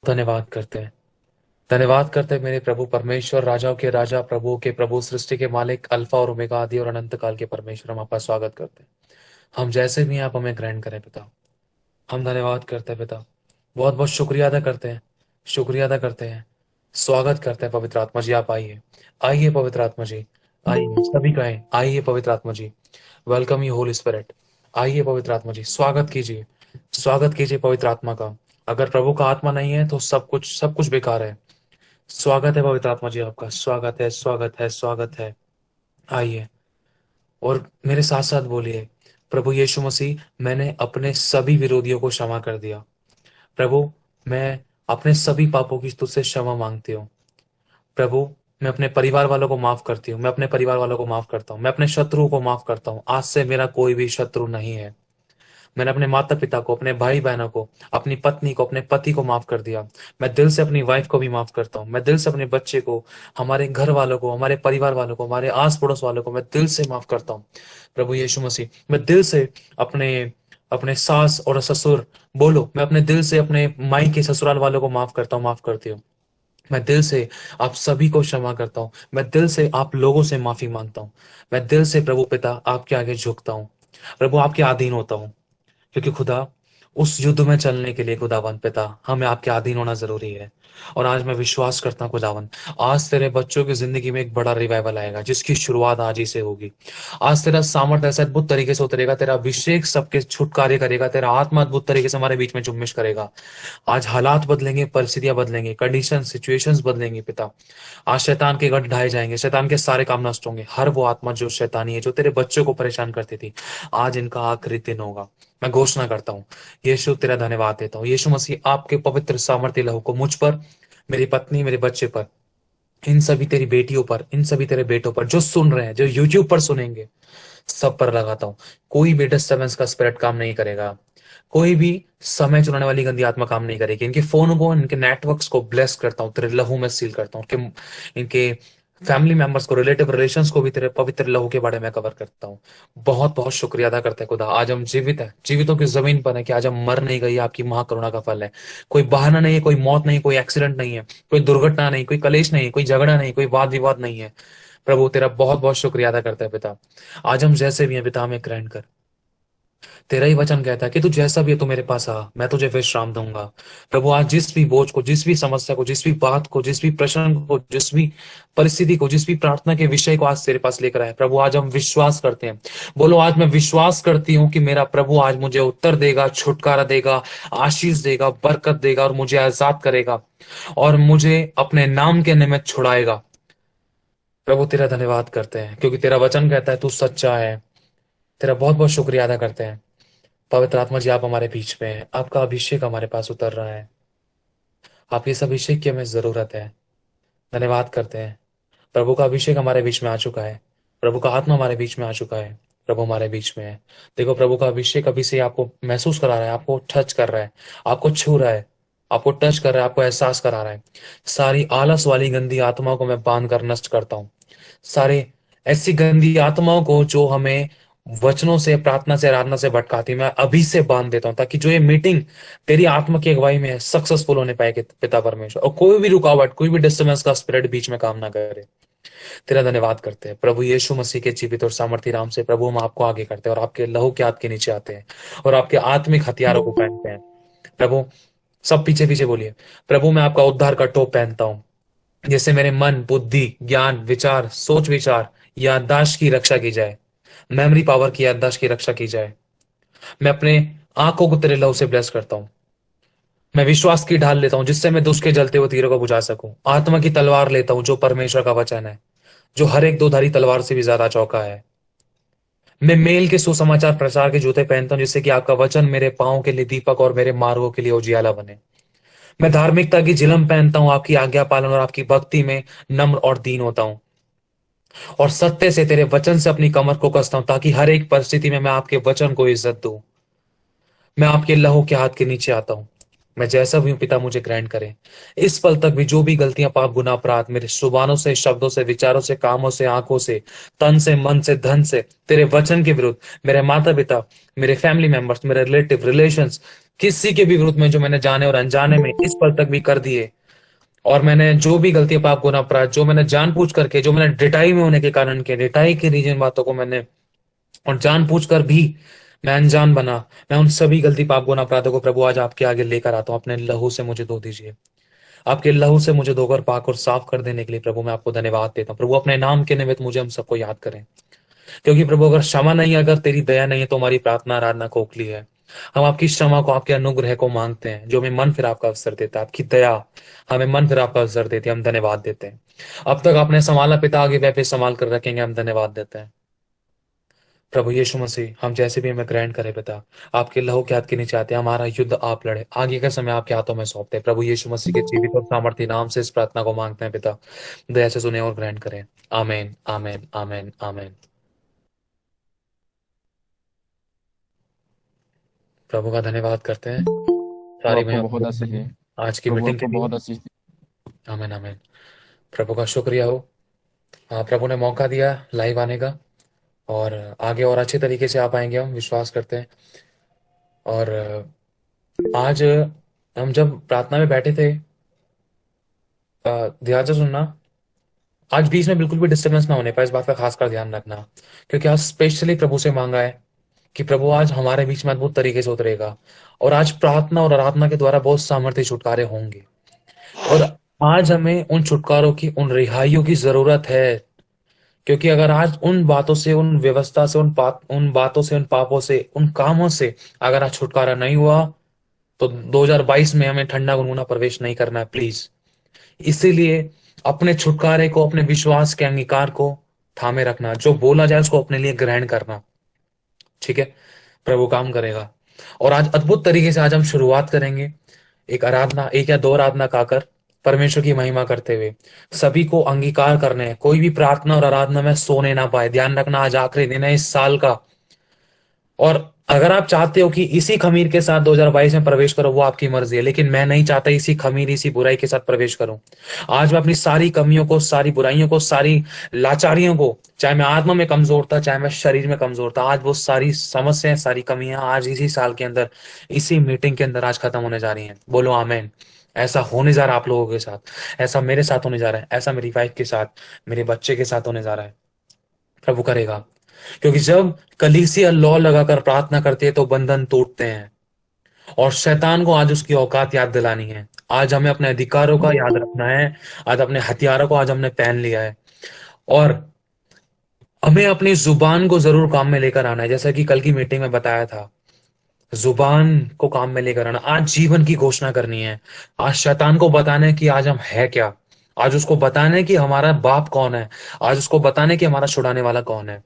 धन्यवाद करते हैं। धन्यवाद करते हैं मेरे प्रभु परमेश्वर, राजाओं के राजा, प्रभुओं के प्रभु, सृष्टि के मालिक, अल्फा और ओमेगा, आदि और अनंत काल के परमेश्वर। हम आपका स्वागत करते हैं। हम जैसे भी हैं, आप हमें ग्रहण करें पिता। हम धन्यवाद करते हैं पिता। बहुत बहुत शुक्रिया अदा करते हैं। शुक्रिया अदा करते हैं। स्वागत करते हैं पवित्र आत्मा जी, आप आइए। आइए पवित्र आत्मा जी। आइए, सभी कहें आइए पवित्र आत्मा जी। Welcome you holy spirit. आइए पवित्र आत्मा जी, स्वागत कीजिए। स्वागत कीजिए पवित्र आत्मा का। अगर प्रभु का आत्मा नहीं है तो सब कुछ बेकार है। स्वागत है पवित्र आत्मा जी, आपका स्वागत है, स्वागत है, स्वागत है। आइए और मेरे साथ साथ बोलिए, प्रभु यीशु मसीह, मैंने अपने सभी विरोधियों को क्षमा कर दिया। प्रभु, मैं अपने सभी पापों की तुझसे क्षमा मांगती हूँ। प्रभु, मैं अपने परिवार वालों को माफ करती हूँ। मैं अपने परिवार वालों को माफ करता हूँ। मैं अपने शत्रुओं को माफ करता हूँ। आज से मेरा कोई भी शत्रु नहीं है। मैंने अपने माता पिता को, अपने भाई बहनों को, अपनी पत्नी को, अपने पति को माफ कर दिया। मैं दिल से अपनी वाइफ को भी माफ करता हूँ। मैं दिल से अपने बच्चे को, हमारे घर वालों को, हमारे परिवार वालों को, हमारे आस पड़ोस वालों को मैं दिल से माफ करता हूँ। प्रभु यीशु मसीह, मैं दिल से अपने अपने सास और ससुर, बोलो, मैं अपने दिल से अपने माई के ससुराल वालों को माफ करता हूँ, माफ करती हूँ। मैं दिल से आप सभी को क्षमा करता हूँ। मैं दिल से आप लोगों से माफी मांगता हूँ। मैं दिल से प्रभु पिता आपके आगे झुकता हूँ। प्रभु, आपके अधीन होता हूँ। क्योंकि खुदा, उस युद्ध में चलने के लिए खुदावन पिता, हमें आपके अधीन होना जरूरी है। और आज मैं विश्वास करता हूँ खुदावन, आज तेरे बच्चों की जिंदगी में एक बड़ा रिवाइवल आएगा, जिसकी शुरुआत आज ही से होगी। आज तेरा सामर्थ्य ऐसा अद्भुत तरीके से उतरेगा, तेरा अभिषेक सबके छुटकारे करेगा, तेरा आत्मा अद्भुत तरीके से हमारे बीच में जुम्मिश करेगा। आज हालात बदलेंगे, परिस्थितियां बदलेंगे, कंडीशन सिचुएशंस बदलेंगी पिता। आज शैतान के गढ़ ढाए जाएंगे, शैतान के सारे काम नष्ट होंगे। हर वो आत्मा जो शैतानी है, जो तेरे बच्चों को परेशान करती थी, आज इनका आखिरी दिन होगा। मैं घोषणा करता हूँ, यीशु तेरा धन्यवाद देता हूँ। यीशु मसीह, आपके पवित्र सामर्थ्य लहू को मुझ पर, मेरी पत्नी, मेरे बच्चे पर, इन सभी तेरी बेटियों पर, इन सभी तेरे बेटों पर जो सुन रहे हैं, जो यूट्यूब पर सुनेंगे, सब पर लगाता हूँ। कोई भी डिस्टर्बेंस का स्पिरिट काम नहीं करेगा। कोई भी समय चुराने वाली गंदी आत्मा काम नहीं करेगी। इनके फोन को, इनके नेटवर्क्स को ब्लेस करता हूँ, तेरे लहू में सील करता हूँ। इनके फैमिली मेंबर्स को, रिलेटिव रिलेशंस को भी तेरे पवित्र लहू के बारे में कवर करता हूँ। बहुत बहुत शुक्रिया अदा करते हैं खुदा, आज हम जीवित है, जीवितों की जमीन पर है, कि आज हम मर नहीं गई, आपकी महाकरुणा का फल है। कोई बहाना नहीं है, कोई मौत नहीं, कोई एक्सीडेंट नहीं है, कोई दुर्घटना नहीं, कोई कलेश नहीं, कोई झगड़ा नहीं, कोई वाद विवाद नहीं है। प्रभु, तेरा बहुत बहुत शुक्रिया अदा करते हैं पिता। आज हम जैसे भी हैं पिता, हमें ग्रहण कर। तेरा ही वचन कहता है कि तू जैसा भी है, तू मेरे पास आ, मैं तुझे विश्राम दूंगा। प्रभु, आज जिस भी बोझ को, जिस भी समस्या को, जिस भी बात को, जिस भी प्रश्न को, जिस भी परिस्थिति को, जिस भी प्रार्थना के विषय को आज तेरे पास लेकर आए, प्रभु आज हम विश्वास करते हैं। बोलो, आज मैं विश्वास करती हूँ कि मेरा प्रभु आज मुझे उत्तर देगा, छुटकारा देगा, आशीष देगा, बरकत देगा और मुझे आजाद करेगा और मुझे अपने नाम के निमित्त छुड़ाएगा। प्रभु, तेरा धन्यवाद करते हैं, क्योंकि तेरा वचन कहता है तू सच्चा है। तेरा बहुत बहुत शुक्रिया अदा करते हैं। पवित्र आत्मा जी, आप हमारे बीच में हैं, आपका अभिषेक हमारे पास उतर रहा है। आपकी इस अभिषेक की हमें जरूरत है। धन्यवाद करते हैं। प्रभु का अभिषेक हमारे बीच में आ चुका है। प्रभु का आत्मा हमारे बीच में आ चुका है। प्रभु हमारे बीच में है। देखो, प्रभु का अभिषेक अभी से आपको महसूस करा रहा है, आपको टच कर रहा है, आपको छू रहा है, आपको टच कर रहा है, आपको एहसास करा रहा है। सारी आलस वाली गंदी आत्माओं को मैं बांध कर नष्ट करता हूँ। सारे ऐसी गंदी आत्माओं को जो हमें वचनों से, प्रार्थना से, आराधना से भटकाती, मैं अभी से बांध देता हूं, ताकि जो ये मीटिंग तेरी आत्मा की अगुवाई में है, सक्सेसफुल होने पाए कि पिता परमेश्वर, और कोई भी रुकावट, कोई भी डिस्टर्बेंस का स्पिरिट बीच में काम ना करे। तेरा धन्यवाद करते हैं प्रभु यीशु मसीह के जीवित और सामर्थी नाम से। प्रभु, हम आपको आगे करते हैं और आपके लहू के हाथ के नीचे आते हैं और आपके आत्मिक हथियारों को पहनते हैं। प्रभु, सब पीछे पीछे बोलिए, प्रभु मैं आपका उद्धार का टोप पहनता हूं, जिससे मेरे मन, बुद्धि, ज्ञान, विचार, सोच विचार, याददाश्त की रक्षा की जाए। मेमोरी पावर की, याददाश्त की रक्षा की जाए। मैं अपने आंखों को तेरे लहू से ब्लेस करता हूं। मैं विश्वास की ढाल लेता हूं, जिससे मैं दुष्ट के जलते हुए तीरों को बुझा सकूं। आत्मा की तलवार लेता हूं, जो परमेश्वर का वचन है, जो हर एक दो धारी तलवार से भी ज्यादा चौका है। मैं मेल के सुसमाचार प्रचार के जूते पहनता हूं, जिससे कि आपका वचन मेरे पांव के लिए दीपक और मेरे मार्गों के लिए उजियाला बने। मैं धार्मिकता की झिलम पहनता हूं, आपकी आज्ञा पालन और आपकी भक्ति में नम्र और दीन होता हूं, और सत्य से, तेरे वचन से अपनी कमर को कसता हूं, ताकि हर एक परिस्थिति में मैं आपके वचन को इज्जत दूं। मैं आपके लहू के हाथ के नीचे आता हूं। मैं जैसा भी हूं पिता, मुझे ग्रहण करें। इस पल तक भी जो भी गलतियां, पाप, गुनाह, अपराध मेरे जुबानों से, शब्दों से, विचारों से, कामों से, आंखों से, तन से, मन से, धन से, तेरे वचन के विरुद्ध, मेरे माता पिता, मेरे फैमिली मेंबर्स, मेरे रिलेटिव रिलेशंस किसी के भी विरुद्ध में जो मैंने जाने और अनजाने में इस पल तक भी कर दिए, और मैंने जो भी गलती, पाप, गुनाह, अपराध जो मैंने जानबूझ करके, जो मैंने डिटाई में होने के कारण के, डिटाई के रीजन बातों को मैंने, और जानबूझ कर भी मैं अनजान बना, मैं उन सभी गलती, पाप, गुनाह, अपराधों को प्रभु आज आपके आगे लेकर आता हूं। अपने लहू से मुझे धो दीजिए। आपके लहू से मुझे धोकर, पाक और साफ कर देने के लिए प्रभु मैं आपको धन्यवाद देता हूं। प्रभु अपने नाम के निमित्त मुझे हम सबको याद करें, क्योंकि प्रभु अगर क्षमा नहीं है, अगर तेरी दया नहीं है, तो हमारी प्रार्थना आराधना खोखली है। हम आपकी क्षमा को, आपके अनुग्रह को मांगते हैं, जो हमें मन फिर आपका अवसर देता है। आपकी दया हमें मन फिर आपका अवसर देती है, हम धन्यवाद देते हैं। अब तक आपने संभाला पिता, आगे वह भी संभाल कर रखेंगे, हम धन्यवाद देते हैं। प्रभु यीशु मसीह, हम जैसे भी हमें ग्रहण करें पिता, आपके लहू के हाथ के नीचे आते हैं। हमारा युद्ध आप लड़े, आगे का समय आपके हाथों में सौंपते हैं। प्रभु यीशु मसीह के जीवित और सामर्थ्य नाम से इस प्रार्थना को मांगते हैं पिता, दया से सुने और ग्रहण करें। आमेन, आमेन, आमेन, आमेन। प्रभु का धन्यवाद करते हैं, वो सारी आपको महिमा बहुत आशीष दे। आज की प्रभु मीटिंग के आपको लिए। बहुत आशीष दे। आमेन, आमेन। प्रभु का शुक्रिया हो। हाँ, प्रभु ने मौका दिया लाइव आने का, और आगे और अच्छे तरीके से आ पाएंगे, हम विश्वास करते हैं। और आज हम जब प्रार्थना में बैठे थे, ध्यान से सुनना, आज बीच में बिल्कुल भी डिस्टर्बेंस ना होने पाए, इस बात का खासकर ध्यान रखना, क्योंकि आज स्पेशली प्रभु से मांगा है कि प्रभु आज हमारे बीच में अद्भुत तरीके से उतरेगा, और आज प्रार्थना और आराधना के द्वारा बहुत सामर्थ्य छुटकारे होंगे। और आज हमें उन छुटकारों की, उन रिहाइयों की जरूरत है, क्योंकि अगर आज उन बातों से, उन व्यवस्था से, उन बातों से, उन पापों से, उन कामों से अगर आज छुटकारा नहीं हुआ, तो 2022 में हमें ठंडा गुनगुना प्रवेश नहीं करना है, प्लीज। इसीलिए अपने छुटकारे को, अपने विश्वास के अंगीकार को थामे रखना, जो बोला जाए उसको अपने लिए ग्रहण करना, ठीक है। प्रभु काम करेगा। और आज अद्भुत तरीके से आज हम शुरुआत करेंगे, एक आराधना, एक या दो आराधना गाकर परमेश्वर की महिमा करते हुए। सभी को अंगीकार करने हैं, कोई भी प्रार्थना और आराधना में सोने ना पाए। ध्यान रखना, आज आखिरी दिन है इस साल का, और अगर आप चाहते हो कि इसी खमीर के साथ 2022 में प्रवेश करो, वो आपकी मर्जी है, लेकिन मैं नहीं चाहता इसी खमीर, इसी बुराई के साथ प्रवेश करूं। आज मैं अपनी सारी कमियों को, सारी बुराइयों को, सारी लाचारियों को, चाहे मैं आत्मा में कमजोर था, चाहे मैं शरीर में कमजोर था, आज वो सारी समस्याएं, सारी कमियां आज इसी साल के अंदर, इसी मीटिंग के अंदर आज खत्म होने जा रही हैं। बोलो आमेन। ऐसा होने जा रहा है आप लोगों के साथ, ऐसा मेरे साथ होने जा रहा है, ऐसा मेरी वाइफ के साथ, मेरे बच्चे के साथ होने जा रहा है। प्रभु करेगा, क्योंकि जब कलीसिया लौ लगाकर प्रार्थना करती है तो बंधन टूटते हैं। और शैतान को आज उसकी औकात याद दिलानी है। आज हमें अपने अधिकारों का याद रखना है, आज अपने हथियारों को आज हमने पहन लिया है, और हमें अपनी जुबान को जरूर काम में लेकर आना है, जैसा कि कल की मीटिंग में बताया था। जुबान को काम में लेकर आना, आज जीवन की घोषणा करनी है। आज शैतान को बताना है कि आज हम है क्या, आज उसको बताना है कि हमारा बाप कौन है, आज उसको बताना है कि हमारा छुड़ाने वाला कौन है।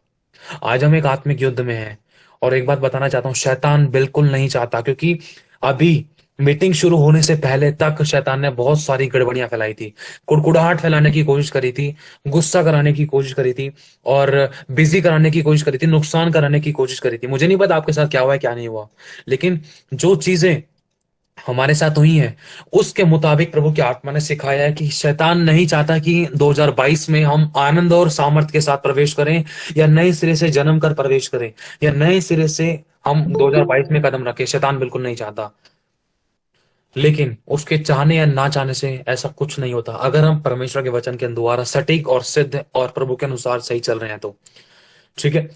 आज हम एक आत्मिक युद्ध में हैं। और एक बात बताना चाहता हूं, शैतान बिल्कुल नहीं चाहता, क्योंकि अभी मीटिंग शुरू होने से पहले तक शैतान ने बहुत सारी गड़बड़ियां फैलाई थी, कुड़कुड़ाहट फैलाने की कोशिश करी थी, गुस्सा कराने की कोशिश करी थी, और बिजी कराने की कोशिश करी थी, नुकसान कराने की कोशिश करी थी। मुझे नहीं पता आपके साथ क्या हुआ है, क्या नहीं हुआ, लेकिन जो चीजें हमारे साथ हुई है, उसके मुताबिक प्रभु की आत्मा ने सिखाया है कि शैतान नहीं चाहता कि 2022 में हम आनंद और सामर्थ के साथ प्रवेश करें, या नए सिरे से जन्म कर प्रवेश करें, या नए सिरे से हम 2022 में कदम रखें। शैतान बिल्कुल नहीं चाहता, लेकिन उसके चाहने या ना चाहने से ऐसा कुछ नहीं होता, अगर हम परमेश्वर के वचन के द्वारा सटीक और सिद्ध और प्रभु के अनुसार सही चल रहे हैं तो, ठीक है।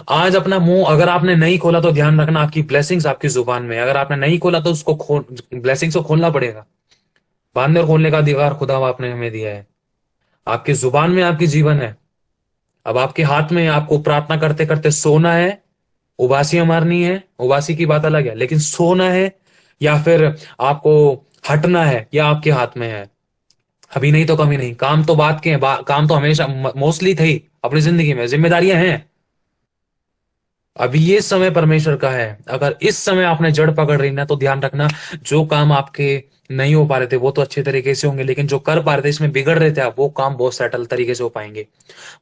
आज अपना मुंह अगर आपने नहीं खोला तो ध्यान रखना, आपकी ब्लेसिंग्स आपकी जुबान में, अगर आपने नहीं खोला तो उसको ब्लेसिंग्स को खोलना पड़ेगा। बांधने और खोलने का अधिकार खुदा आपने हमें दिया है। आपकी जुबान में आपकी जीवन है। अब आपके हाथ में है, आपको प्रार्थना करते करते सोना है, उबासियां मारनी है, उबासी की बात अलग है, लेकिन सोना है या फिर आपको हटना है, या आपके हाथ में है। अभी नहीं तो कभी नहीं, काम तो बात के हैं, काम तो हमेशा मोस्टली थे ही अपनी जिंदगी में, जिम्मेदारियां हैं। अभी ये समय परमेश्वर का है, अगर इस समय आपने जड़ पकड़ रही ना, तो ध्यान रखना, जो काम आपके नहीं हो पा रहे थे वो तो अच्छे तरीके से होंगे, लेकिन जो कर पा रहे थे, इसमें बिगड़ रहे थे आप, वो काम बहुत सेटल तरीके से हो पाएंगे,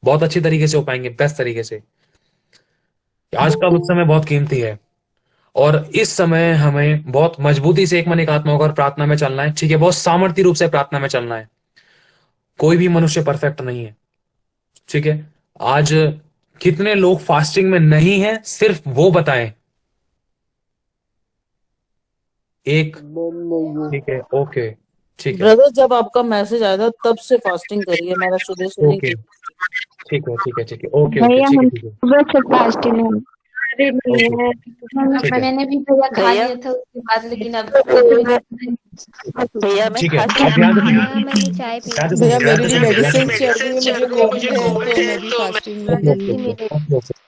बहुत अच्छी तरीके से हो पाएंगे, बेस्ट तरीके से। आज का उस समय बहुत कीमती है, और इस समय हमें बहुत मजबूती से एक मन एक आत्मा होकर प्रार्थना में चलना है, ठीक है, बहुत सामर्थ्य रूप से प्रार्थना में चलना है। कोई भी मनुष्य परफेक्ट नहीं है, ठीक है। आज कितने लोग फास्टिंग में नहीं है, सिर्फ वो बताएं। एक, ठीक है, ओके, ठीक है, ब्रदर जब आपका मैसेज आया था तब से फास्टिंग करी है, मैंने सुबह से नहीं ओके, की। ठीक है, ठीक है, ठीक है, ओके, ओके, भैया ठीक है, हम ठीक है, सुबह से फास्टिंग है। अरे नहीं ओके, है। ठीक है, मैंने भी भैया खा भैया लिया था उसके बाद, लेकिन अब भैया मैं ठीक है। फास्टिंग। अब ध्यान से सुनिए, हाँ मैंने चाय पी ध्यान से थी। भैया सुनिए, ध्यान मेरी से भी सुनिए, ध्यान से मेडिसिन सुनिए, चल रही है, मुझे कोविड है तो मैं भी फास्टिंग में ओके, हूँ। ओके, जबकि ओके, मैंने ओके, ओके,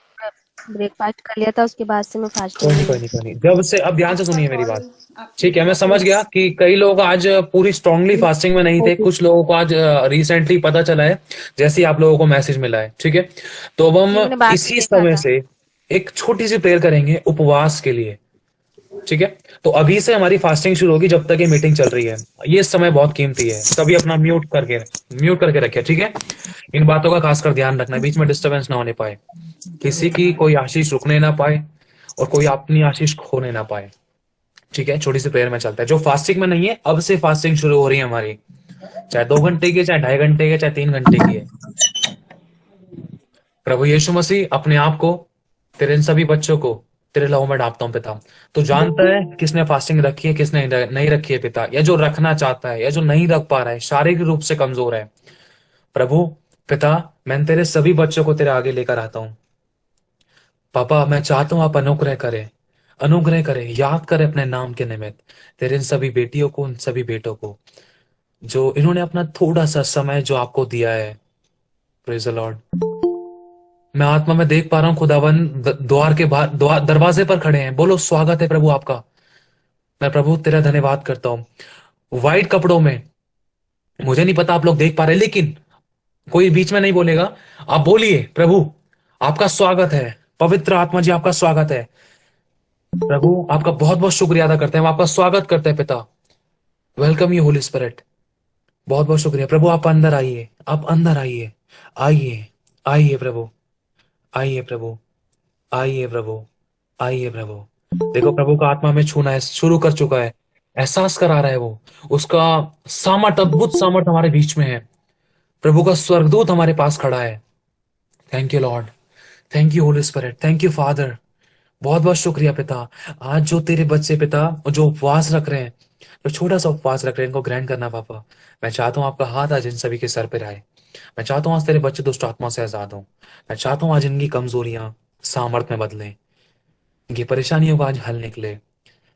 ब्रेकफास्ट कर लिया था, उसके बाद से मैं फास्टिंग कोई नहीं, में कोई हूँ। नहीं, कोई नहीं, जब से अब ध्यान से आपका सुनिए मेरी कॉल, बात। आपकी ठीक है, मैं समझ कॉल। गया कि कई लोग आज पूरी स्ट्रांगली फास्टिंग में नहीं थे, कुछ लोगों को आज रिसेंटली पता चला है, जैसे ही आप लोगों को मैसेज मिला है, ठीक है। तो अब जी हम मैंने बाद में इसी देखा समय था। से एक छोटी सी प्रेयर करेंगे उपवास के लिए, ठीक है। तो अभी से हमारी फास्टिंग शुरू होगी जब तक ये मीटिंग चल रही है। ये समय बहुत कीमती है, सभी अपना म्यूट करके रखे, ठीक है। इन बातों का खासकर ध्यान रखना, बीच में डिस्टरबेंस ना होने पाए, किसी की कोई आशीष रुकने ना पाए और कोई अपनी आशीष खोने ना पाए, ठीक है। छोटी सी प्रेयर में चलता है, जो फास्टिंग में नहीं है अब से फास्टिंग शुरू हो रही है हमारी, चाहे 2 घंटे की, चाहे 2.5 घंटे की, चाहे 3 घंटे की है। प्रभु यीशु मसीह, अपने आप को, तेरे इन सभी बच्चों को तेरे लहू में डालता हूं पिता। तू जानता है किसने फास्टिंग रखी है, किसने नहीं रखी है पिता, या जो रखना चाहता है या जो नहीं रख पा रहा है, शारीरिक रूप से कमजोर है। प्रभु पिता, मैं तेरे सभी बच्चों को तेरे आगे लेकर आता हूं। पापा मैं चाहता हूं आप अनुग्रह करें, अनुग्रह करें, याद करें अपने नाम के निमित्त तेरे इन सभी बेटियों को, उन सभी बेटों को, जो इन्होंने अपना थोड़ा सा समय जो आपको दिया है। Praise the Lord. मैं आत्मा में देख पा रहा हूं खुदावन द्वार के बाहर, दरवाजे पर खड़े हैं। बोलो स्वागत है प्रभु आपका। मैं प्रभु तेरा धन्यवाद करता हूं, व्हाइट कपड़ों में। मुझे नहीं पता आप लोग देख पा रहे, लेकिन कोई बीच में नहीं बोलेगा, आप बोलिए प्रभु आपका स्वागत है, पवित्र आत्मा जी आपका स्वागत है। प्रभु आपका बहुत बहुत शुक्रिया अदा करते हैं, हम आपका स्वागत करते हैं पिता। Welcome you holy spirit. बहुत बहुत शुक्रिया प्रभु, आप अंदर आइए, आप अंदर आइए, आइए, आइए प्रभु, आइए प्रभु, आइए प्रभु, आइए प्रभु। देखो प्रभु का आत्मा में छूना है, शुरू कर चुका है, एहसास करा रहा है वो, उसका सामर्थ, अद्भुत सामर्थ हमारे बीच में है। प्रभु का स्वर्गदूत हमारे पास खड़ा है। Thank you Lord, thank you holy spirit, thank you father. बहुत बहुत शुक्रिया पिता। आज जो तेरे बच्चे पिता जो उपवास रख रहे हैं, जो छोटा सा उपवास रख रहे हैं, इनको ग्रहण करना पापा। मैं चाहता हूँ आपका हाथ आज इन सभी के सर पे आए। मैं चाहता हूँ आज तेरे बच्चे दुष्ट आत्मा से आजाद हों। मैं चाहता हूँ आज इनकी कमजोरियां सामर्थ में बदलें, इनकी परेशानियों का आज हल निकले।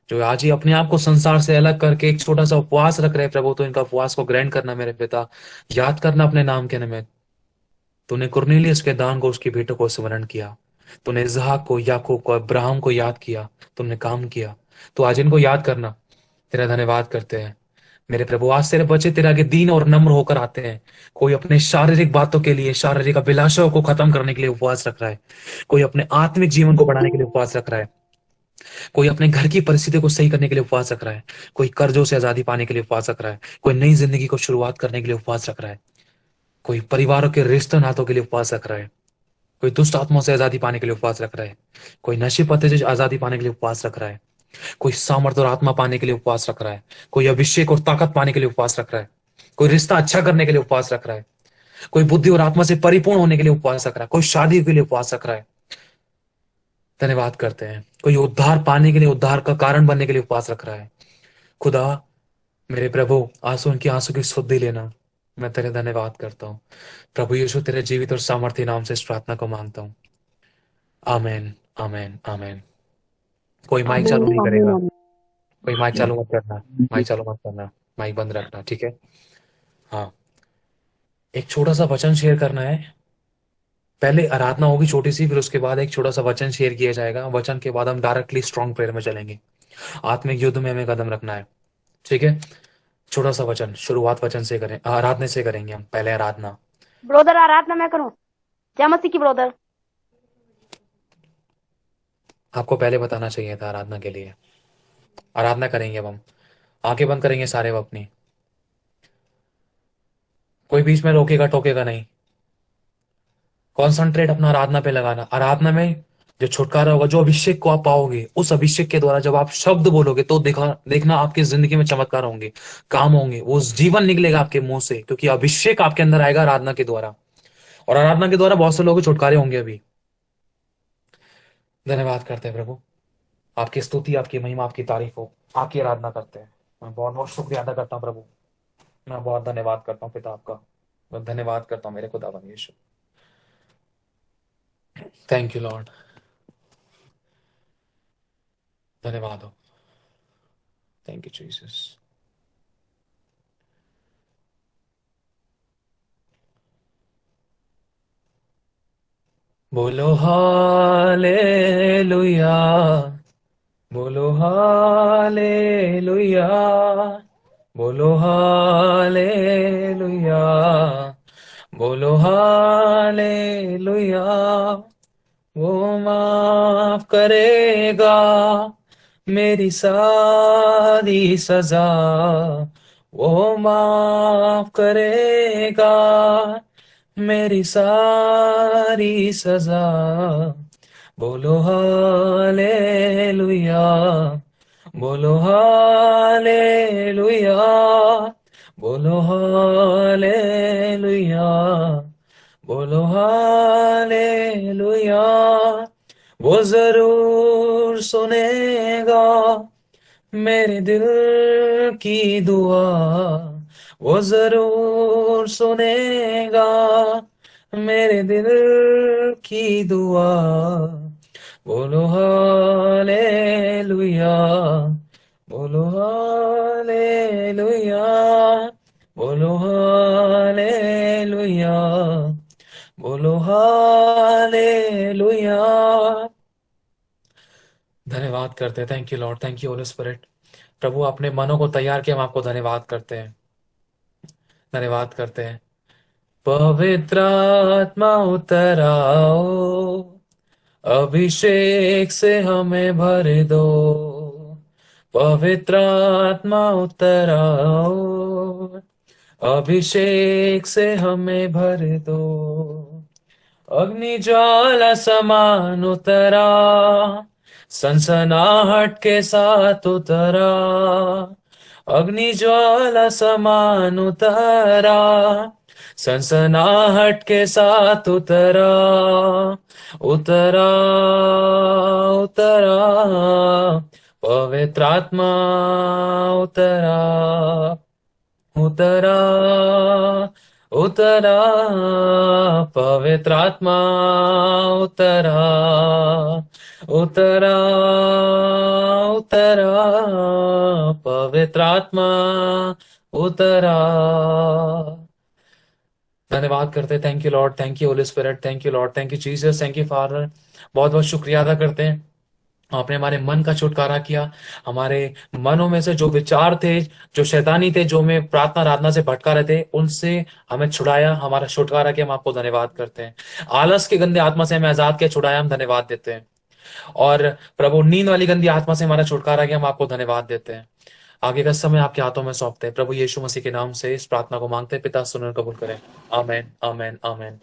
जो आज ही अपने आप को संसार से अलग करके एक छोटा सा उपवास रख रहे हैं प्रभु, तो इनका उपवास को ग्रहण करना मेरे पिता। याद करना अपने नाम के निमित्त, तूने कुरनेलियुस के दान को, उसकी बेटों को स्मरण किया। तूने इसहाक को, याकूब को, अब्राहम को याद किया, तुमने काम किया। तो आज इनको याद करना, तेरा धन्यवाद करते हैं मेरे प्रभु। आज तेरे बच्चे तेरे आगे दीन और नम्र होकर आते हैं। कोई अपने शारीरिक बातों के लिए, शारीरिक अभिलाषाओं को खत्म करने के लिए उपवास रख रहा है, कोई अपने आत्मिक जीवन को बढ़ाने के लिए उपवास रख रहा है, कोई अपने घर की परिस्थिति को सही करने के लिए उपवास रख रहा है, कोई कर्जों से आजादी पाने के लिए उपवास रख रहा है, कोई नई जिंदगी को शुरुआत करने के लिए उपवास रख रहा है, कोई परिवारों के रिश्ते नातों के लिए उपवास रख रहा है, कोई दुष्ट आत्माओं से आजादी पाने के लिए उपवास रख रहा है, कोई नशे पत्ते से आजादी पाने के लिए उपवास रख रहा है, कोई सामर्थ्य और आत्मा पाने के लिए उपवास रख रहा है, कोई अभिषेक और ताकत पाने के लिए उपवास रख रहा है, कोई रिश्ता अच्छा करने के लिए उपवास रख रहा है, कोई बुद्धि और आत्मा से परिपूर्ण होने के लिए उपवास रख रहा है, कोई शादी के लिए उपवास रख रहा है। धन्यवाद करते हैं, कोई उद्धार पाने के लिए, उद्धार का कारण बनने के लिए उपवास रख रहा है। खुदा मेरे प्रभु, आंसू उनकी आंसू की शुद्धि लेना, मैं तेरे धन्यवाद करता हूँ। प्रभु यीशु तेरे जीवित और सामर्थ्य नाम से इस प्रार्थना को मांगता हूँ। आमेन, आमेन, आमेन। कोई माइक चालू नहीं करेगा, कोई माइक चालू मत करना, माइक चालू मत करना, माइक बंद रखना, ठीक है। हाँ, एक छोटा सा वचन शेयर करना है। पहले आराधना होगी छोटी सी, फिर उसके बाद एक छोटा सा वचन शेयर किया जाएगा। वचन के बाद हम डायरेक्टली स्ट्रॉन्ग प्रेयर में चलेंगे। आत्मिक युद्ध में हमें कदम रखना है, ठीक है। छोटा सा वचन, शुरुआत वचन से करें, आराधना से करेंगे हम। पहले आराधना। ब्रदर आराधना मैं करूं? जय मसीह की ब्रदर। आपको पहले बताना चाहिए था आराधना के लिए। आराधना करेंगे अब हम, आंखें बंद करेंगे सारे अब अपनी, कोई बीच में रोकेगा टोकेगा नहीं। कॉन्सेंट्रेट अपना आराधना पे लगाना। आराधना में जो छुटकारा होगा, जो अभिषेक को आप पाओगे, उस अभिषेक के द्वारा जब आप शब्द बोलोगे तो देखना आपकी जिंदगी में चमत्कार होंगे, काम होंगे, वो जीवन निकलेगा आपके मुंह से, क्योंकि अभिषेक आपके अंदर आएगा आराधना के द्वारा। और आराधना के द्वारा बहुत से लोग छुटकारे होंगे अभी। धन्यवाद करते हैं प्रभु, आपकी स्तुति, आपकी महिमा, आपकी तारीफ हो। आपकी आराधना करते हैं। मैं बहुत बहुत शुक्रिया अदा करता हूँ प्रभु। मैं बहुत धन्यवाद करता हूँ पिता आपका। मैं धन्यवाद करता हूँ मेरे खुदावन यीशु। Thank you Lord. धन्यवाद हो। Thank you Jesus. बोलो हालेलुया, बोलो हालेलुया, बोलो हालेलुया, बोलो हालेलुया। वो माफ करेगा मेरी सारी सजा, वो माफ करेगा मेरी सारी सजा। बोलो हालेलुया, बोलो हालेलुया, बोलो हालेलुया, बोलो हालेलुया। वो जरूर सुनेगा मेरे दिल की दुआ, वो जरूर सुनेगा मेरे दिल की दुआ। बोलो हालेलुया, बोलो हालेलुया, बोलो हालेलुया, बोलो हालेलुया। धन्यवाद करते हैं। Thank you Lord, thank you holy spirit. प्रभु अपने मनों को तैयार किया, हम आपको धन्यवाद करते हैं, धन्यवाद करते हैं। पवित्र आत्मा उतर आओ, अभिषेक से हमें भर दो। पवित्र आत्मा उतर आओ, अभिषेक से हमें भर दो। अग्नि ज्वाला समान उतरा, सनसनाहट के साथ उतरा। अग्नि ज्वाला समान उतरा, सनसनाहट के साथ उतरा, उतरा, उतरा। पवित्र आत्मा उतरा, उतरा, उतरा। पवित्र आत्मा उतरा, उतरा, उतरा। पवित्र आत्मा उतरा। धन्यवाद करते हैं। Thank you Lord, thank you holy spirit, thank you Lord, thank you Jesus, thank you father. बहुत बहुत शुक्रिया अदा करते हैं, आपने हमारे मन का छुटकारा किया। हमारे मनों में से जो विचार थे, जो शैतानी थे, जो हमें प्रार्थना आराधना से भटका रहे थे, उनसे हमें छुड़ाया, हमारा छुटकारा किया। हम आपको धन्यवाद करते हैं। आलस के गंदे आत्मा से हमें आजाद किया, छुड़ाया, हम धन्यवाद देते हैं। और प्रभु नींद वाली गंदी आत्मा से हमारा छुटकारा किया, हम आपको धन्यवाद देते हैं। आगे का समय आपके हाथों में सौंपते हैं। प्रभु यीशु मसीह के नाम से इस प्रार्थना को मांगते हैं, पिता सुन और कबूल करें। आमेन, आमेन, आमेन।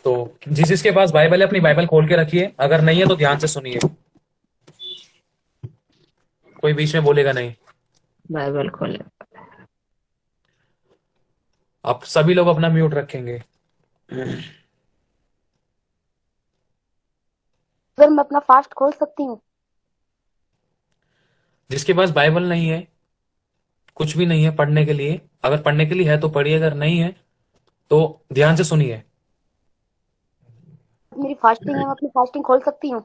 तो जिसके पास बाइबल है अपनी बाइबल खोल के रखिए, अगर नहीं है तो ध्यान से सुनिए, कोई बीच में बोलेगा नहीं। बाइबल खोले। आप सभी लोग अपना म्यूट रखेंगे। अगर मैं अपना फास्ट खोल सकती हूँ? जिसके पास बाइबल नहीं है, कुछ भी नहीं है पढ़ने के लिए, अगर पढ़ने के लिए है तो पढ़िए, अगर नहीं है तो ध्यान से सुनिए। मेरी फास्टिंग है, मैं अपनी फास्टिंग खोल सकती हूँ?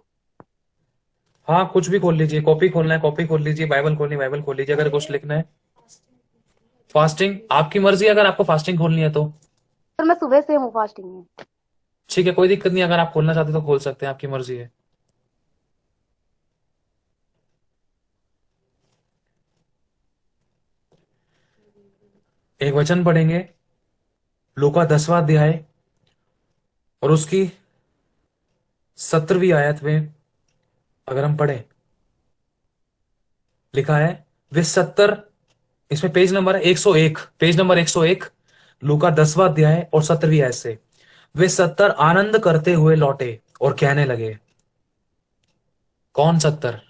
हाँ, कुछ भी खोल लीजिए, कॉपी खोलना है कॉपी खोल लीजिए, बाइबल खोलनी बाइबल खोल लीजिए, अगर कुछ लिखना है। फास्टिंग आपकी मर्जी है, अगर आपको फास्टिंग खोलनी है तो सर मैं सुबह से हूँ फास्टिंग में। ठीक है, कोई दिक्कत नहीं, अगर आप खोलना चाहते तो खोल सकते हैं, आपकी मर्जी है। एक वचन पढ़ेंगे, लूका 10वां अध्याय और उसकी 17वीं आयत में अगर हम पढ़े, लिखा है वे 70, इसमें पेज नंबर है 101, पेज नंबर 101, लूका 10वां अध्याय और 17वीं आयत से। वे 70 आनंद करते हुए लौटे और कहने लगे। कौन 70?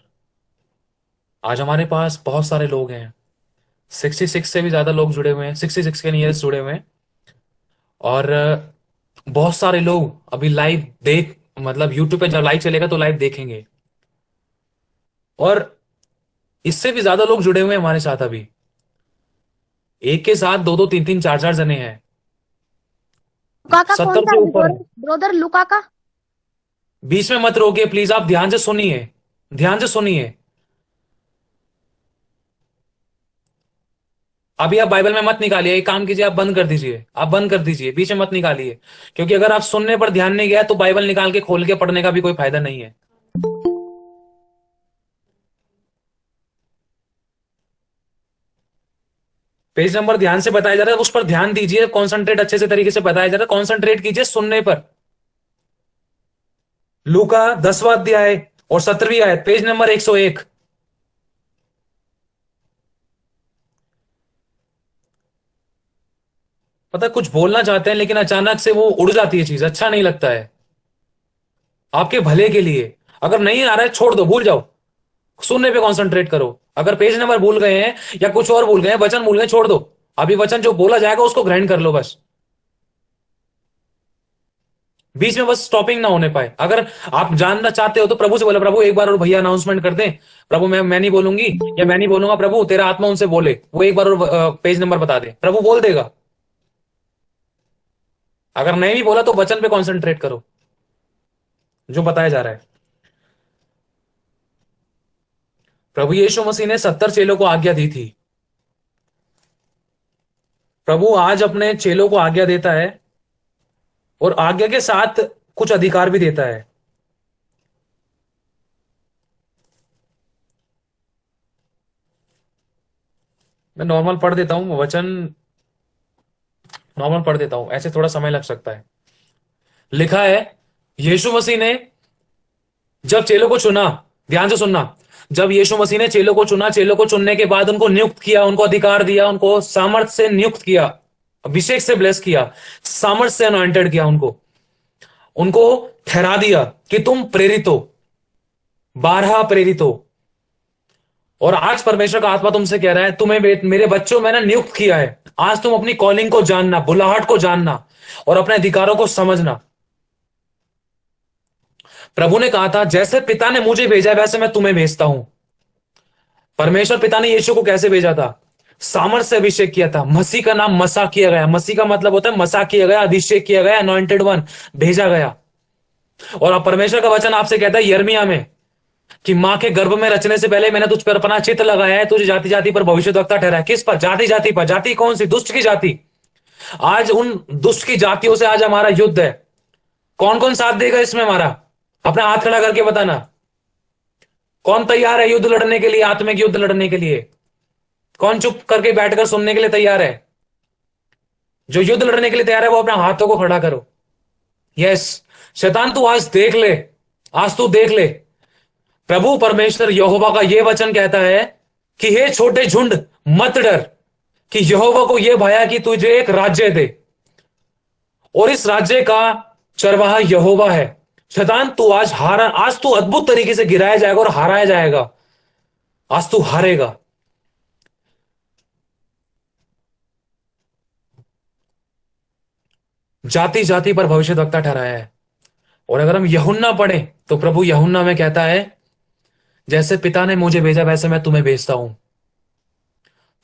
आज हमारे पास बहुत सारे लोग हैं, 66 से भी ज्यादा लोग जुड़े हुए हैं, 66 के नियरेस्ट जुड़े हुए हैं। और बहुत सारे लोग अभी लाइव देख, मतलब यूट्यूब पे जब लाइव चलेगा तो लाइव देखेंगे। और इससे भी ज्यादा लोग जुड़े हुए हैं हमारे साथ अभी। एक के साथ दो दो तीन तीन चार चार जने हैं, लुका का कौन 70 सा से है ऊपर है। ब्रदर? लुका का? बीच में मत रोकिए प्लीज, आप ध्यान से सुनिए, ध्यान से सुनिए। अभी आप बाइबल में मत निकालिए, एक काम कीजिए, आप बंद कर दीजिए, आप बंद कर दीजिए, बीच में मत निकालिए। क्योंकि अगर आप सुनने पर ध्यान नहीं गया तो बाइबल निकाल के खोल के पढ़ने का भी कोई फायदा नहीं है। पेज नंबर ध्यान से बताया जा रहा है, उस पर ध्यान दीजिए, कॉन्सेंट्रेट अच्छे से तरीके से बताया जा रहा है, कॉन्सेंट्रेट कीजिए सुनने पर। लूका 10वां अध्याय और 17वीं आयत, पेज नंबर 101। पता है, कुछ बोलना चाहते हैं लेकिन अचानक से वो उड़ जाती है चीज, अच्छा नहीं लगता है। आपके भले के लिए, अगर नहीं आ रहा है छोड़ दो, भूल जाओ, सुनने पे कंसंट्रेट करो। अगर पेज नंबर भूल गए हैं या कुछ और भूल गए हैं, वचन भूल गए, छोड़ दो। अभी वचन जो बोला जाएगा उसको ग्रहण कर लो बस, बीच में बस स्टॉपिंग ना होने पाए। अगर आप जानना चाहते हो तो प्रभु से बोले, प्रभु एक बार और भैया अनाउंसमेंट कर दें। प्रभु मैं नहीं बोलूंगी या मैं नहीं बोलूंगा, प्रभु तेरा आत्मा उनसे बोले, वो एक बार और पेज नंबर बता दे, प्रभु बोल देगा। अगर नहीं भी बोला तो वचन पे कॉन्सेंट्रेट करो जो बताया जा रहा है। प्रभु यीशु मसीह ने 70 चेलों को आज्ञा दी थी। प्रभु आज अपने चेलों को आज्ञा देता है और आज्ञा के साथ कुछ अधिकार भी देता है। मैं नॉर्मल पढ़ देता हूं वचन, नॉर्मल पढ़ देता हूं, ऐसे थोड़ा समय लग सकता है। लिखा है, यीशु मसीह ने जब चेलों को चुना, ध्यान से सुनना, जब यीशु मसीह ने चेलों को चुना, चेलों को चुनने के बाद उनको नियुक्त किया, उनको अधिकार दिया, उनको सामर्थ्य से नियुक्त किया, अभिषेक से ब्लेस किया, सामर्थ्य से अनॉइंटेड किया, उनको उनको ठहरा दिया कि तुम प्रेरित हो, 12 प्रेरित हो। और आज परमेश्वर का आत्मा तुमसे कह रहा है, तुम्हें मेरे बच्चों मैंने नियुक्त किया है। आज तुम अपनी कॉलिंग को जानना, बुलाहट को जानना और अपने अधिकारों को समझना। प्रभु ने कहा था, जैसे पिता ने मुझे भेजा वैसे मैं तुम्हें भेजता हूं। परमेश्वर पिता ने यीशु को कैसे भेजा था? सामर्थ से अभिषेक किया था। मसीह का नाम मसा किया गया, मसीह का मतलब होता है मसा किया गया, अभिषेक किया गया, अनॉइंटेड वन, भेजा गया। और अब परमेश्वर का वचन आपसे कहता है यिर्मयाह में कि मां के गर्भ में रचने से पहले मैंने तुझ पर अपना चित्त लगाया है, तुझे जाति जाति पर भविष्यद्वक्ता ठहराया। किस पर? जाति जाति पर। जाति कौन सी? दुष्ट की जाति। आज उन दुष्ट की जातियों से आज हमारा युद्ध है। कौन कौन साथ देगा इसमें हमारा? अपना हाथ खड़ा करके बताना, कौन तैयार है युद्ध लड़ने के लिए, आत्मिक युद्ध लड़ने के लिए? कौन चुप करके बैठकर सुनने के लिए तैयार है? जो युद्ध लड़ने के लिए तैयार है वो अपना हाथों को खड़ा करो। यस, शैतान तू आज देख ले, आज तू देख ले। प्रभु परमेश्वर यहोवा का यह वचन कहता है कि हे छोटे झुंड मत डर, कि यहोवा को यह भाया कि तुझे एक राज्य दे और इस राज्य का चरवाहा यहोवा है। शैतान तू आज हारा, आज तू अद्भुत तरीके से गिराया जाएगा और हराया जाएगा। आज तू हारेगा। जाति जाति पर भविष्यद्वक्ता ठहराया है। और अगर हम यूहन्ना पढ़े तो प्रभु यूहन्ना में कहता है, जैसे पिता ने मुझे भेजा वैसे मैं तुम्हें भेजता हूं।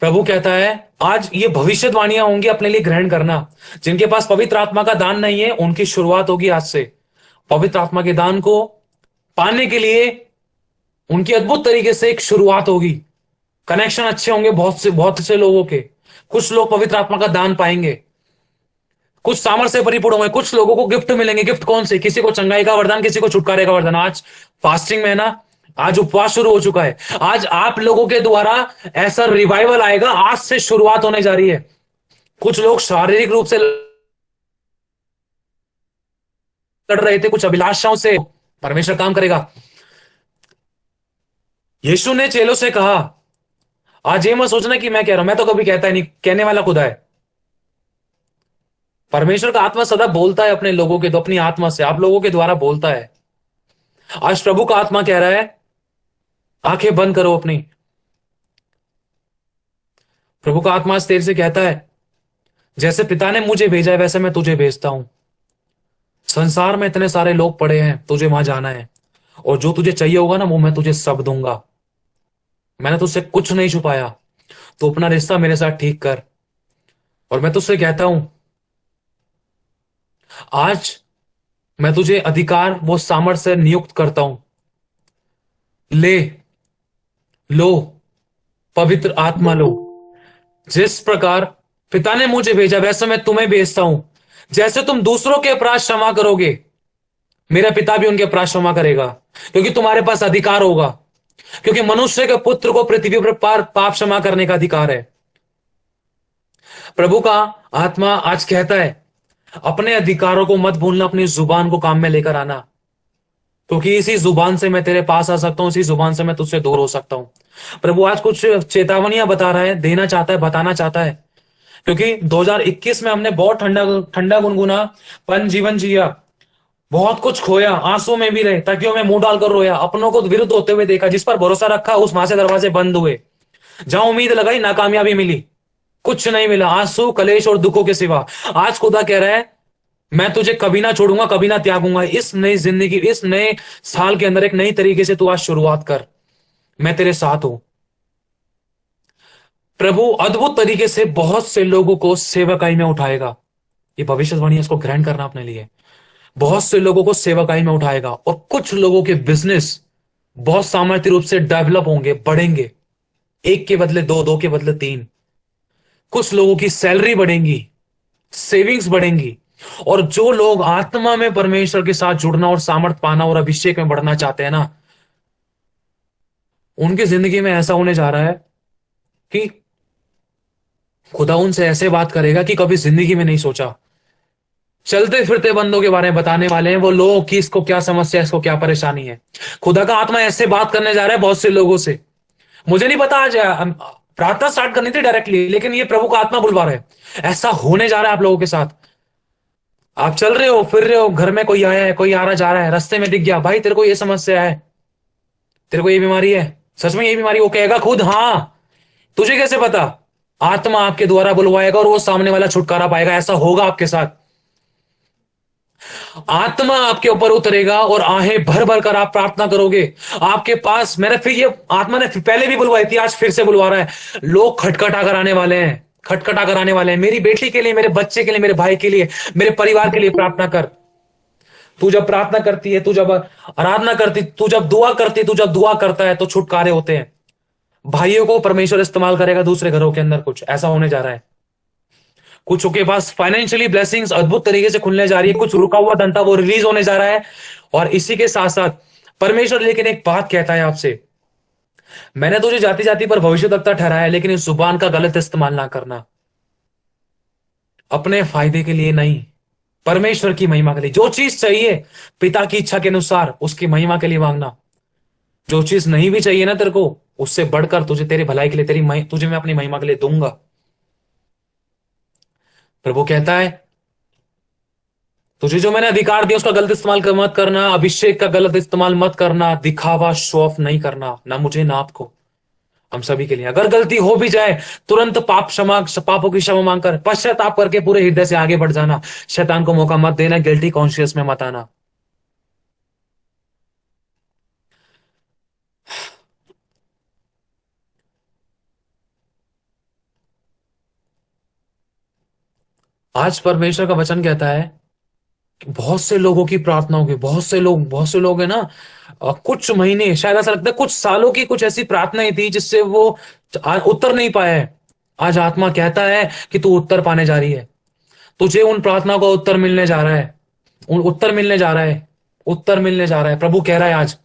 प्रभु कहता है आज ये भविष्यवाणियां होंगी, अपने लिए ग्रहण करना। जिनके पास पवित्र आत्मा का दान नहीं है उनकी शुरुआत होगी आज से। पवित्र आत्मा के दान को पाने के लिए उनकी अद्भुत तरीके से एक शुरुआत होगी। कनेक्शन अच्छे होंगे बहुत से लोगों के। कुछ लोग पवित्र आत्मा का दान पाएंगे, कुछ सामर्थ्य से परिपूर्ण होंगे, कुछ लोगों को गिफ्ट मिलेंगे। गिफ्ट कौन से? किसी को चंगाई का वरदान, किसी को छुटकारे का वरदान। आज फास्टिंग में है ना, आज उपवास शुरू हो चुका है। आज आप लोगों के द्वारा ऐसा रिवाइवल आएगा, आज से शुरुआत होने जा रही है। कुछ लोग शारीरिक रूप से लड़ रहे थे कुछ अभिलाषाओं से, परमेश्वर काम करेगा। यीशु ने चेलों से कहा, आज ये मत सोचना कि मैं कह रहा हूं, मैं तो कभी कहता ही नहीं, कहने वाला खुदा है। परमेश्वर का आत्मा सदा बोलता है अपने लोगों के, तो अपनी आत्मा से आप लोगों के द्वारा बोलता है। आज प्रभु का आत्मा कह रहा है, आंखें बंद करो अपनी। प्रभु का आत्मा तेरे से कहता है, जैसे पिता ने मुझे भेजा है वैसे मैं तुझे भेजता हूं। संसार में इतने सारे लोग पड़े हैं, तुझे वहां जाना है और जो तुझे चाहिए होगा ना वो मैं तुझे सब दूंगा। मैंने तुझसे कुछ नहीं छुपाया, तो अपना रिश्ता मेरे साथ ठीक कर। और मैं तुझसे कहता हूं, आज मैं तुझे अधिकार वो सामर्थ्य से नियुक्त करता हूं। ले लो, पवित्र आत्मा लो। जिस प्रकार पिता ने मुझे भेजा वैसे मैं तुम्हें भेजता हूं। जैसे तुम दूसरों के अपराध क्षमा करोगे, मेरा पिता भी उनके अपराध क्षमा करेगा, क्योंकि तुम्हारे पास अधिकार होगा। क्योंकि मनुष्य के पुत्र को पृथ्वी पर पाप क्षमा करने का अधिकार है। प्रभु का आत्मा आज कहता है, अपने अधिकारों को मत भूलना, अपनी जुबान को काम में लेकर आना, क्योंकि इसी जुबान से मैं तेरे पास आ सकता हूं, इसी जुबान से मैं तुझसे दूर हो सकता हूं। प्रभु आज कुछ चेतावनियां बता रहा है, देना चाहता है, बताना चाहता है। क्योंकि 2021 में हमने बहुत ठंडा ठंडा गुनगुना पन जीवन जिया, बहुत कुछ खोया, आंसू में भी रहे, तकियों में मुंह डालकर रोया, अपनों को विरुद्ध होते हुए देखा, जिस पर भरोसा रखा उस वहां से दरवाजे बंद हुए, जहां उम्मीद लगाई नाकामयाबी मिली, कुछ नहीं मिला, आंसू कलेश और दुखों के सिवा। आज खुदा कह रहा है, मैं तुझे कभी ना छोड़ूंगा, कभी ना त्यागूंगा। इस नई जिंदगी, इस नए साल के अंदर एक नई तरीके से तू आज शुरुआत कर, मैं तेरे साथ हूं। प्रभु अद्भुत तरीके से बहुत से लोगों को सेवकाई में उठाएगा। ये भविष्यवाणी है, इसको ग्रहण करना अपने लिए। बहुत से लोगों को सेवकाई में उठाएगा, और कुछ लोगों के बिजनेस बहुत सामर्थ्य रूप से डेवलप होंगे, बढ़ेंगे, एक के बदले दो, दो के बदले तीन। कुछ लोगों की सैलरी बढ़ेंगी, सेविंग्स बढ़ेंगी। और जो लोग आत्मा में परमेश्वर के साथ जुड़ना और सामर्थ पाना और अभिषेक में बढ़ना चाहते हैं ना, उनकी जिंदगी में ऐसा होने जा रहा है कि खुदा उनसे ऐसे बात करेगा कि कभी जिंदगी में नहीं सोचा। चलते फिरते बंदों के बारे में बताने वाले हैं वो लोग कि इसको क्या समस्या है, इसको क्या परेशानी है। खुदा का आत्मा ऐसे बात करने जा रहा है बहुत से लोगों से। मुझे नहीं पता, आज प्रार्थना स्टार्ट करनी थी डायरेक्टली, लेकिन ये प्रभु का आत्मा बुलवा रहा है, ऐसा होने जा रहा है आप लोगों के साथ। आप चल रहे हो, फिर रहे हो, घर में कोई आया है, कोई आ रहा जा रहा है, रास्ते में दिख गया, भाई तेरे को ये समस्या है, तेरे को ये बीमारी है, सच में ये बीमारी, वो कहेगा खुद हाँ, तुझे कैसे पता? आत्मा आपके द्वारा बुलवाएगा और वो सामने वाला छुटकारा पाएगा। ऐसा होगा आपके साथ। आत्मा आपके ऊपर उतरेगा और आहें भर भर कर आप प्रार्थना करोगे। आपके पास, मैंने फिर ये आत्मा ने पहले भी बुलवाई थी, आज फिर से बुलवा रहा है। लोग खटखटा कर आने वाले हैं, खटखटा कर आने वाले हैं। मेरी बेटी के लिए, मेरे बच्चे के लिए, मेरे भाई के लिए, मेरे परिवार के लिए प्रार्थना कर। तू जब प्रार्थना करती है, तू जब आराधना करती, तू जब दुआ करती, तू जब दुआ करता है, तो छुटकारे होते हैं। भाइयों को परमेश्वर इस्तेमाल करेगा दूसरे घरों के अंदर, कुछ ऐसा होने जा रहा है। कुछ के पास फाइनेंशियली ब्लेसिंग्स अद्भुत तरीके से खुलने जा रही है, कुछ रुका हुआ धन था वो रिलीज होने जा रहा है। और इसी के साथ साथ परमेश्वर लेकिन एक बात कहता है आपसे, मैंने तुझे जाति जाति पर भविष्यवक्ता ठहराया है, लेकिन इस जुबान का गलत इस्तेमाल ना करना, अपने फायदे के लिए नहीं, परमेश्वर की महिमा के लिए। जो चीज चाहिए पिता की इच्छा के अनुसार उसकी महिमा के लिए मांगना। जो चीज नहीं भी चाहिए ना तेरे को, उससे बढ़कर तुझे, तेरे भलाई के लिए, तुझे मैं अपनी महिमा के लिए दूंगा। प्रभु कहता है, तुझे जो मैंने अधिकार दिया उसका गलत इस्तेमाल मत करना, अभिषेक का गलत इस्तेमाल मत करना, दिखावा, शो ऑफ नहीं करना, ना मुझे ना आपको, हम सभी के लिए। अगर गलती हो भी जाए, तुरंत पापों की क्षमा मांगकर पश्चाताप करके पूरे हृदय से आगे बढ़ जाना। शैतान को मौका मत देना, गिल्टी कॉन्शियस में मत आना। आज परमेश्वर का वचन कहता है कि बहुत से लोगों की प्रार्थना होगी, बहुत से लोग है ना, कुछ महीने, शायद ऐसा लगता है कुछ सालों की कुछ ऐसी प्रार्थनाएं थी जिससे वो उत्तर नहीं पाया है। आज आत्मा कहता है कि तू उत्तर पाने जा रही है, तुझे उन प्रार्थना को उत्तर मिलने जा रहा है, उत्तर मिलने जा रहा है, उत्तर मिलने जा रहा है। प्रभु कह रहा है आज,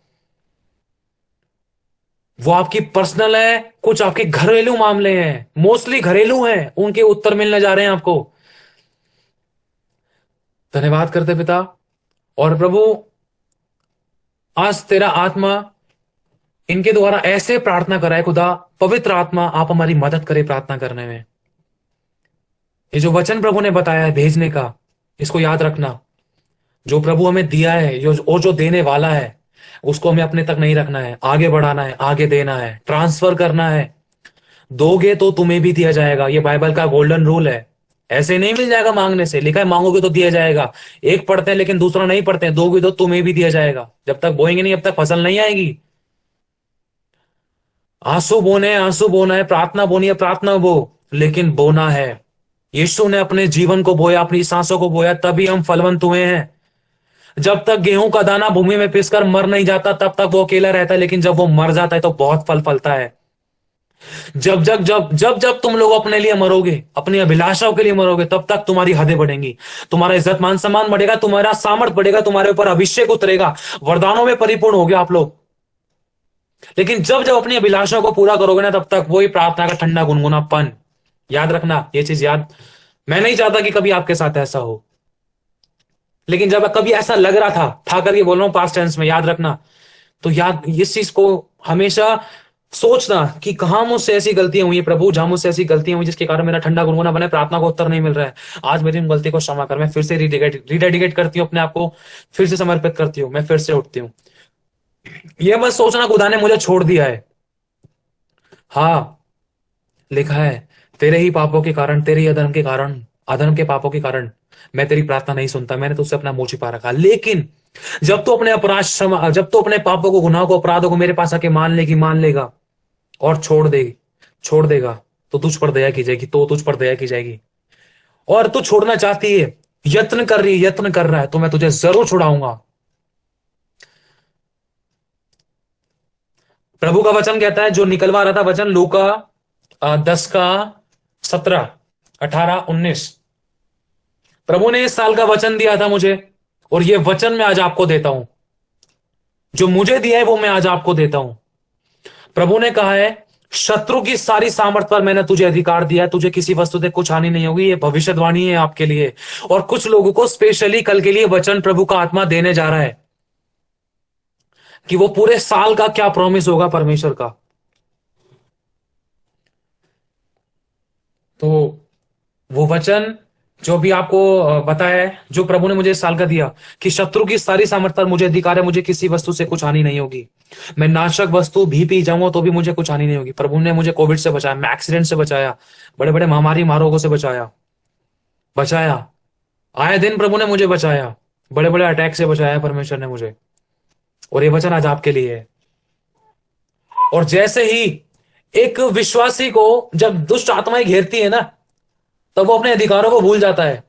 वो आपकी पर्सनल है, कुछ आपके घरेलू मामले हैं, मोस्टली घरेलू हैं, उनके उत्तर मिलने जा रहे हैं आपको। धन्यवाद करते पिता। और प्रभु आज तेरा आत्मा इनके द्वारा ऐसे प्रार्थना कराए, खुदा पवित्र आत्मा आप हमारी मदद करे प्रार्थना करने में। ये जो वचन प्रभु ने बताया है भेजने का, इसको याद रखना। जो प्रभु हमें दिया है, जो देने वाला है, उसको हमें अपने तक नहीं रखना है, आगे बढ़ाना है, आगे देना है, ट्रांसफर करना है। दोगे तो तुम्हें भी दिया जाएगा, ये बाइबल का गोल्डन रूल है। ऐसे नहीं मिल जाएगा मांगने से, लिखा है मांगोगे तो दिया जाएगा। एक पढ़ते हैं लेकिन दूसरा नहीं पढ़ते हैं, दोगे तो तुम्हें भी दिया जाएगा। जब तक बोएंगे नहीं, अब तक फसल नहीं आएगी। आंसू बोना है, प्रार्थना बोनी है, प्रार्थना बो, लेकिन बोना है। यीशु ने अपने जीवन को बोया, अपनी सांसों को बोया, तभी हम फलवंत हुए हैं। जब तक गेहूं का दाना भूमि में पिसकर मर नहीं जाता तब तक वो अकेला रहता है, लेकिन जब वो मर जाता है तो बहुत फल फलता है। जब जब जब जब जब तुम लोग अपने लिए मरोगे, अपनी अभिलाषाओं के लिए मरोगे, तब तक तुम्हारी हदें बढ़ेंगी, तुम्हारा इज्जत मान सम्मान बढ़ेगा, तुम्हारा सामर्थ बढ़ेगा, तुम्हारे ऊपर अभिषेक उतरेगा, वरदानों में परिपूर्ण हो गया आप लोग। लेकिन जब जब अपनी अभिलाषाओं को पूरा करोगे ना, तब तक वही प्रार्थना का ठंडा गुनगुनापन। याद रखना ये चीज, याद, मैं नहीं चाहता कि कभी आपके साथ ऐसा हो, लेकिन जब कभी ऐसा लग रहा था करके बोल रहा हूं पास्ट टेंस में, याद रखना। तो याद इस चीज को हमेशा सोचना कि कहां मुझसे ऐसी गलतियां हुई हैं प्रभु, जहां मुझसे ऐसी गलतियां हुई जिसके कारण मेरा ठंडा गुनगुना बने, प्रार्थना को उत्तर नहीं मिल रहा है। आज मेरी उन गलती को क्षमा कर, मैं फिर से रिडेडिकेट करती हूँ अपने आप को, फिर से समर्पित करती हूँ, मैं फिर से उठती हूँ। यह मत सोचना खुदा ने मुझे छोड़ दिया है। हाँ, लिखा है तेरे ही पापों के कारण, तेरे ही अधर्म के कारण, अधर्म के पापों के कारण मैं तेरी प्रार्थना नहीं सुनता, मैंने तुझसे अपना मुंह छिपा रखा। लेकिन जब तू अपने अपराध जब तू अपने पापों को, गुनाह को, अपराधों को मेरे पास आके मान लेगा और छोड़ देगा, तो तुझ पर दया की जाएगी, तो तुझ पर दया की जाएगी। और तू छोड़ना चाहती है, यत्न कर रहा है, तो मैं तुझे जरूर छुड़ाऊंगा। प्रभु का वचन कहता है, जो निकलवा रहा था वचन, लूका 10 का 17, 18, 19, प्रभु ने इस साल का वचन दिया था मुझे, और यह वचन मैं आज आपको देता हूं। जो मुझे दिया है वो मैं आज आपको देता हूं। प्रभु ने कहा है, शत्रु की सारी सामर्थ पर मैंने तुझे अधिकार दिया है, तुझे किसी वस्तु से कुछ हानि नहीं होगी। ये भविष्यवाणी है आपके लिए, और कुछ लोगों को स्पेशली कल के लिए वचन प्रभु का आत्मा देने जा रहा है कि वो पूरे साल का क्या प्रॉमिस होगा परमेश्वर का। तो वो वचन जो भी आपको बताया है, जो प्रभु ने मुझे इस साल का दिया, कि शत्रु की सारी सामर्थ पर मुझे अधिकार है, मुझे किसी वस्तु से कुछ हानि नहीं होगी। मैं नाशक वस्तु भी पी जाऊंगा तो भी मुझे कुछ हानि नहीं होगी। प्रभु ने मुझे कोविड से बचाया, मैं एक्सीडेंट से बचाया, बड़े बड़े महामारी रोगों से बचाया। आए दिन प्रभु ने मुझे बचाया, बड़े बड़े अटैक से बचाया परमेश्वर ने मुझे। और ये वचन आज आपके लिए है। और जैसे ही एक विश्वासी को जब दुष्ट आत्माएं घेरती है ना, तब वो अपने अधिकारों को भूल जाता है,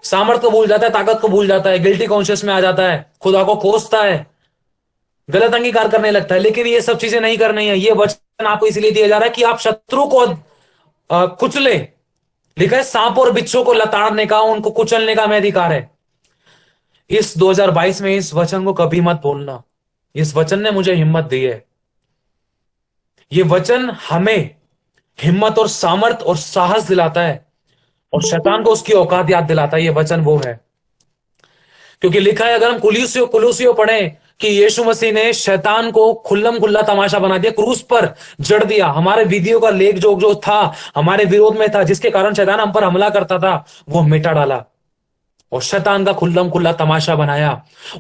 सामर्थ्य को भूल जाता है, ताकत को भूल जाता है, गिल्टी कॉन्शियस में आ जाता है, खुदा को कोसता है, गलत अंगीकार करने लगता है। लेकिन ये सब चीजें नहीं करनी है। ये वचन आपको इसलिए दिया जा रहा है कि आप शत्रु को कुचले। लिखा है, सांप और बिच्छू को लताड़ने का, उनको कुचलने का हमें अधिकार है। इस 2022 में इस वचन को कभी मत भूलना। इस वचन ने मुझे हिम्मत दी है। ये वचन हमें हिम्मत और सामर्थ और साहस दिलाता है, और शैतान को उसकी औकात याद दिलाता है। ये वचन वो है, क्योंकि लिखा है, अगर हम कुलूसियों पढ़ें कि यीशु मसीह ने शैतान को खुल्लम खुल्ला तमाशा बना दिया, क्रूस पर जड़ दिया। हमारे विधियों का लेख जो था हमारे विरोध में था, जिसके कारण शैतान हम पर हमला करता था, वो मिटा डाला, और शैतान का खुल्लम खुल्ला तमाशा बनाया,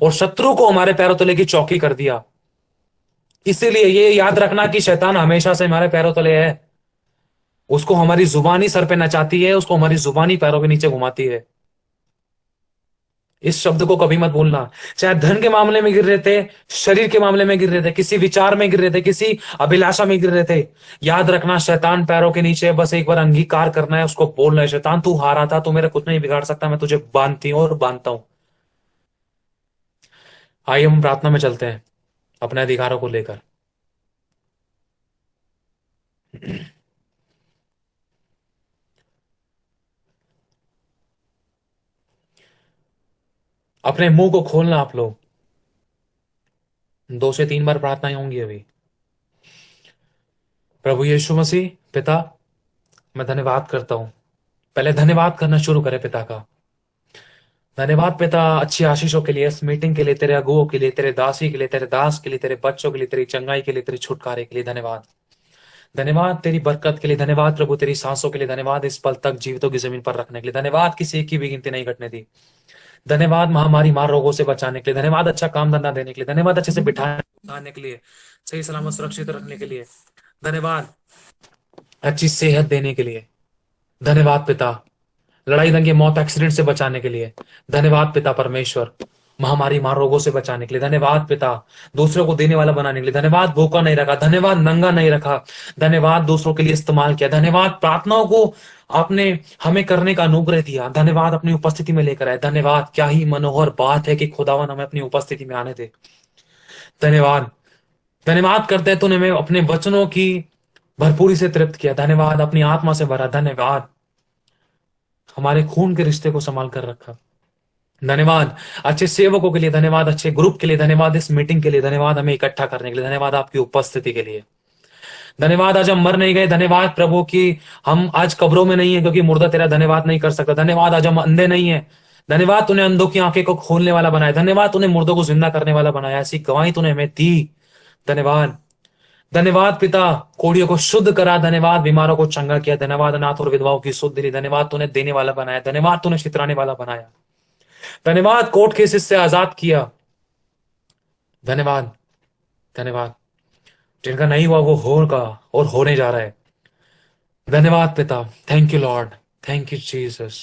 और शत्रु को हमारे पैरों तले की चौकी कर दिया। इसीलिए ये याद रखना कि शैतान हमेशा से हमारे पैरों तले है। उसको हमारी जुबानी सर पे नचाती है, उसको हमारी जुबानी पैरों के नीचे घुमाती है। इस शब्द को कभी मत भूलना। चाहे धन के मामले में गिर रहे थे, शरीर के मामले में गिर रहे थे, किसी विचार में गिर रहे थे, किसी अभिलाषा में गिर रहे थे, याद रखना शैतान पैरों के नीचे। बस एक बार अंगीकार करना है, उसको बोलना है, शैतान तू हारा था, तू मेरा कुछ नहीं बिगाड़ सकता, मैं तुझे बांधती हूं और बांधता हूं। आइए हम प्रार्थना में चलते हैं अपने अधिकारों को लेकर। अपने मुंह को खोलना आप लोग। 2 से 3 बार प्रार्थनाएं होंगी अभी। प्रभु यीशु मसीह पिता, मैं धन्यवाद करता हूं। पहले धन्यवाद करना शुरू करें पिता का। धन्यवाद पिता अच्छी आशीषों के लिए, इस मीटिंग के लिए, तेरे अगुओं के लिए, तेरे दासी के लिए, तेरे दास के लिए, तेरे बच्चों के लिए, तेरी चंगाई के लिए, तेरे छुटकारे के लिए धन्यवाद। धन्यवाद तेरी बरकत के लिए, धन्यवाद प्रभु तेरी सांसों के लिए, धन्यवाद इस पल तक जीवितों की जमीन पर रखने के लिए, धन्यवाद किसी एक की भी गिनती नहीं घटने दी, धन्यवाद महामारी रोगों से बचाने के लिए, धन्यवाद अच्छा काम धंधा देने के लिए, धन्यवाद अच्छे से बिठाने के लिए, सही सलामत सुरक्षित रखने के लिए, धन्यवाद अच्छी सेहत देने के लिए, धन्यवाद पिता लड़ाई दंगे मौत एक्सीडेंट से बचाने के लिए, धन्यवाद पिता परमेश्वर महामारी मार रोगों से बचाने के लिए धन्यवाद पिता, दूसरों को देने वाला बनाने के लिए धन्यवाद, भूखा नहीं रखा, धन्यवाद नंगा नहीं रखा, धन्यवाद दूसरों के लिए इस्तेमाल किया, धन्यवाद प्रार्थनाओं को आपने हमें करने का अनुग्रह दिया, धन्यवाद अपनी उपस्थिति में लेकर आए, धन्यवाद। क्या ही मनोहर बात है कि खुदावन हमें अपनी उपस्थिति में आने दे। धन्यवाद, धन्यवाद करते हैं तूने हमें अपने वचनों की भरपूरी से तृप्त किया, धन्यवाद अपनी आत्मा से भरा, धन्यवाद हमारे खून के रिश्ते को संभाल कर रखा, धन्यवाद अच्छे सेवकों के लिए, धन्यवाद अच्छे ग्रुप के लिए, धन्यवाद इस मीटिंग के लिए, धन्यवाद हमें इकट्ठा करने के लिए, धन्यवाद आपकी उपस्थिति के लिए, धन्यवाद आज हम मर नहीं गए, धन्यवाद प्रभु की हम आज कब्रों में नहीं है क्योंकि मुर्दा तेरा धन्यवाद नहीं कर सकता, धन्यवाद आज हम अंधे नहीं है, धन्यवाद तूने अंधों की आंखें को खोलने वाला बनाया, धन्यवाद तूने मुर्दों को जिंदा करने वाला बनाया, ऐसी गवाही तूने हमें दी, धन्यवाद। धन्यवाद पिता, कोड़ियों को शुद्ध करा, धन्यवाद बीमारों को चंगा किया, धन्यवाद अनाथ और विधवाओं की सुध दी, धन्यवाद तूने देने वाला बनाया, धन्यवाद तूने छितराने वाला बनाया, धन्यवाद कोर्ट केसेस से आजाद किया, धन्यवाद, धन्यवाद जिनका नहीं हुआ वो होगा और होने जा रहा है, धन्यवाद पिता। Thank you Lord, thank you Jesus,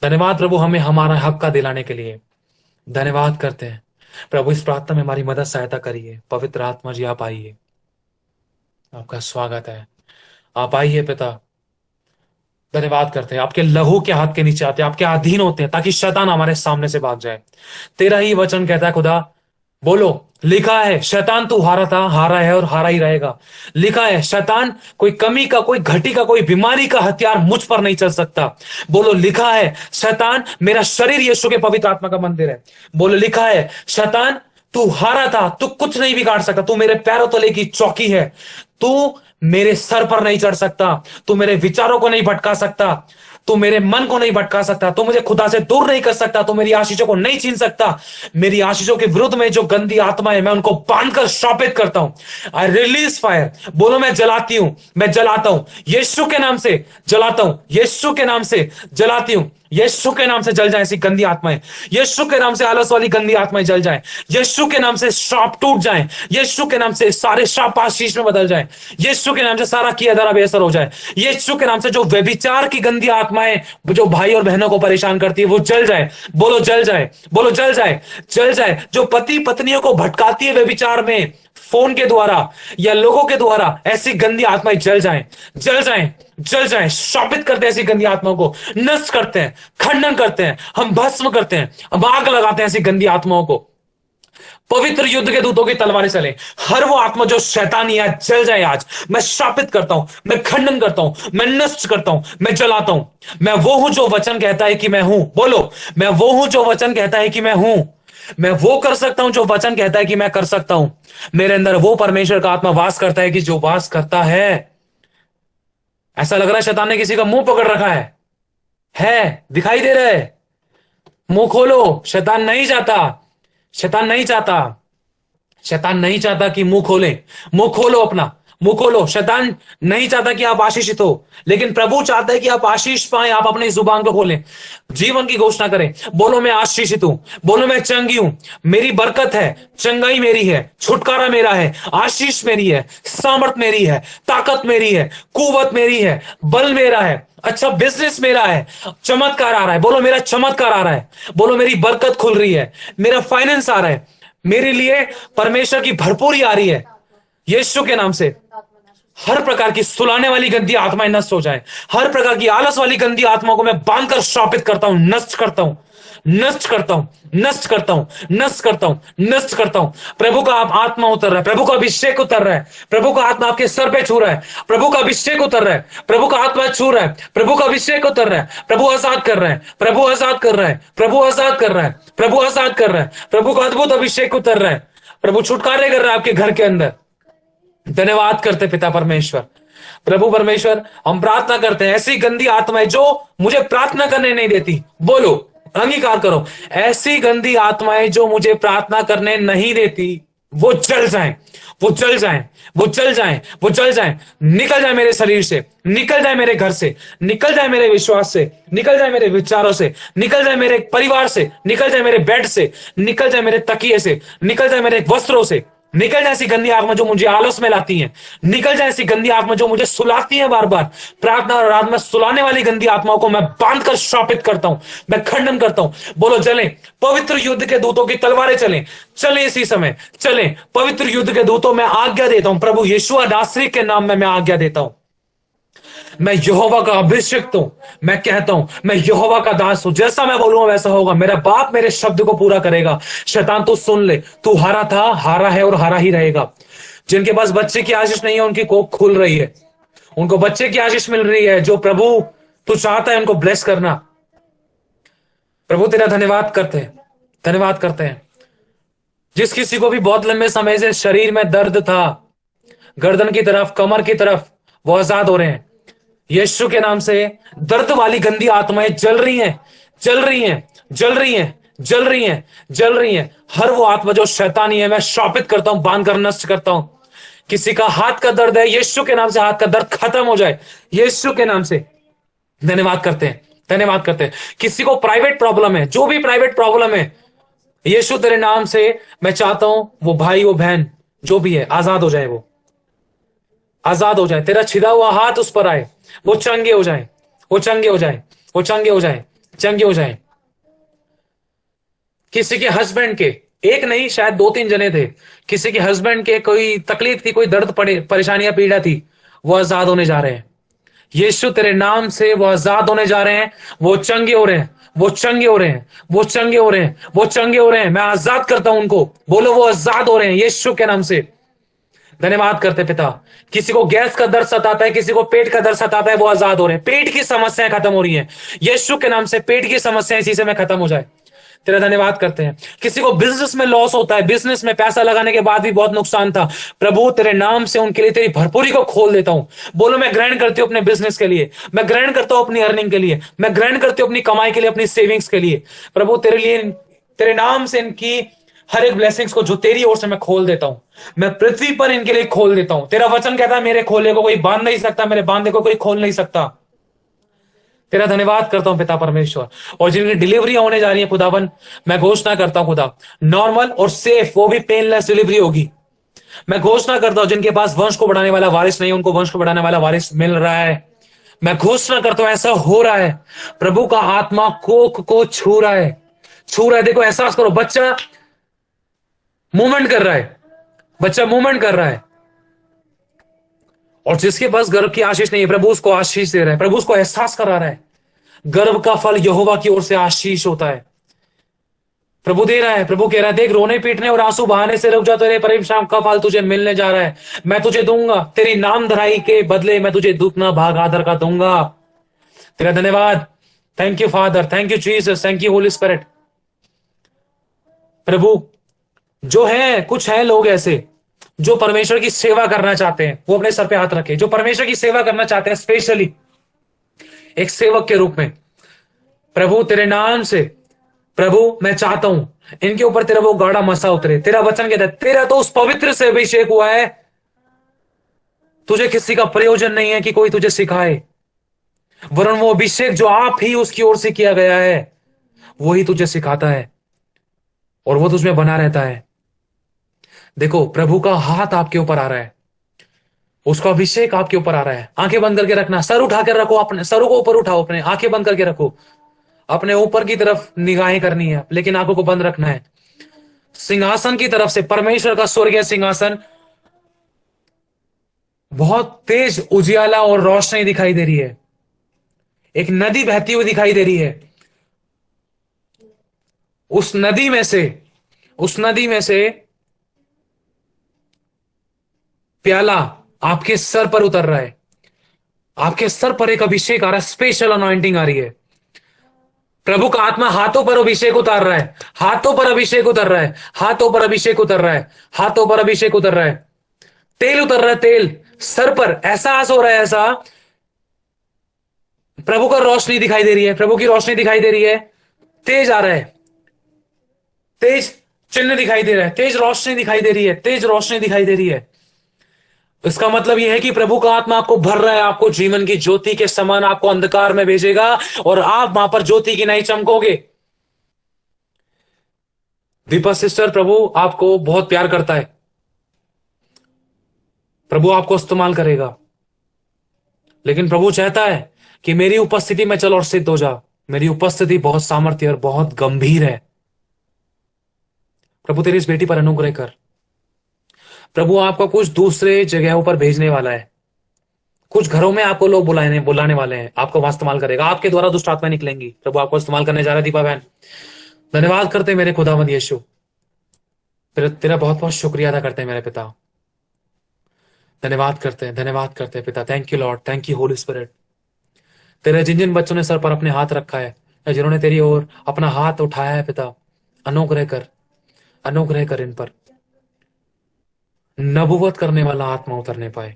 धन्यवाद प्रभु हमें हमारा हक का दिलाने के लिए, धन्यवाद करते हैं प्रभु। इस प्रार्थना में हमारी मदद सहायता करिए, पवित्र आत्मा जी आप आइए, आपका स्वागत है, आप आइए पिता। धन्यवाद करते हैं आपके लहू के हाथ के नीचे आते हैं, आपके अधीन होते हैं ताकि शैतान हमारे सामने से भाग जाए। तेरा ही वचन कहता है खुदा, बोलो लिखा है शैतान तू हारा था, हारा है और हारा ही रहेगा। लिखा है शैतान कोई कमी का, कोई घटी का, कोई बीमारी का हथियार मुझ पर नहीं चल सकता। बोलो लिखा है शैतान मेरा शरीर यीशु के पवित्र आत्मा का मंदिर है। बोलो लिखा है शैतान तू हारा था, तू कुछ नहीं बिगाड़ सकता, तू मेरे पैरों तले की चौकी है, तू मेरे सर पर नहीं चढ़ सकता, तू मेरे विचारों को नहीं भटका सकता, तू मेरे मन को नहीं भटका सकता, तू मुझे खुदा से दूर नहीं कर सकता, तू मेरी आशीषों को नहीं छीन सकता। मेरी आशीषों के विरुद्ध में जो गंदी आत्मा है मैं उनको बांधकर शापित करता हूं। I release fire. बोलो मैं जलाती हूं, मैं जलाता हूं, यीशु के नाम से जलाता हूं, यीशु के नाम से जलाती हूं, यीशु के नाम से जल जाए ऐसी गंदी आत्माएं, यीशु के नाम से आलस वाली गंदी आत्माएं जल जाए, यीशु के नाम से श्राप टूट जाए, यीशु के नाम से सारे श्राप आशीष में बदल जाए, यीशु के नाम से सारा किया धरा बेअसर हो जाए, यीशु के नाम से जो व्यभिचार की गंदी आत्माएं जो भाई और बहनों को परेशान करती है वो जल जाए। बोलो जल जाए, बोलो जल जाए, जल जाए। जो पति पत्नियों को भटकाती है व्यभिचार में फोन के द्वारा या लोगों के द्वारा, ऐसी गंदी आत्माएं जल जाएं, जल जाएं, जल जाएं। शापित करते हैं ऐसी गंदी आत्माओं को, नष्ट करते हैं, खंडन करते हैं, हम भस्म करते हैं, हम आग लगाते हैं ऐसी गंदी आत्माओं को। पवित्र युद्ध के दूतों की तलवारें चले, हर वो आत्मा जो शैतानी है जल जाए आज। मैं शापित करता हूं, मैं खंडन करता हूं, मैं नष्ट करता हूं, मैं जलाता हूं। मैं वो हूं जो वचन कहता है कि मैं हूं। बोलो मैं वो हूं जो वचन कहता है कि मैं हूं। मैं वो कर सकता हूं जो वचन कहता है कि मैं कर सकता हूं। मेरे अंदर वो परमेश्वर का आत्मा वास करता है कि जो वास करता है। ऐसा लग रहा है शैतान ने किसी का मुंह पकड़ रखा है, दिखाई दे रहा है। मुंह खोलो, शैतान नहीं चाहता, शैतान नहीं चाहता, शैतान नहीं चाहता कि मुंह खोले। मुंह खोलो, अपना मुंह खोलो। शैतान नहीं चाहता कि आप आशीषित हो, लेकिन प्रभु चाहता है कि आप आशीष पाएं। आप अपनी जुबान को खोलें, जीवन की घोषणा करें। बोलो मैं आशीषित हूं, बोलो मैं चंगी हूं, मेरी बरकत है, चंगाई मेरी है, छुटकारा मेरा है, आशीष मेरी है, सामर्थ मेरी है, ताकत मेरी है, कुवत मेरी है, बल मेरा है, अच्छा बिजनेस मेरा है, चमत्कार आ रहा है। बोलो मेरा चमत्कार आ रहा है। बोलो मेरी बरकत खुल रही है, मेरा फाइनेंस आ रहा है, मेरे लिए परमेश्वर की भरपूरी आ रही है। यीशु के नाम से हर प्रकार की सुलाने वाली गंदी आत्माएं नष्ट हो जाए। हर प्रकार की आलस वाली गंदी आत्माओं को मैं बांधकर श्रापित करता हूं, नष्ट करता हूं, नष्ट करता हूं, नष्ट करता हूं, नष्ट करता हूं, नष्ट करता हूं। प्रभु का आप आत्मा उतर रहा है, प्रभु का अभिषेक उतर रहा है, प्रभु का आत्मा आपके सर पे छू रहा है, प्रभु का अभिषेक उतर रहा है, प्रभु का आत्मा छू रहा है, प्रभु का अभिषेक उतर रहा है, प्रभु आजाद कर रहा है, प्रभु आजाद कर रहा है, प्रभु आजाद कर रहा है, प्रभु आजाद कर रहा है, प्रभु का अद्भुत अभिषेक उतर रहा है, प्रभु छुटकारे कर रहा है आपके घर के अंदर। धन्यवाद करते पिता परमेश्वर, प्रभु परमेश्वर, हम प्रार्थना करते हैं ऐसी गंदी आत्माएं जो मुझे प्रार्थना करने नहीं देती, बोलो अंगीकार करो, ऐसी गंदी आत्माएं जो मुझे प्रार्थना करने नहीं देती वो जल जाएं, वो जल जाएं, वो जल जाएं, वो जल जाएं। निकल जाए मेरे शरीर से, निकल जाए मेरे घर से, निकल जाए मेरे विश्वास से, निकल जाए मेरे विचारों से, निकल जाए मेरे परिवार से, निकल जाए मेरे बेड से, निकल जाए मेरे तकिए से, निकल जाए मेरे वस्त्रों से, निकल जाए ऐसी गंदी आत्मा जो मुझे आलस में लाती है। निकल जाए ऐसी गंदी आत्मा जो मुझे सुलाती है बार बार। प्रार्थना और रात में सुलाने वाली गंदी आत्माओं को मैं बांध कर श्रापित करता हूं, मैं खंडन करता हूं। बोलो चले पवित्र युद्ध के दूतों की तलवारें चलें, चले इसी समय चले पवित्र युद्ध के दूतों में आज्ञा देता हूं। प्रभु यीशु नासरी के नाम में मैं आज्ञा देता हूं। मैं यहोवा का अभिषिक्त हूं। मैं कहता हूं मैं यहोवा का दास हूं। जैसा मैं बोलूंगा वैसा होगा। मेरा बाप मेरे शब्द को पूरा करेगा। शैतान तू सुन ले, तू हारा था, हारा है और हारा ही रहेगा। जिनके पास बच्चे की आशीष नहीं है उनकी कोख खुल रही है, उनको बच्चे की आशीष मिल रही है। जो प्रभु तू चाहता है उनको ब्लेस करना। प्रभु तेरा धन्यवाद करते हैं, धन्यवाद करते हैं। जिस किसी को भी बहुत लंबे समय से शरीर में दर्द था, गर्दन की तरफ, कमर की तरफ, वो आजाद हो रहे हैं यीशु के नाम से। दर्द वाली गंदी आत्माएं जल रही हैं, जल रही हैं, जल रही हैं, जल रही हैं, जल रही हैं। हर वो आत्मा जो शैतानी है मैं शापित करता हूं, बांध कर नष्ट करता हूं। किसी का हाथ का दर्द है, यीशु के नाम से हाथ का दर्द खत्म हो जाए, यीशु के नाम से। धन्यवाद करते हैं, धन्यवाद करते हैं। किसी को प्राइवेट प्रॉब्लम है, जो भी प्राइवेट प्रॉब्लम है, यीशु तेरे नाम से मैं चाहता हूं वो भाई वो बहन जो भी है आजाद हो जाए, वो आजाद हो जाए। तेरा छिदा हुआ हाथ उस पर आए, वो चंगे हो जाए, वो चंगे हो जाए, वो चंगे हो जाए, चंगे हो जाए। किसी के हस्बैंड के, एक नहीं शायद 2-3 जने थे, किसी के हस्बैंड के कोई तकलीफ थी, कोई दर्द परेशानियां पीड़ा थी, वो आजाद होने जा रहे हैं यीशु तेरे नाम से। वो आजाद होने जा रहे हैं, वो चंगे हो रहे हैं, वो चंगे हो रहे हैं, वो चंगे हो रहे हैं, वो चंगे हो रहे हैं। मैं आजाद करता हूं उनको। बोलो वो आजाद हो रहे हैं यीशु के नाम से। धन्यवाद करते पिता। किसी को गैस का दर्द सताता है, किसी को पेट का दर्द सताता है, वो आजाद हो रहे हैं। पेट की समस्याएं खत्म हो रही हैं यीशु के नाम से। पेट की समस्याएं इसी समय खत्म हो जाए। तेरा धन्यवाद करते हैं। किसी को बिजनेस में लॉस होता है, बिजनेस में पैसा लगाने के बाद भी बहुत नुकसान था, प्रभु तेरे नाम से उनके लिए तेरी भरपूरी को खोल देता हूं। बोलो मैं ग्रहण करती हूं अपने बिजनेस के लिए, मैं ग्रहण करता हूं अपनी अर्निंग के लिए, मैं ग्रहण करती हूं अपनी कमाई के लिए, अपनी सेविंग्स के लिए। प्रभु तेरे लिए, तेरे नाम से इनकी हर एक ब्लेसिंग्स को जो तेरी ओर से मैं खोल देता हूं, मैं पृथ्वी पर इनके लिए खोल देता हूं। तेरा वचन कहता है मेरे खोले को कोई बांध नहीं सकता, मेरे बांधे को कोई खोल नहीं सकता। तेरा धन्यवाद करता हूं पिता परमेश्वर। और जिनकी डिलीवरी होने जा रही है खुदावन, मैं घोषणा करता हूं खुदा, नॉर्मल और सेफ, वो भी पेनलेस डिलीवरी होगी। मैं घोषणा करता हूं जिनके पास वंश को बढ़ाने वाला वारिस नहीं, उनको वंश को बढ़ाने वाला वारिस मिल रहा है। मैं घोषणा करता हूं ऐसा हो रहा है। प्रभु का आत्मा कोख को छू रहा है, छू रहा है। देखो एहसास करो, बच्चा मूवमेंट कर रहा है, बच्चा मूवमेंट कर रहा है। और जिसके पास गर्भ की आशीष नहीं है, प्रभु उसको आशीष दे रहा है, प्रभु उसको एहसास करा रहा है। गर्भ का फल यहोवा की ओर से आशीष होता है, प्रभु दे रहा है। प्रभु कह रहा है देख, रोने पीटने और आंसू बहाने से रुक जा, तेरे परिश्रम का फल तुझे मिलने जा रहा है। मैं तुझे दूंगा, तेरी नाम धराई के बदले मैं तुझे दुगना भाग आदर का दूंगा। तेरा धन्यवाद। Thank you father, thank you Jesus, thank you holy spirit. प्रभु जो है, कुछ है लोग ऐसे जो परमेश्वर की सेवा करना चाहते हैं, वो अपने सर पे हाथ रखे। जो परमेश्वर की सेवा करना चाहते हैं स्पेशली एक सेवक के रूप में, प्रभु तेरे नाम से, प्रभु मैं चाहता हूं इनके ऊपर तेरा वो गाढ़ा मसा उतरे। तेरा वचन कहता है तेरा तो उस पवित्र से अभिषेक हुआ है, तुझे किसी का प्रयोजन नहीं है कि कोई तुझे सिखाए, वरन वो अभिषेक जो आप ही उसकी ओर से किया गया है वही तुझे सिखाता है और वो तुझमें बना रहता है। देखो प्रभु का हाथ आपके ऊपर आ रहा है, उसका अभिषेक आपके ऊपर आ रहा है। आंखें बंद करके रखना, सर उठा कर रखो, अपने सरों को ऊपर उठाओ, अपने आंखें बंद करके रखो, अपने ऊपर की तरफ निगाहें करनी है, लेकिन आंखों को बंद रखना है। सिंहासन की तरफ से, परमेश्वर का स्वर्गीय सिंहासन, बहुत तेज उजियाला और रोशनी दिखाई दे रही है। एक नदी बहती हुई दिखाई दे रही है। उस नदी में से, उस नदी में से प्याला आपके सर पर उतर रहा है। आपके सर पर एक अभिषेक आ रहा है, स्पेशल अनॉइंटिंग आ रही है। प्रभु का आत्मा हाथों पर अभिषेक उतार रहा है, हाथों पर अभिषेक उतर रहा है, हाथों पर अभिषेक उतर रहा है, हाथों पर अभिषेक उतर रहा है। तेल उतर रहा है, तेल सर पर, एहसास हो रहा है ऐसा। प्रभु का रोशनी दिखाई दे रही है, प्रभु की रोशनी दिखाई दे रही है। तेज आ रहा है, तेज चिन्ह दिखाई दे रहा है, तेज रोशनी दिखाई दे रही है, तेज रोशनी दिखाई दे रही है। इसका मतलब यह है कि प्रभु का आत्मा आपको भर रहा है, आपको जीवन की ज्योति के समान आपको अंधकार में भेजेगा और आप वहां पर ज्योति की नहीं चमकोगे। दीपा सिस्टर, प्रभु आपको बहुत प्यार करता है, प्रभु आपको इस्तेमाल करेगा, लेकिन प्रभु चाहता है कि मेरी उपस्थिति में चल और सिद्ध हो जा। मेरी उपस्थिति बहुत सामर्थ्य और बहुत गंभीर है। प्रभु तेरी इस बेटी पर अनुग्रह कर। प्रभु आपको कुछ दूसरे जगहों पर भेजने वाला है, कुछ घरों में आपको लोग बुलाने वाले हैं, आपको वहां इस्तेमाल करेगा, आपके द्वारा दुष्ट आत्माएं निकलेंगी। प्रभु आपको इस्तेमाल करने जा रहा है। दीपा बहन, धन्यवाद करते हैं मेरे खुदावंद यीशु, तेरा बहुत बहुत शुक्रिया अदा करते हैं मेरे पिता। धन्यवाद करते हैं पिता। Thank you Lord, thank you holy spirit. तेरे जिन जिन बच्चों ने सर पर अपने हाथ रखा है या जिन्होंने तेरी ओर अपना हाथ उठाया है पिता, अनुग्रह कर इन पर। नबुवत करने वाला आत्मा उतरने पाए।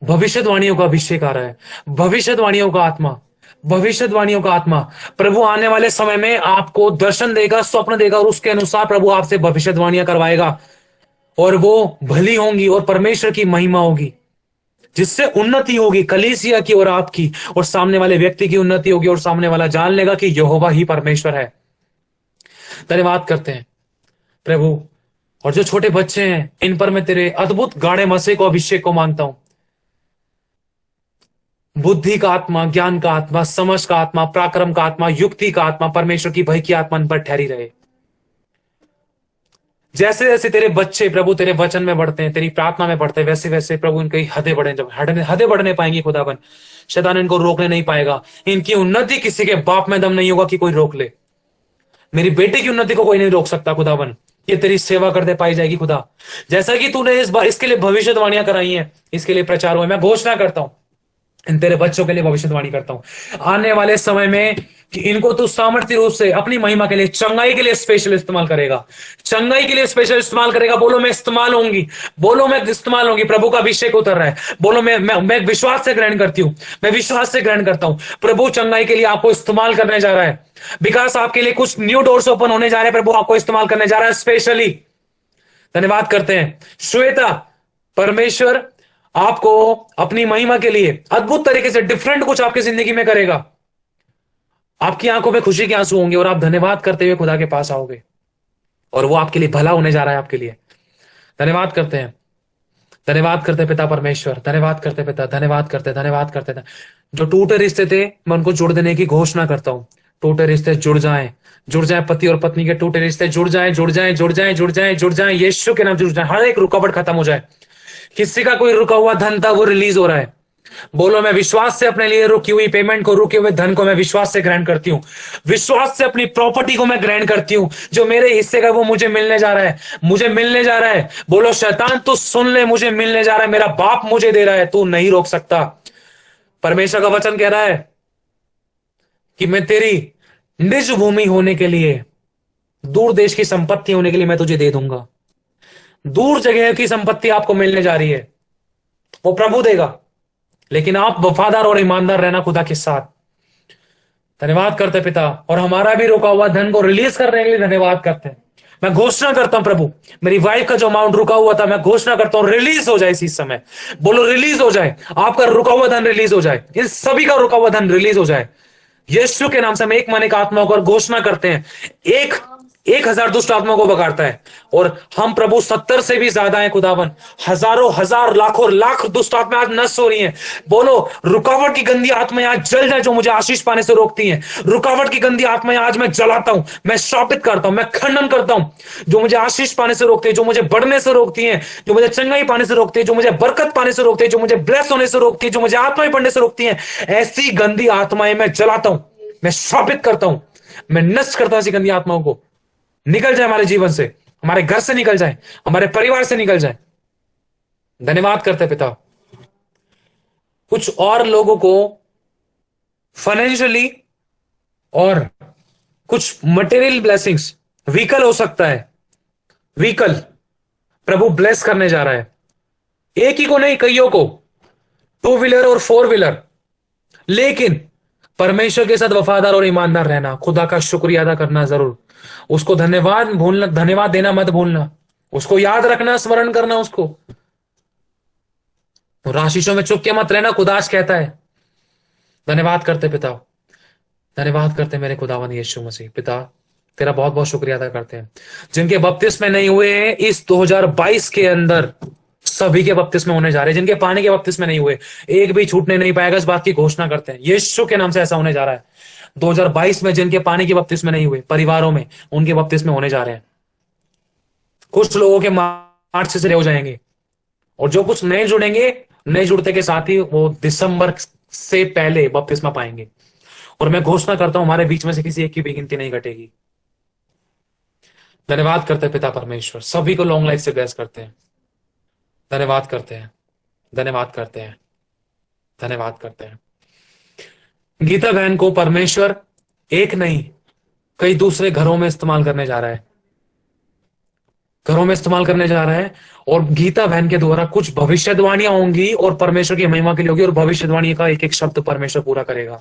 भविष्यवाणियों का अभिषेक आ रहा है, भविष्यवाणियों का आत्मा प्रभु आने वाले समय में आपको दर्शन देगा, स्वप्न देगा और उसके अनुसार प्रभु आपसे भविष्यवाणियां करवाएगा और वो भली होंगी और परमेश्वर की महिमा होगी, जिससे उन्नति होगी कलीसिया की और आपकी, और सामने वाले व्यक्ति की उन्नति होगी और सामने वाला जान लेगा कि यहोवा ही परमेश्वर है। धन्यवाद करते हैं प्रभु। और जो छोटे बच्चे हैं इन पर मैं तेरे अद्भुत गाढ़े मसीह को अभिषेक को मांगता हूं। बुद्धि का आत्मा, ज्ञान का आत्मा, समझ का आत्मा, पराक्रम का आत्मा, युक्ति का आत्मा, परमेश्वर की भय की आत्मा इन पर ठहरी रहे। जैसे जैसे तेरे बच्चे प्रभु तेरे वचन में बढ़ते हैं, तेरी प्रार्थना में बढ़ते हैं, वैसे वैसे प्रभु इनकी हदें बढ़े, जब हदें बढ़ने पाएंगी खुदावन, शैतान इनको रोकने नहीं पाएगा। इनकी उन्नति किसी के बाप में दम नहीं होगा कि कोई रोक ले। मेरी बेटे की उन्नति को कोई नहीं रोक सकता खुदावन, ये तेरी सेवा करते पाई जाएगी खुदा। जैसा कि तूने इस बार इसके लिए भविष्यवाणियां कराई हैं, इसके लिए प्रचार हुए, मैं घोषणा करता हूं, इन तेरे बच्चों के लिए भविष्यवाणी करता हूं आने वाले समय में कि इनको तू सामर्थ्य रूप से अपनी महिमा के लिए, चंगाई के लिए स्पेशल इस्तेमाल करेगा, चंगाई के लिए स्पेशल इस्तेमाल करेगा। बोलो मैं इस्तेमाल होंगी, बोलो मैं इस्तेमाल होंगी। प्रभु का अभिषेक उतर रहा है। बोलो मैं विश्वास से ग्रहण करती हूं, मैं विश्वास से ग्रहण करता हूं। प्रभु चंगाई के लिए आपको इस्तेमाल करने जा रहा है। विकास आपके लिए कुछ न्यू डोर्स ओपन होने जा रहे हैं। प्रभु आपको इस्तेमाल करने जा रहा है स्पेशली। धन्यवाद करते हैं श्वेता, परमेश्वर आपको अपनी महिमा के लिए अद्भुत तरीके से डिफरेंट कुछ आपकी जिंदगी में करेगा। आपकी आंखों में खुशी के आंसू होंगे और आप धन्यवाद करते हुए खुदा के पास आओगे और वो आपके लिए भला होने जा रहा है आपके लिए। धन्यवाद करते हैं पिता परमेश्वर, धन्यवाद करते पिता, धन्यवाद करते। जो टूटे रिश्ते थे मैं उनको जोड़ देने की घोषणा करता हूं। टूटे रिश्ते जुड़ जाएं, पति और पत्नी के टूटे रिश्ते जुड़ जाएं, यीशु के नाम जुड़ जाएं। हर एक रुकावट खत्म हो जाए। किसी का कोई रुका हुआ धन था वो रिलीज हो रहा है। बोलो मैं विश्वास से अपने लिए रुकी हुई पेमेंट को, रुके हुए धन को मैं विश्वास से ग्रहण करती हूँ। विश्वास से अपनी प्रॉपर्टी को मैं ग्रहण करती हूँ। जो मेरे हिस्से का वो मुझे मिलने जा रहा है। बोलो शैतान तू सुन ले, मुझे मिलने जा रहा है, मेरा बाप मुझे दे रहा है, तू नहीं रोक सकता। परमेश्वर का वचन कह रहा है कि मैं तेरी निज भूमि होने के लिए, दूर देश की संपत्ति होने के लिए मैं तुझे दे दूंगा। दूर जगह की संपत्ति आपको मिलने जा रही है, वो प्रभु देगा, लेकिन आप वफादार और ईमानदार रहना खुदा के साथ। धन्यवाद करते पिता, और हमारा भी रुका हुआ धन को रिलीज करने के लिए धन्यवाद करते हैं। मैं घोषणा करता हूं प्रभु, मेरी वाइफ का जो अमाउंट रुका हुआ था मैं घोषणा करता हूं रिलीज हो जाए इसी समय। बोलो रिलीज हो जाए, आपका रुका हुआ धन रिलीज हो जाए, इन सभी का रुका हुआ धन रिलीज हो जाए यीशु के नाम से। हम एक मन एक आत्मा को घोषणा करते हैं। 1000 दुष्ट आत्मा को बगाड़ता है और हम प्रभु 70 से भी ज्यादा है खुदावन। हजारों हजार लाखों लाख दुष्ट आत्मा आज नष्ट हो रही हैं। बोलो रुकावट की गंदी आत्माएं आज जल जाए जो मुझे आशीष पाने से रोकती हैं। रुकावट की गंदी आत्माएं आज मैं जलाता हूं, मैं शापित करता हूं, मैं खंडन करता हूं। जो मुझे आशीष पाने से रोकती है, जो मुझे बढ़ने से रोकती है, जो मुझे चंगाई पाने से रोकती है, जो मुझे बरकत पाने से रोकती है, जो मुझे ब्लेस होने से रोकती है, जो मुझे आत्माएं बढ़ने से रोकती है, ऐसी गंदी आत्माएं मैं जलाता हूं, मैं शापित करता हूं, मैं नष्ट करता हूं ऐसी गंदी आत्माओं को। निकल जाए हमारे जीवन से, हमारे घर से निकल जाए, हमारे परिवार से निकल जाए। धन्यवाद करते पिता। कुछ और लोगों को फाइनेंशियली और कुछ मटेरियल ब्लेसिंग्स, व्हीकल हो सकता है, व्हीकल प्रभु ब्लेस करने जा रहा है। एक ही को नहीं, कईयों को, 2 व्हीलर और 4 व्हीलर। लेकिन परमेश्वर के साथ वफादार और ईमानदार रहना, खुदा का शुक्रिया अदा करना जरूर। उसको धन्यवाद देना मत भूलना, उसको याद रखना, स्मरण करना उसको। और आशीषों में चुप के मत रहना, खुदाश कहता है। धन्यवाद करते पिता, धन्यवाद करते मेरे खुदावन यीशु मसीह। पिता तेरा बहुत बहुत शुक्रिया अदा करते हैं। जिनके बपतिस्मे नहीं हुए हैं इस 2022 के अंदर सभी के बपतिस्मे होने जा रहे हैं। जिनके पानी के बपतिस्मे नहीं हुए, एक भी छूटने नहीं पाएगा, इस बात की घोषणा करते हैं। यीशु के नाम से ऐसा होने जा रहा है। 2022 में जिनके पानी के बपतिस्मे नहीं हुए परिवारों में, उनके बपतिस्मे होने जा रहे हैं। कुछ लोगों के मार्च से हो जाएंगे, और जो कुछ नए जुड़ेंगे, नए जुड़ते के साथ ही वो दिसंबर से पहले बपतिस्मा पाएंगे। और मैं घोषणा करता हूं, हमारे बीच में से किसी एक की भी गिनती नहीं घटेगी। धन्यवाद करते हैं पिता परमेश्वर, सभी को लॉन्ग लाइफ से ब्लेस करते हैं। धन्यवाद करते हैं, धन्यवाद करते हैं, धन्यवाद करते हैं। गीता बहन को परमेश्वर एक नहीं कई दूसरे घरों में इस्तेमाल करने जा रहा है, घरों में इस्तेमाल करने जा रहा है। और गीता बहन के द्वारा कुछ भविष्यवाणियां होंगी और परमेश्वर की महिमा के लिए होगी, और भविष्यवाणी का एक एक शब्द परमेश्वर पूरा करेगा।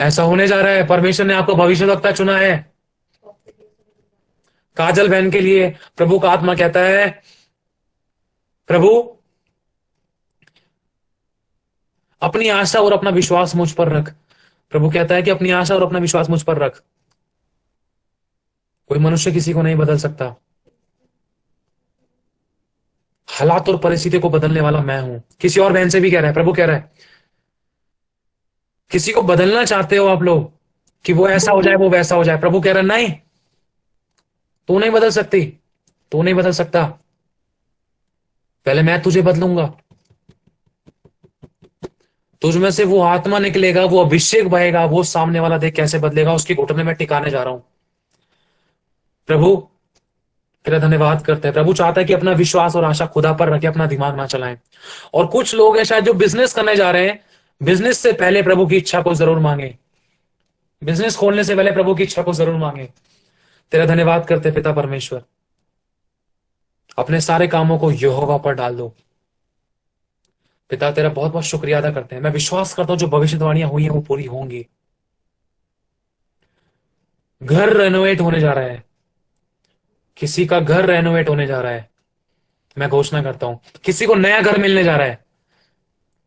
ऐसा होने जा रहा है। परमेश्वर ने आपको भविष्यवक्ता चुना है। काजल बहन के लिए प्रभु का आत्मा कहता है, प्रभु अपनी आशा और अपना विश्वास मुझ पर रख। प्रभु कहता है कि अपनी आशा और अपना विश्वास मुझ पर रख। कोई मनुष्य किसी को नहीं बदल सकता। हालात और परिस्थिति को बदलने वाला मैं हूं। किसी और बहन से भी कह रहा है, प्रभु कह रहा है, किसी को बदलना चाहते हो आप लोग कि वो ऐसा हो जाए, वो वैसा हो जाए। प्रभु कह रहा है, नहीं, तू नहीं बदल सकती, तू नहीं बदल सकता। पहले मैं तुझे बदलूंगा। तुझ में से वो आत्मा निकलेगा, वो अभिषेक बहेगा, वो सामने वाला देख कैसे बदलेगा, उसकी घुटने में टिकाने जा रहा हूं। प्रभु तेरा धन्यवाद करते हैं। प्रभु चाहता है कि अपना विश्वास और आशा खुदा पर रखे, अपना दिमाग ना चलाएं। और कुछ लोग हैं शायद जो बिजनेस करने जा रहे हैं, बिजनेस से पहले प्रभु की इच्छा को जरूर मांगे। बिजनेस खोलने से पहले प्रभु की इच्छा को जरूर मांगे। तेरा धन्यवाद करते हैं पिता परमेश्वर। अपने सारे कामों को यहोवा पर डाल दो। पिता तेरा बहुत बहुत शुक्रिया अदा करते हैं। मैं विश्वास करता हूं जो भविष्यवाणियां हुई हैं वो पूरी होंगी। घर रेनोवेट होने जा रहा है, किसी का घर रेनोवेट होने जा रहा है। मैं घोषणा करता हूं किसी को नया घर मिलने जा रहा है।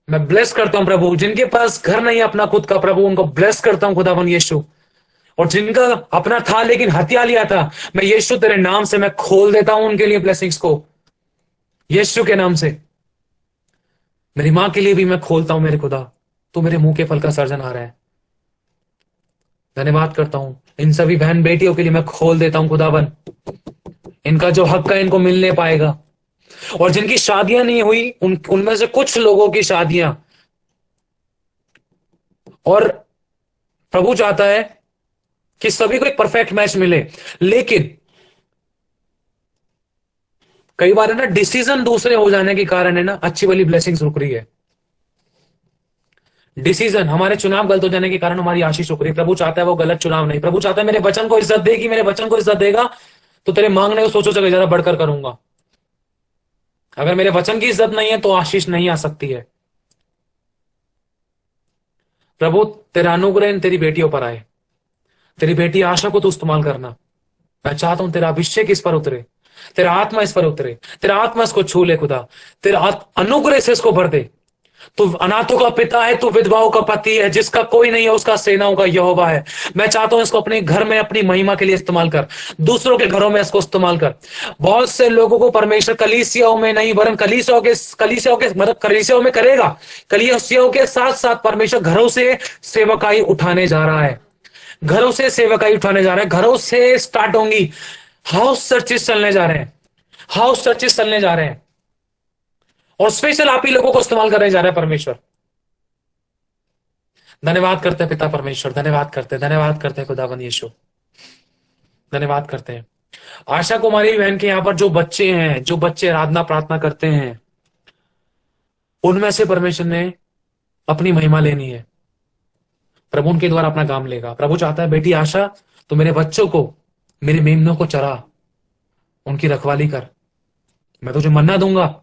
मैं ब्लेस करता हूं प्रभु, जिनके पास घर नहीं है अपना खुद का, प्रभु उनको ब्लेस करता हूं खुदावन यीशु। और जिनका अपना था लेकिन हत्या लिया था, मैं यीशु तेरे नाम से मैं खोल देता हूं उनके लिए ब्लेसिंग्स को, यीशु के नाम से। मेरी मां के लिए भी मैं खोलता हूं मेरे खुदा, तू मेरे मुंह के फल का सर्जन आ रहा है। धन्यवाद करता हूं इन सभी बहन बेटियों के लिए मैं खोल देता हूं खुदावन, इनका जो हक है इनको मिलने पाएगा। और जिनकी शादियां नहीं हुई उनमें से कुछ लोगों की शादियां, और प्रभु चाहता है कि सभी को एक परफेक्ट मैच मिले। लेकिन कई बार है ना, डिसीजन दूसरे हो जाने के कारण है ना, अच्छी वाली ब्लेसिंग्स रुक रही है। डिसीजन, हमारे चुनाव गलत हो जाने के कारण हमारी आशीष रुक रही है। प्रभु चाहता है वो गलत चुनाव नहीं। प्रभु चाहता है मेरे वचन को इज्जत देगी, मेरे वचन को इज्जत देगा तो तेरे मांगने को सोचो जगह ज्यादा बढ़कर करूंगा। अगर मेरे वचन की इज्जत नहीं है तो आशीष नहीं आ सकती है। प्रभु तेरा अनुग्रह तेरी बेटियों पर आए, तेरी बेटी आशा को तू इस्तेमाल करना। मैं चाहता हूं तेरा अभिषेक इस पर उतरे, तेरा आत्मा इस पर उतरे, तेरा आत्मा इसको छू ले खुदा, तेरा अनुग्रह से इसको भर दे। तू अनाथों का पिता है, तू विधवाओं का पति है, जिसका कोई नहीं है उसका सेनाओं का यहोवा है। मैं चाहता हूं इसको अपने घर में अपनी महिमा के लिए इस्तेमाल कर, दूसरों के घरों में इसको इस्तेमाल कर। बहुत से लोगों को परमेश्वर कलीसियाओं में नहीं वरन कलीसियाओं के मतलब कलीसियाओं में करेगा। कलीसियाओं के साथ साथ परमेश्वर घरों से सेवकाई उठाने जा रहा है, घरों से सेवकाई उठाने जा रहा है। घरों से स्टार्ट होंगी, हाउस चर्चेस चलने जा रहे हैं, हाउस चर्चेस चलने जा रहे हैं। और स्पेशल आप ही लोगों को इस्तेमाल करने जा रहे हैं परमेश्वर। धन्यवाद करते हैं पिता परमेश्वर, धन्यवाद करते हैं, धन्यवाद करते हैं खुदावन यीशु, धन्यवाद करते हैं। आशा कुमारी बहन के यहां पर जो बच्चे हैं, जो बच्चे आराधना प्रार्थना करते हैं, उनमें से परमेश्वर ने अपनी महिमा लेनी है। प्रभु उनके द्वारा अपना काम लेगा। प्रभु चाहता है बेटी आशा तो मेरे बच्चों को, मेरे मेमनों को चरा, उनकी रखवाली कर। मैं तुझे मन्ना दूंगा,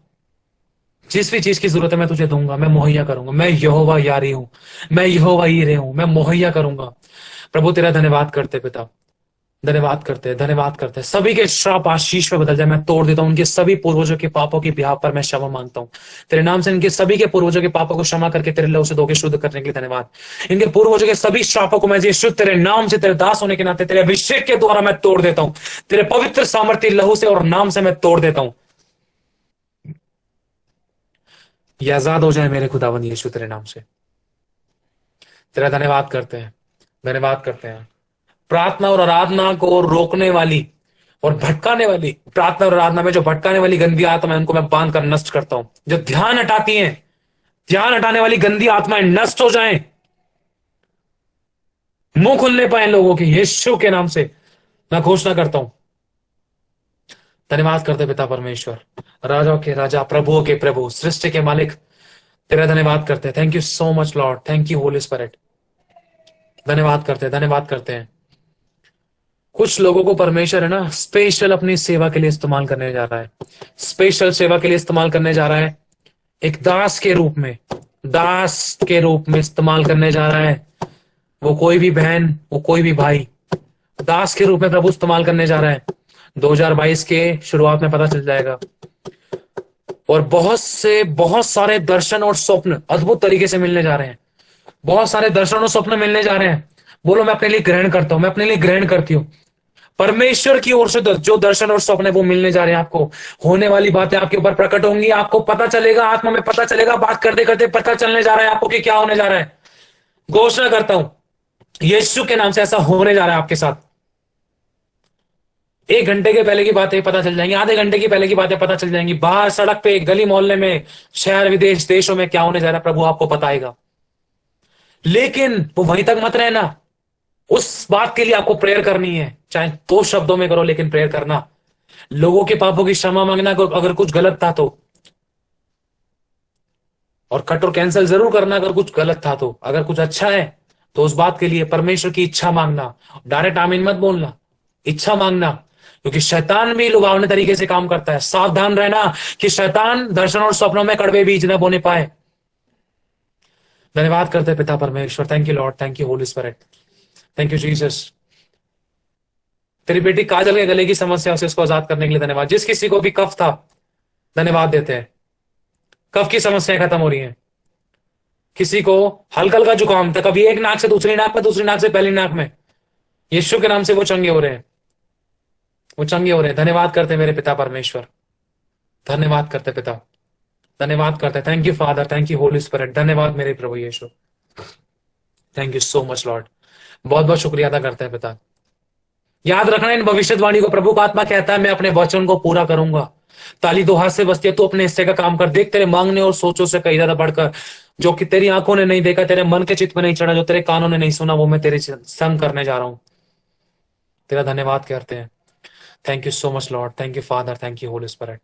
जिस भी चीज की जरूरत है मैं तुझे दूंगा, मैं मुहैया करूंगा। मैं यहोवा यारी हूं, मैं यहोवा यीरे हूं, मैं मुहैया करूंगा। प्रभु तेरा धन्यवाद करते पिता, धन्यवाद करते हैं, धन्यवाद करते हैं। सभी के श्राप आशीष में बदल जाए। मैं तोड़ देता हूं उनके सभी पूर्वजों के पापों की बिहाफ पर मैं क्षमा मांगता हूं तेरे नाम से। इनके सभी के पूर्वजों के पापों को क्षमा करके तेरे लहू से धोके शुद्ध करने के लिए धन्यवाद। इनके पूर्वजों के सभी श्रापों को मैं यीशु तेरे नाम से, तेरे दास होने के नाते, तेरे अभिषेक के द्वारा मैं तोड़ देता हूं, तेरे पवित्र सामर्थ्य लहू से और नाम से मैं तोड़ देता हूं। ये आजाद हो जाए मेरे खुदावंद यीशु तेरे नाम से। तेरा धन्यवाद करते हैं, धन्यवाद करते हैं। प्रार्थना और आराधना को रोकने वाली और भटकाने वाली, प्रार्थना और आराधना में जो भटकाने वाली गंदी आत्मा है उनको मैं बांध कर नष्ट करता हूं। जो ध्यान हटाती हैं, ध्यान हटाने वाली गंदी आत्माएं नष्ट हो जाएं, मुंह खुलने पाए लोगों के, यीशु के नाम से मैं घोषणा करता हूं। धन्यवाद करते पिता परमेश्वर, राजाओं के राजा, प्रभुओं के प्रभु, सृष्टि के मालिक, तेरा धन्यवाद करते हैं। Thank you so much Lord, thank you holy spirit. धन्यवाद करते हैं, धन्यवाद करते हैं। कुछ लोगों को परमेश्वर है ना स्पेशल अपनी सेवा के लिए इस्तेमाल करने जा रहा है, स्पेशल सेवा के लिए इस्तेमाल करने जा रहा है। एक दास के रूप में, दास के रूप में इस्तेमाल करने जा रहा है। वो कोई भी बहन, वो कोई भी भाई, दास के रूप में प्रभु इस्तेमाल करने जा रहा है। 2022 के शुरुआत में पता चल जाएगा। और बहुत सारे दर्शन और स्वप्न अद्भुत तरीके से मिलने जा रहे हैं। बहुत सारे दर्शन और स्वप्न मिलने जा रहे हैं। बोलो मैं अपने लिए ग्रहण करता हूं, मैं अपने लिए ग्रहण करती हूँ। परमेश्वर की ओर से जो दर्शन और स्वप्न है वो मिलने जा रहे हैं आपको। होने वाली बातें आपके ऊपर प्रकट होंगी, आपको पता चलेगा, आत्मा में पता चलेगा, बात करते करते पता चलने जा रहा है आपको कि क्या होने जा रहा है। घोषणा करता हूं यीशु के नाम से ऐसा होने जा रहा है आपके साथ। 1 घंटे के पहले की बातें पता चल जाएंगी, आधे घंटे की पहले की बातें पता चल जाएंगी। बाहर सड़क पे, गली मोहल्ले में, शहर विदेश देशों में क्या होने जा रहा है प्रभु आपको बताएगा। लेकिन वो वहीं तक मत रहना, उस बात के लिए आपको प्रेयर करनी है, चाहे 2 शब्दों में करो लेकिन प्रेयर करना। लोगों के पापों की क्षमा मांगना अगर कुछ गलत था तो, और कट और कैंसिल जरूर करना अगर कुछ गलत था तो। अगर कुछ अच्छा है तो उस बात के लिए परमेश्वर की इच्छा मांगना। डायरेक्ट आमीन मत बोलना, इच्छा मांगना, क्योंकि शैतान भी लुभावने तरीके से काम करता है। सावधान रहना कि शैतान दर्शन और स्वप्नों में कड़वे बीज न बोने पाए। धन्यवाद करते पिता परमेश्वर, thank you Lord, thank you holy spirit, thank you Jesus. तेरी बेटी काजल के गले की समस्या से उसको आजाद करने के लिए धन्यवाद। जिस किसी को भी कफ था, धन्यवाद देते हैं, कफ की समस्याएं खत्म हो रही हैं। किसी को हल्का हल्का जुकाम था, कभी एक नाक से दूसरी नाक में, दूसरी नाक से पहली नाक में, यीशु के नाम से वो चंगे हो रहे हैं, वो चंगे हो रहे हैं। धन्यवाद करते मेरे पिता परमेश्वर, धन्यवाद करते पिता, धन्यवाद करते। Thank you father, thank you holy spirit. धन्यवाद मेरे प्रभु यीशु, thank you so much Lord. बहुत बहुत शुक्रिया अदा करते हैं पिता। याद रखना इन भविष्यवाणी को, प्रभु का आत्मा कहता है मैं अपने वचन को पूरा करूंगा। ताली 2 हाथ से बजती है, तू अपने हिस्से का काम कर। देख तेरे मांगने और सोचों से कहीं ज्यादा बढ़कर, जो कि तेरी आंखों ने नहीं देखा, तेरे मन के चित्त में नहीं चढ़ा, जो तेरे कानों ने नहीं सुना, वो मैं तेरे संग करने जा रहा हूं। तेरा धन्यवाद करते हैं। Thank you so much Lord, thank you father, thank you holy spirit.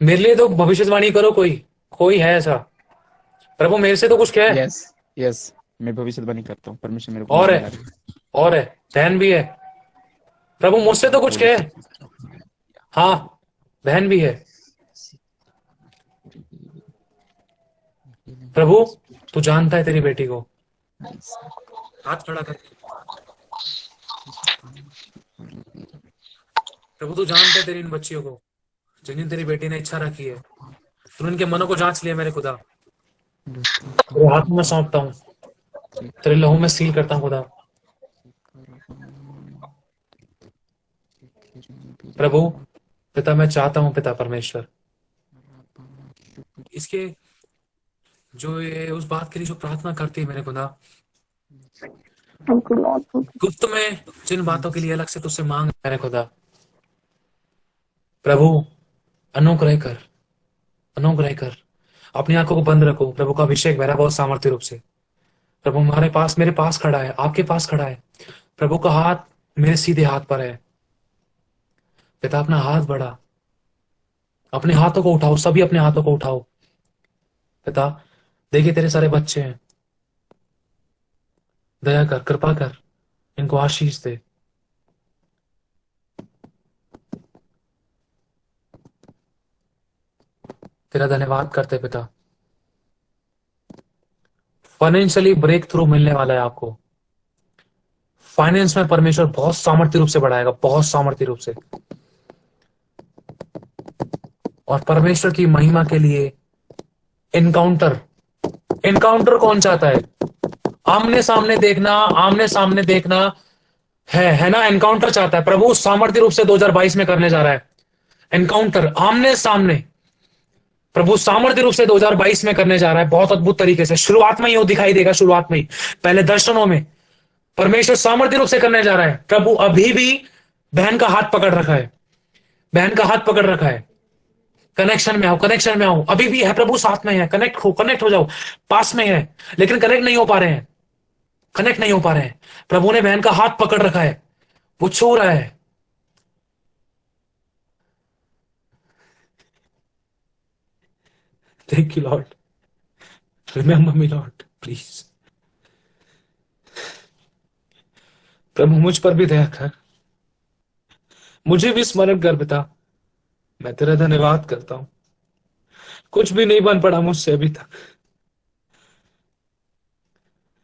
मेरे लिए तो भविष्यवाणी करो, कोई है ऐसा? प्रभु मेरे से तो कुछ कहे। यस यस, मैं भविष्यवाणी करता हूँ, परमेश्वर मेरे को और मालूम है, है। और है, बहन भी है। प्रभु मुझसे तो कुछ कहे। हाँ, बहन भी है। प्रभु तू जानता है तेरी बेटी को। हाथ खड़ा कर। प्रभु तू जानता है तेरी इन बच्चियों को, जिन्हें तेरी बेटी ने इच्छा रखी है। तू इनके मनों को जांच लिया मेरे खुदा। तेरे हाथ में सौंपता हूँ, तेरे लहू में सील करता हूँ खुदा। प्रभु पिता मैं चाहता हूँ पिता परमेश्वर, इसके जो ये उस बात के लिए जो प्रार्थना करती है मेरे खुदा, गुप्त में जिन बातों के लिए अलग से तुझसे मांग मेरे खुदा, प्रभु अनुग्रह कर, अनुग्रह कर। अपनी आंखों को बंद रखो। प्रभु का अभिषेक बह रहा बहुत सामर्थ्य रूप से। प्रभु हमारे पास, मेरे पास खड़ा है, आपके पास खड़ा है। प्रभु का हाथ मेरे सीधे हाथ पर है। पिता अपना हाथ बढ़ा, अपने हाथों को उठाओ, सभी अपने हाथों को उठाओ। पिता देखिए तेरे सारे बच्चे हैं, दया कर, कृपा कर, इनको आशीष दे। तेरा धन्यवाद करते पिता। फाइनेंशियली ब्रेक थ्रू मिलने वाला है आपको। फाइनेंस में परमेश्वर बहुत सामर्थ्य रूप से बढ़ाएगा, बहुत सामर्थ्य रूप से। और परमेश्वर की महिमा के लिए एनकाउंटर, एनकाउंटर कौन चाहता है? आमने सामने देखना, आमने सामने देखना है ना? एनकाउंटर चाहता है प्रभु, सामर्थ्य रूप से 2022 में करने जा रहा है। एनकाउंटर, आमने सामने प्रभु सामर्थ्य रूप से 2022 में करने जा रहा है, बहुत अद्भुत तरीके से। शुरुआत में ही वो दिखाई देगा, शुरुआत में ही, पहले दर्शनों में परमेश्वर सामर्थ्य रूप से करने जा रहा है। प्रभु अभी भी बहन का हाथ पकड़ रखा है, बहन का हाथ पकड़ रखा है। कनेक्शन में आओ, कनेक्शन में आओ, अभी भी है, प्रभु साथ में है। कनेक्ट हो जाओ, पास में है, लेकिन कनेक्ट नहीं हो पा रहे हैं, कनेक्ट नहीं हो पा रहे हैं। प्रभु ने बहन का हाथ पकड़ रखा है, वो छू रहा है। Thank you Lord, remember me Lord please. प्रभु मुझ पर भी दया कर, मुझे भी स्मरण कर पिता। मैं तेरा धन्यवाद करता हूं, कुछ भी नहीं बन पड़ा मुझसे अभी तक,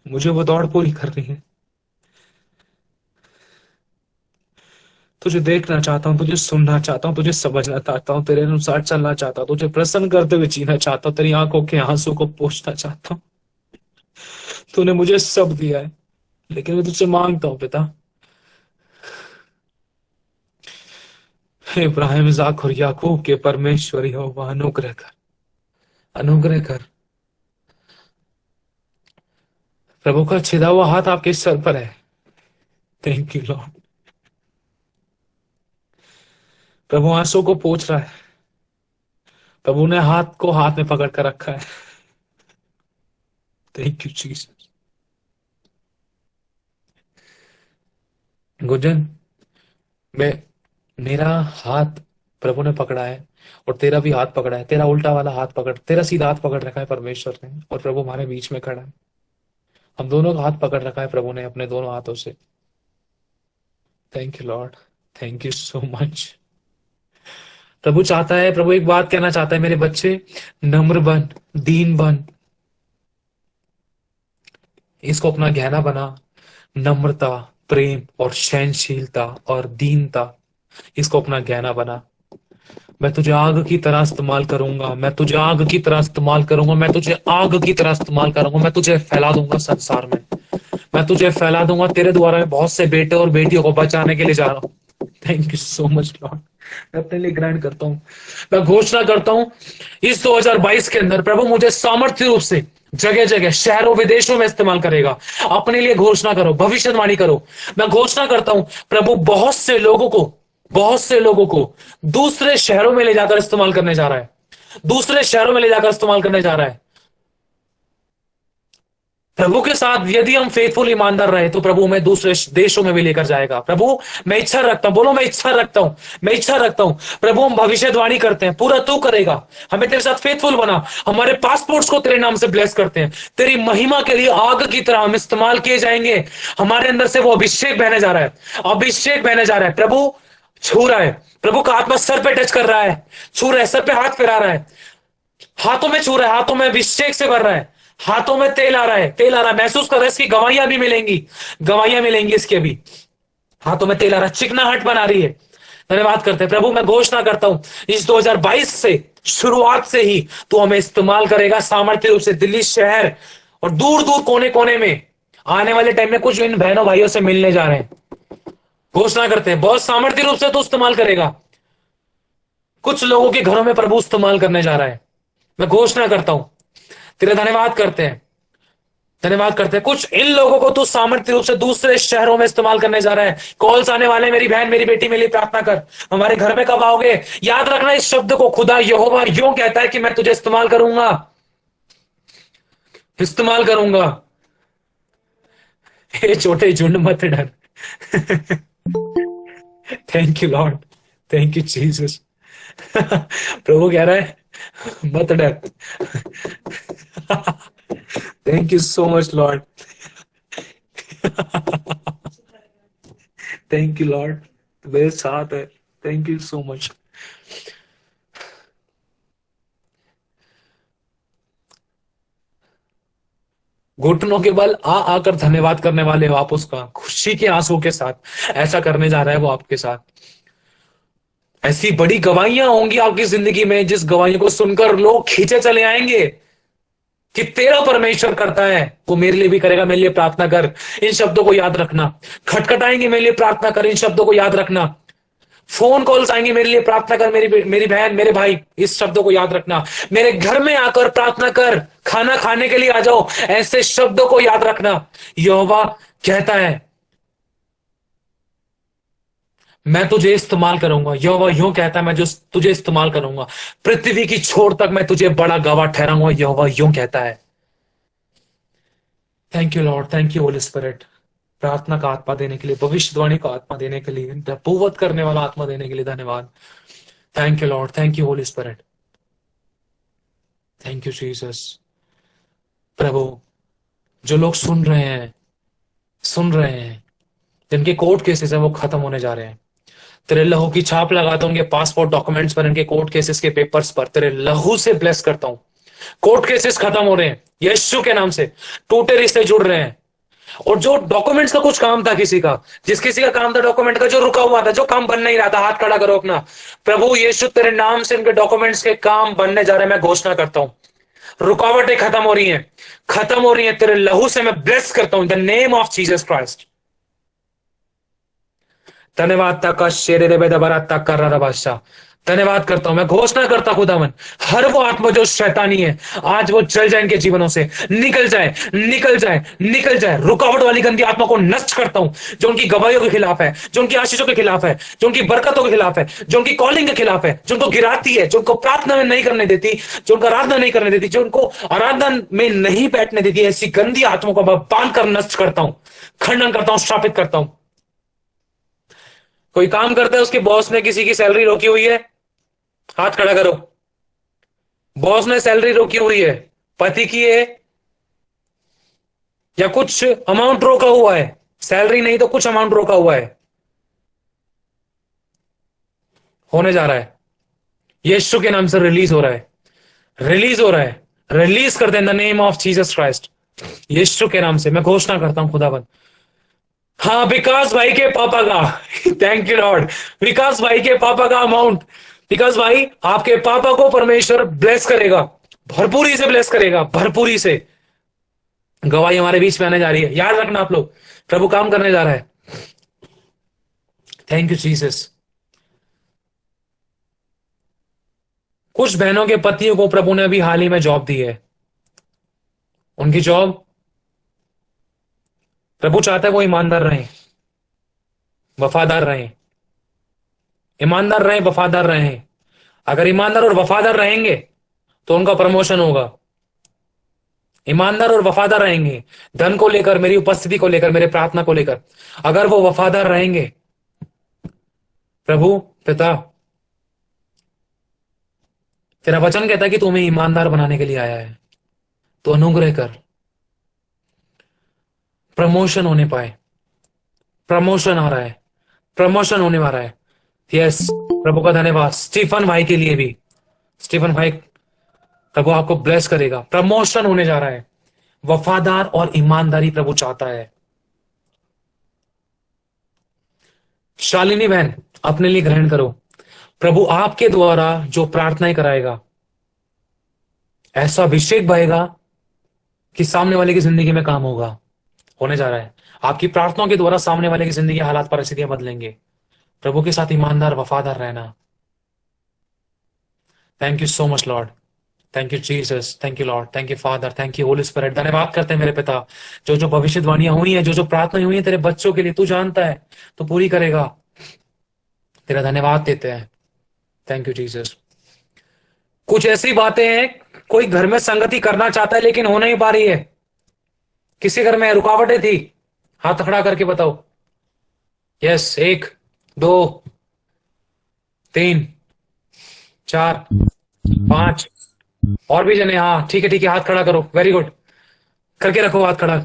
मुझे वो दौड़ पूरी करनी है। तुझे देखना चाहता हूं, तुझे सुनना चाहता हूं, तुझे समझना चाहता हूं, तेरे अनुसार चलना चाहता हूं, तुझे प्रसन्न करते हुए जीना चाहता हूं, तेरी आंखों के आंसू को पोंछना चाहता हूं। तूने मुझे सब दिया है, लेकिन मैं तुझसे मांगता हूं पिता, इब्राहिम, इसाक और याकूब के परमेश्वर यहोवा, अनुग्रह कर, अनुग्रह कर। प्रभु का छिदा हुआ हाथ आपके सर पर है। Thank you Lord. प्रभु आंसू को पोंछ रहा है, प्रभु ने हाथ को हाथ में पकड़ कर रखा है। Thank you Jesus. गुंजन, मैं, मेरा हाथ प्रभु ने पकड़ा है और तेरा भी हाथ पकड़ा है। तेरा उल्टा वाला हाथ पकड़, तेरा सीधा हाथ पकड़ रखा है परमेश्वर ने, और प्रभु हमारे बीच में खड़ा है। हम दोनों का हाथ पकड़ रखा है प्रभु ने अपने दोनों हाथों से। Thank you Lord, thank you so much. प्रभु चाहता है, प्रभु एक बात कहना चाहता है, मेरे बच्चे नम्र बन, दीन बन, इसको अपना गहना बना। नम्रता, प्रेम और सहनशीलता और दीनता, इसको अपना गहना बना। मैं तुझे आग की तरह इस्तेमाल करूंगा, मैं तुझे आग की तरह इस्तेमाल करूंगा, मैं तुझे आग की तरह इस्तेमाल करूंगा। मैं तुझे फैला दूंगा संसार में, मैं तुझे फैला दूंगा। तेरे द्वारा मैं बहुत से बेटे और बेटियों को बचाने के लिए जा रहा हूं। Thank you so much Lord. मैं अपने लिए ग्रहण करता हूं, मैं घोषणा करता हूं, इस 2022 के अंदर प्रभु मुझे सामर्थ्य रूप से जगह जगह, शहरों विदेशों में इस्तेमाल करेगा। अपने लिए घोषणा करो, भविष्यवाणी करो। मैं घोषणा करता हूं, प्रभु बहुत से लोगों को दूसरे शहरों में ले जाकर इस्तेमाल करने जा रहा है, दूसरे शहरों में ले जाकर इस्तेमाल करने जा रहा है। प्रभु के साथ यदि हम फेथफुल, ईमानदार रहे, तो प्रभु हमें दूसरे देशों में भी लेकर जाएगा। प्रभु मैं इच्छा रखता हूं, बोलो मैं इच्छा रखता हूं, मैं इच्छा रखता हूं। प्रभु हम भविष्यवाणी करते हैं, पूरा तू करेगा, हमें तेरे साथ फेथफुल बना। हमारे पासपोर्ट्स को तेरे नाम से ब्लेस करते हैं, तेरी महिमा के लिए आग की तरह हम इस्तेमाल किए जाएंगे। हमारे अंदर से वो अभिषेक बहने जा रहा है, अभिषेक बहने जा रहा है। प्रभु छू रहा है, प्रभु का आत्मा सर पे टच कर रहा है, छू रहा है, सर पे हाथ फिरा रहा है, हाथों में छू रहा है, हाथों में अभिषेक से भर रहा है, हाथों में तेल आ रहा है, तेल आ रहा है। महसूस कर रहा है, इसकी गवाहियां भी मिलेंगी, गवाहियां मिलेंगी इसके भी। हाथों में तेल आ रहा है, चिकनाहट बना रही है। धन्यवाद करते हैं प्रभु। मैं घोषणा करता हूं, इस 2022 से, शुरुआत से ही तू हमें इस्तेमाल करेगा सामर्थ्य रूप से। दिल्ली शहर और दूर दूर कोने कोने में आने वाले टाइम में कुछ इन बहनों भाइयों से मिलने जा रहे हैं। घोषणा करते हैं, बहुत सामर्थ्य रूप से तू इस्तेमाल करेगा। कुछ लोगों के घरों में प्रभु इस्तेमाल करने जा रहा है। मैं घोषणा करता हूं, तेरे धन्यवाद करते हैं, धन्यवाद करते हैं। कुछ इन लोगों को तू सामर्थ्य रूप से दूसरे शहरों में इस्तेमाल करने जा रहा है। कॉल्स आने वाले, मेरी बहन, मेरी बेटी, मेरे लिए प्रार्थना कर। हमारे घर में कब आओगे? याद रखना इस शब्द को, खुदा यहोवा यूं कहता है कि मैं तुझे इस्तेमाल करूंगा, इस्तेमाल करूंगा। हे छोटे झुंड मत डर। Thank you Lord, thank you Jesus. प्रभु कह रहा है मत डर। Thank you so much Lord, thank you Lord, मेरे साथ है। Thank you so much. घुटनों के बल आ आकर धन्यवाद करने वाले हो आप उसका, खुशी के आंसू के साथ ऐसा करने जा रहा है वो आपके साथ। ऐसी बड़ी गवाहियां होंगी आपकी जिंदगी में, जिस गवाहियों को सुनकर लोग खींचे चले आएंगे कि तेरा परमेश्वर करता है, वो मेरे लिए भी करेगा। मेरे लिए प्रार्थना कर, इन शब्दों को याद रखना। खटखटाएंगे, मेरे लिए प्रार्थना कर, इन शब्दों को याद रखना। फोन कॉल्स आएंगे मेरे लिए, प्रार्थना कर मेरी बहन मेरे भाई, इस शब्दों को याद रखना। मेरे घर में आकर प्रार्थना कर, खाना खाने के लिए आ जाओ, ऐसे शब्दों को याद रखना। यहोवा कहता है मैं तुझे इस्तेमाल करूंगा। यहोवा यूं कहता है मैं जो तुझे इस्तेमाल करूंगा, पृथ्वी की छोर तक मैं तुझे बड़ा गवाह ठहराऊंगा। यहोवा यूं कहता है। Thank you Lord, thank you holy spirit, प्रार्थना का आत्मा देने के लिए, भविष्यवाणी का आत्मा देने के लिए, नबूवत करने वाला आत्मा देने के लिए धन्यवाद। Thank you Lord, thank you holy spirit, thank you Jesus. प्रभु जो लोग सुन रहे हैं, जिनके कोर्ट केसेस है वो खत्म होने जा रहे हैं, तेरे लहू की छाप लगाता हूं उनके पासपोर्ट डॉक्यूमेंट्स पर, इनके कोर्ट केसेस के पेपर्स पर तेरे लहू से ब्लेस करता हूं। कोर्ट केसेस खत्म हो रहे हैं यीशु के नाम से, टूटे रिश्ते जुड़ रहे हैं। और जो डॉक्यूमेंट्स का कुछ काम था किसी का, किसी का काम था डॉक्यूमेंट का, जो रुका हुआ था, जो काम बन नहीं रहा था, हाथ खड़ा करो अपना। प्रभु यीशु तेरे नाम से इनके डॉक्यूमेंट्स के काम बनने जा रहे हैं। मैं घोषणा करता हूं रुकावटें खत्म हो रही हैं, खत्म हो रही हैं। तेरे लहू से मैं ब्लेस करता हूं इन the name of Jesus Christ. धन्यवाद ताका शेरे रे बेदबरा ताका रा बादशाह, धन्यवाद करता हूं। मैं घोषणा करता खुदावन, हर वो आत्मा जो शैतानी है आज वो चल जाए, इनके जीवनों से निकल जाए, निकल जाए, निकल जाए। रुकावट वाली गंदी आत्मा को नष्ट करता हूं, जो उनकी गवाहियों के खिलाफ है, जो उनकी आशीषों के खिलाफ है, जो उनकी बरकतों के खिलाफ है, जो उनकी कॉलिंग के खिलाफ है, जो उनको गिराती है, जो उनको प्रार्थना में नहीं करने देती, जो उनको आराधना नहीं करने देती, जो उनको आराधना में नहीं बैठने देती, ऐसी गंदी आत्मा को मैं बांध कर नष्ट करता हूं, खंडन करता हूं, स्थापित करता हूं। कोई काम करता है, उसके बॉस ने किसी की सैलरी रोकी हुई है, हाथ खड़ा करो। बॉस ने सैलरी रोकी हुई है, पति की है या कुछ अमाउंट रोका हुआ है, सैलरी नहीं तो कुछ अमाउंट रोका हुआ है, होने जा रहा है यीशु के नाम से, रिलीज हो रहा है, रिलीज हो रहा है, रिलीज कर दे in the name of Jesus Christ. यीशु के नाम से मैं घोषणा करता हूं खुदावन। हाँ, विकास भाई के पापा का थैंक यू लॉर्ड, विकास भाई के पापा का अमाउंट, विकास भाई आपके पापा को परमेश्वर ब्लेस करेगा, भरपूरी से ब्लेस करेगा, भरपूरी से। गवाही हमारे बीच में आने जा रही है, याद रखना आप लोग, प्रभु काम करने जा रहा है। Thank you Jesus. कुछ बहनों के पतियों को प्रभु ने अभी हाल ही में जॉब दी है, उनकी जॉब प्रभु चाहता है वो ईमानदार रहें, वफादार रहें, ईमानदार रहें, वफादार रहें। अगर ईमानदार और वफादार रहेंगे तो उनका प्रमोशन होगा। ईमानदार और वफादार रहेंगे, धन को लेकर, मेरी उपस्थिति को लेकर, मेरे प्रार्थना को लेकर, अगर वो वफादार रहेंगे, प्रभु पिता तेरा वचन कहता है कि तू हमें ईमानदार बनाने के लिए आया है, तो अनुग्रह कर, प्रमोशन होने पाए। प्रमोशन आ रहा है, प्रमोशन होने वाला है। यस, प्रभु का धन्यवाद। स्टीफन भाई के लिए भी, स्टीफन भाई प्रभु आपको ब्लेस करेगा, प्रमोशन होने जा रहा है। वफादार और ईमानदारी प्रभु चाहता है। शालिनी बहन अपने लिए ग्रहण करो, प्रभु आपके द्वारा जो प्रार्थनाएं कराएगा, ऐसा अभिषेक बहेगा कि सामने वाले की जिंदगी में काम होगा, होने जा रहा है। आपकी प्रार्थनाओं के द्वारा सामने वाले की जिंदगी, हालात, परिस्थितियां बदलेंगे। प्रभु के साथ ईमानदार, वफादार रहना। Thank you so much Lord, thank you Jesus, thank you Lord, thank you father, thank you holy spirit. धन्यवाद करते हैं मेरे पिता, जो जो भविष्यवाणियां हुई हैं, जो जो प्रार्थनाएं हुई हैं तेरे बच्चों के लिए, तू जानता है, तो पूरी करेगा। तेरा धन्यवाद देते हैं। Thank you Jesus. कुछ ऐसी बातें हैं, कोई घर में संगति करना चाहता है लेकिन हो नहीं पा रही है। किसी घर में रुकावटें थी, हाथ खड़ा करके बताओ। यस, 1 2 3 4 5 और भी जने, हाँ ठीक है ठीक है, हाथ खड़ा करो, वेरी गुड, करके रखो हाथ खड़ा।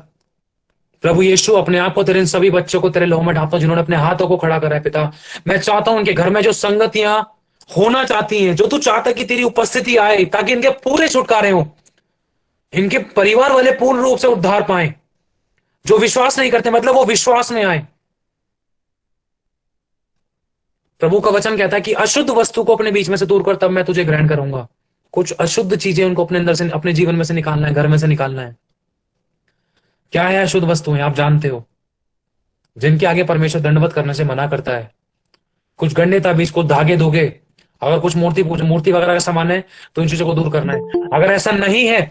प्रभु यीशु अपने आप को तेरे इन सभी बच्चों को तेरे लहू में ढांपता हूं, जिन्होंने अपने हाथों को खड़ा करा है पिता। मैं चाहता हूं उनके घर में जो संगतियां होना चाहती हैं, जो तू चाहता है कि तेरी उपस्थिति आए, ताकि इनके पूरे छुटकारे हो, इनके परिवार वाले पूर्ण रूप से उद्धार पाए। जो विश्वास नहीं करते, मतलब वो विश्वास में आए। प्रभु का वचन कहता है कि अशुद्ध वस्तु को अपने बीच में से दूर कर, तब मैं तुझे ग्रहण करूंगा। कुछ अशुद्ध चीजें उनको अपने अंदर से, अपने जीवन में से निकालना है, घर में से निकालना है। क्या है अशुद्ध वस्तुएं? आप जानते हो, जिनके आगे परमेश्वर दंडवत करने से मना करता है। कुछ गंडे ताबीज, कुछ धागे धोगे, अगर कुछ मूर्ति वगैरह का सामान है तो इन चीजों को दूर करना है। अगर ऐसा नहीं है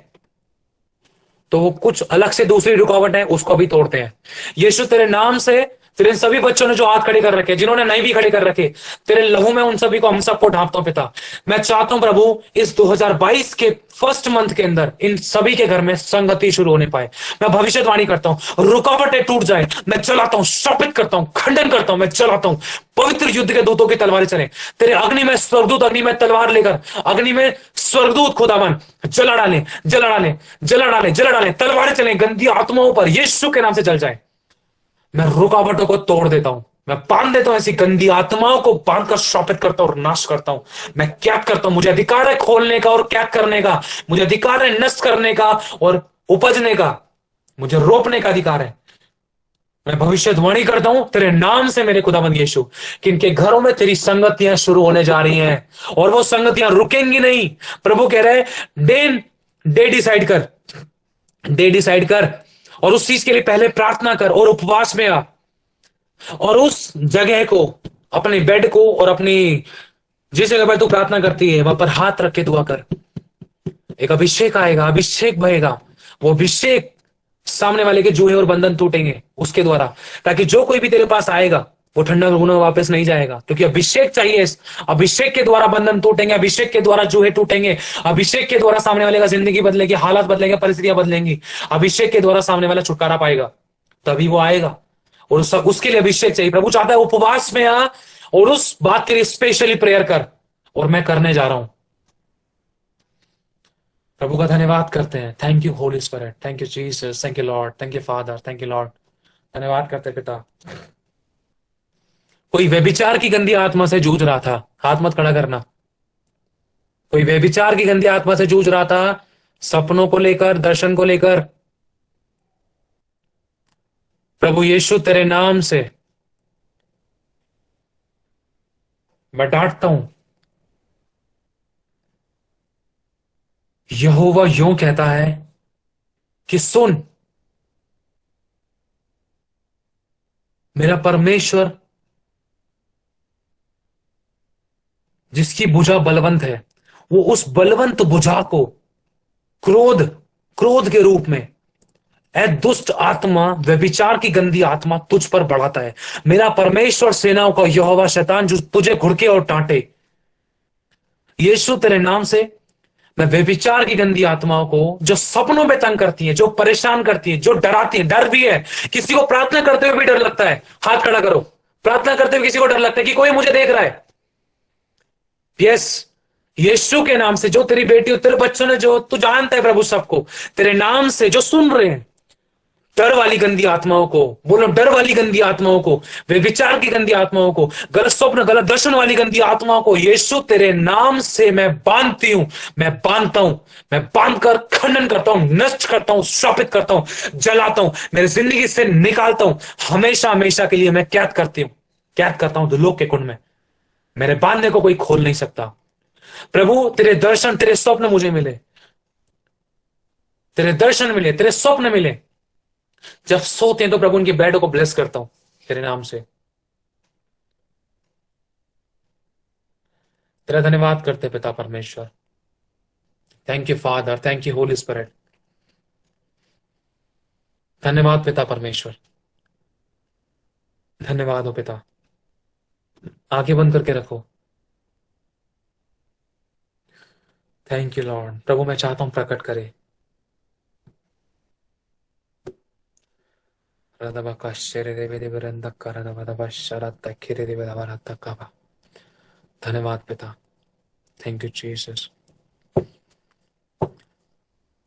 तो वो कुछ अलग से दूसरी रुकावट है, उसको भी तोड़ते हैं। यीशु तेरे नाम से तेरे इन सभी बच्चों ने जो हाथ खड़े कर रखे, जिन्होंने नहीं भी खड़े कर रखे, तेरे लहू में उन सभी को, हम सबको ढांपता हूं पिता। मैं चाहता हूं प्रभु इस 2022 के फर्स्ट मंथ के अंदर इन सभी के घर में संगति शुरू होने पाए। मैं भविष्यवाणी करता हूं, रुकावटें टूट जाए। मैं चलाता हूं, शापित करता हूं, खंडन करता हूं, मैं चलाता हूं। पवित्र युद्ध के दूतों की तलवारें चले, तेरे अग्नि में स्वर्गदूत अग्नि में तलवार लेकर, अग्नि में स्वर्गदूत खुदावन जला डाले, जला डाले, जला डाले, जला डाले, तलवारें चले गंदी आत्माओं पर यीशु के नाम से जल जाए। मैं रुकावटों को तोड़ देता हूं, मैं बांध देता हूं, ऐसी गंदी आत्माओं को बांधकर शापित करता हूं और नाश करता हूं। मैं कैद करता हूं, मुझे अधिकार है खोलने का और कैद करने का, मुझे अधिकार है नष्ट करने का और उपजने का, मुझे रोपने का अधिकार है। मैं भविष्यवाणी करता हूं तेरे नाम से मेरे खुदावंद यीशु कि इनके घरों में तेरी संगतियां शुरू होने जा रही हैं और वो संगतियां रुकेंगी नहीं। प्रभु कह रहे हैं डे डिसाइड कर, डे डिसाइड कर और उस चीज के लिए पहले प्रार्थना कर और उपवास में आ और उस जगह को, अपने बेड को और अपनी जिस जगह पर तू प्रार्थना करती है वहां पर हाथ रख के दुआ कर। एक अभिषेक आएगा, अभिषेक बहेगा, वो अभिषेक सामने वाले के जूहे और बंधन टूटेंगे उसके द्वारा, ताकि जो कोई भी तेरे पास आएगा वो ठंडा गुना वापस नहीं जाएगा, क्योंकि अभिषेक चाहिए। अभिषेक के द्वारा बंधन टूटेंगे, अभिषेक के द्वारा जूहे टूटेंगे, अभिषेक के द्वारा सामने वाले का जिंदगी बदलेगी, हालात बदलेंगे, परिस्थितियां बदलेंगी। अभिषेक के द्वारा सामने वाला छुटकारा पाएगा, तभी वो आएगा और उसके लिए अभिषेक चाहिए। प्रभु चाहता है उपवास में आ और उस बात के लिए स्पेशली प्रेयर कर, और मैं करने जा रहा हूं। प्रभु का धन्यवाद करते हैं। Thank you holy spirit, thank you Jesus, thank you Lord, thank you father, thank you Lord. धन्यवाद करते पिता। कोई व्यभिचार की गंदी आत्मा से जूझ रहा था, हाथ मत खड़ा करना। कोई व्यभिचार की गंदी आत्मा से जूझ रहा था, सपनों को लेकर, दर्शन को लेकर, प्रभु यीशु तेरे नाम से मैं डांटता हूं। यहोवा यूं कहता है कि सुन, मेरा परमेश्वर जिसकी भुजा बलवंत है, वो उस बलवंत भुजा को क्रोध के रूप में, ऐ दुष्ट आत्मा, व्यभिचार की गंदी आत्मा तुझ पर बढ़ाता है। मेरा परमेश्वर सेनाओं का यहोवा शैतान जो तुझे घुड़के और डांटे, यीशु तेरे नाम से मैं व्यभिचार की गंदी आत्माओं को, जो सपनों में तंग करती है, जो परेशान करती है, जो डराती है, डर भी है, किसी को प्रार्थना करते हुए भी डर लगता है, हाथ खड़ा करो। प्रार्थना करते हुए किसी को डर लगता है कि कोई मुझे देख रहा है। यस, यीशु के नाम से जो तेरी बेटी, तेरे बच्चों ने, जो तू जानता है प्रभु सबको, तेरे नाम से जो सुन रहे हैं, डर वाली गंदी आत्माओं को बोलो, डर वाली गंदी आत्माओं को, व्यभिचार की गंदी आत्माओं को, गलत स्वप्न, गलत दर्शन वाली गंदी आत्माओं को यीशु तेरे नाम से मैं बांधती हूं, मैं बांधता हूं, मैं बांधकर खंडन करता हूं, नष्ट करता हूं, श्रापित करता हूं, जलाता हूं, मेरी जिंदगी से निकालता हूं। हमेशा हमेशा के लिए मैं कैद करती हूं, कैद करता हूं दुलोक के कुंड में। मेरे बांधने को कोई खोल नहीं सकता। प्रभु तेरे दर्शन, तेरे स्वप्न मुझे मिले, तेरे दर्शन मिले, तेरे स्वप्न मिले। जब सोते हैं तो प्रभु उनकी बेडों को ब्लेस करता हूं तेरे नाम से। तेरा धन्यवाद करते पिता परमेश्वर। Thank you father, thank you holy spirit. धन्यवाद पिता परमेश्वर, धन्यवाद हो पिता। आंखें बंद करके रखो। Thank you Lord. प्रभु मैं चाहता हूं प्रकट करे। धन्यवाद पिता, थैंक यू जीसस।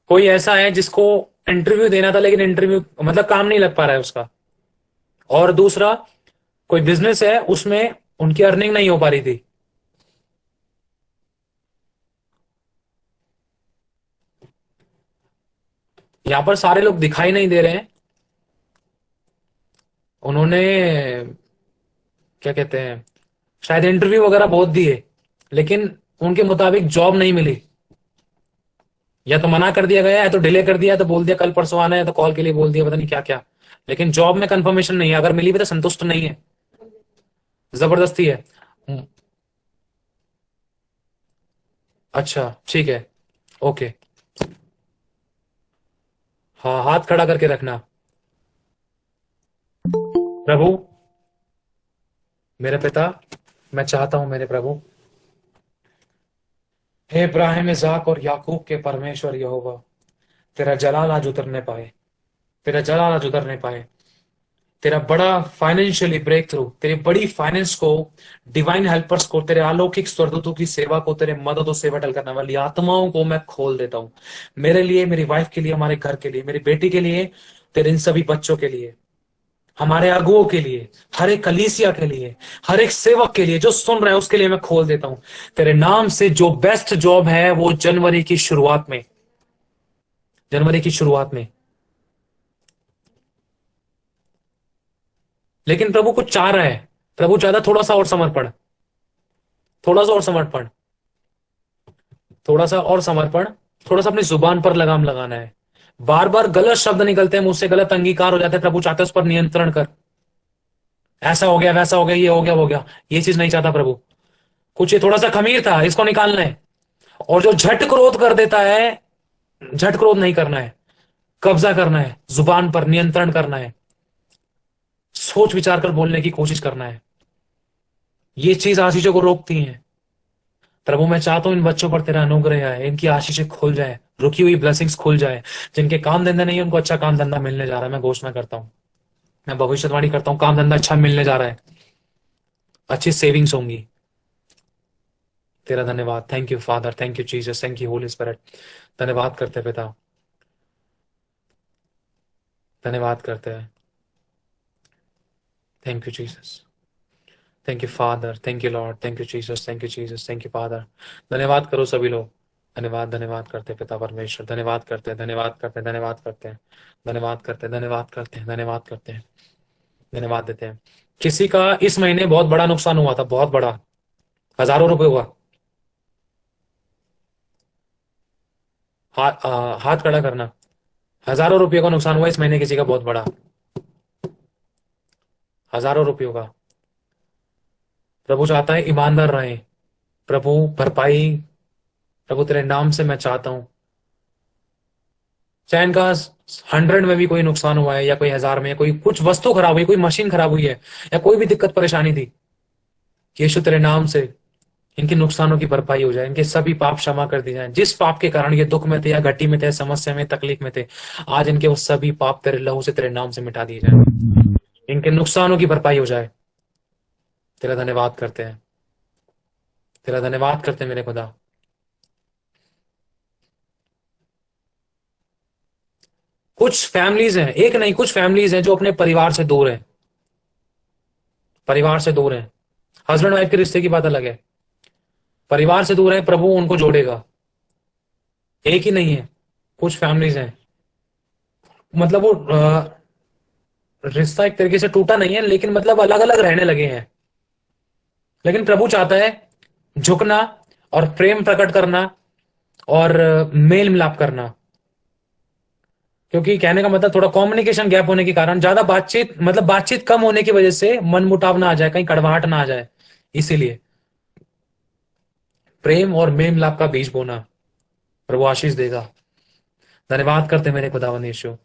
कोई ऐसा है जिसको इंटरव्यू देना था लेकिन इंटरव्यू मतलब काम नहीं लग पा रहा है उसका, और दूसरा कोई बिजनेस है उसमें उनकी अर्निंग नहीं हो पा रही थी। यहां पर सारे लोग दिखाई नहीं दे रहे हैं। उन्होंने क्या कहते हैं, शायद इंटरव्यू वगैरह बहुत दिए लेकिन उनके मुताबिक जॉब नहीं मिली, या तो मना कर दिया गया, या तो डिले कर दिया, तो बोल दिया कल परसों आना है, तो कॉल के लिए बोल दिया, पता नहीं क्या क्या, लेकिन जॉब में कंफर्मेशन नहीं है। अगर मिली भी तो संतुष्ट नहीं है, जबरदस्ती है। हम्म, अच्छा ठीक है, ओके। हाँ, हाथ खड़ा करके रखना। प्रभु, मेरे पिता, मैं चाहता हूं मेरे प्रभु, हे इब्राहिम, इसाक और याकूब के परमेश्वर यहोवा, तेरा जलाल आज उतरने पाए, तेरा जलाल आज उतरने पाए। तेरा बड़ा फाइनेंशियली ब्रेक थ्रू, तेरी बड़ी फाइनेंस को, डिवाइन हेल्पर्स को, तेरे अलौकिक स्वर्गदूतों की सेवा को, तेरे मदद और सेवा टल करने वाली आत्माओं को मैं खोल देता हूं। मेरे लिए, मेरी वाइफ के लिए, हमारे घर के लिए, मेरी बेटी के लिए, तेरे इन सभी बच्चों के लिए, हमारे अगुओं के लिए, हर एक कलीसिया के लिए, हर एक सेवक के लिए जो सुन रहे हैं उसके लिए मैं खोल देता हूं। तेरे नाम से जो बेस्ट जॉब है वो जनवरी की शुरुआत में। लेकिन प्रभु कुछ चाह रहा है, प्रभु चाहता है थोड़ा सा और समर्पण, थोड़ा सा और समर्पण, थोड़ा सा और समर्पण, थोड़ा सा अपनी जुबान पर लगाम लगाना है। बार बार गलत शब्द निकलते हैं मुझसे, गलत अंगीकार हो जाते हैं, प्रभु चाहते हैं उस पर नियंत्रण कर। ऐसा हो गया, वैसा हो गया, ये हो गया, वो हो गया, ये चीज नहीं चाहता प्रभु। कुछ ये थोड़ा सा खमीर था, इसको निकालना है। और जो झट क्रोध कर देता है, झट क्रोध नहीं करना है, कब्जा करना है, जुबान पर नियंत्रण करना है, सोच विचार कर बोलने की कोशिश करना है। ये चीज आशीषों को रोकती है। प्रभु मैं चाहता हूं इन बच्चों पर तेरा अनुग्रह आए, इनकी आशीषें खुल जाए, रुकी हुई ब्लेसिंग्स खुल जाए। जिनके काम धंधा नहीं है उनको अच्छा काम धंधा मिलने जा रहा है, मैं घोषणा करता हूं, मैं भविष्यवाणी करता हूं, काम धंधा अच्छा मिलने जा रहा है, अच्छी सेविंग्स होंगी। तेरा धन्यवाद, thank you father, thank you Jesus, thank you holy spirit. धन्यवाद करते हैं पिता, धन्यवाद करते हैं, thank you Jesus, thank you father, thank you Lord, thank you Jesus, thank you Jesus, thank you father. धन्यवाद करो सभी लोग, धन्यवाद, धन्यवाद करते हैं पिता परमेश्वर, धन्यवाद करते हैं, धन्यवाद करते हैं, धन्यवाद करते हैं, धन्यवाद करते हैं, धन्यवाद करते हैं, धन्यवाद करते हैं, धन्यवाद देते हैं। किसी का इस महीने बहुत बड़ा नुकसान हुआ था, बहुत बड़ा, हजारों रुपए हुआ। हाथ खड़ा करना। हजारों रुपयों का नुकसान हुआ इस महीने किसी का, बहुत बड़ा, हजारों रुपयों का। प्रभु चाहता है ईमानदार रहे, प्रभु भरपाई, प्रभु तेरे नाम से मैं चाहता हूं। चाहे इनका 100 में भी कोई नुकसान हुआ है, या कोई 1000 में, कोई कुछ वस्तु खराब हुई, कोई मशीन खराब हुई है, या कोई भी दिक्कत परेशानी थी, यीशु तेरे नाम से इनके नुकसानों की भरपाई हो जाए, इनके सभी पाप क्षमा कर दिए जाए। जिस पाप के कारण ये दुख में थे, या घटी में थे, समस्या में, तकलीफ में थे, आज इनके वो सभी पाप तेरे लहू से, तेरे नाम से मिटा दिए जाए, इनके नुकसानों की भरपाई हो जाए। तेरा धन्यवाद करते हैं, तेरा धन्यवाद करते हैं मेरे खुदा। कुछ फैमिलीज हैं, एक नहीं कुछ फैमिलीज हैं जो अपने परिवार से दूर हैं, परिवार से दूर हैं। हस्बैंड वाइफ के रिश्ते की बात अलग है, परिवार से दूर है, प्रभु उनको जोड़ेगा। एक ही नहीं है, कुछ फैमिलीज हैं, मतलब वो रिश्ता एक तरीके से टूटा नहीं है, लेकिन मतलब अलग अलग रहने लगे हैं। लेकिन प्रभु चाहता है झुकना और प्रेम प्रकट करना और मेल मिलाप करना। क्योंकि कहने का मतलब थोड़ा कम्युनिकेशन गैप होने के कारण, ज्यादा बातचीत, मतलब बातचीत कम होने की वजह से मन मुटाव ना आ जाए, कहीं कड़वाहट ना आ जाए, इसीलिए प्रेम और मेल मिलाप का बीज बोना। प्रभु आशीष देगा। धन्यवाद करते मेरे खुदावंद यीशु।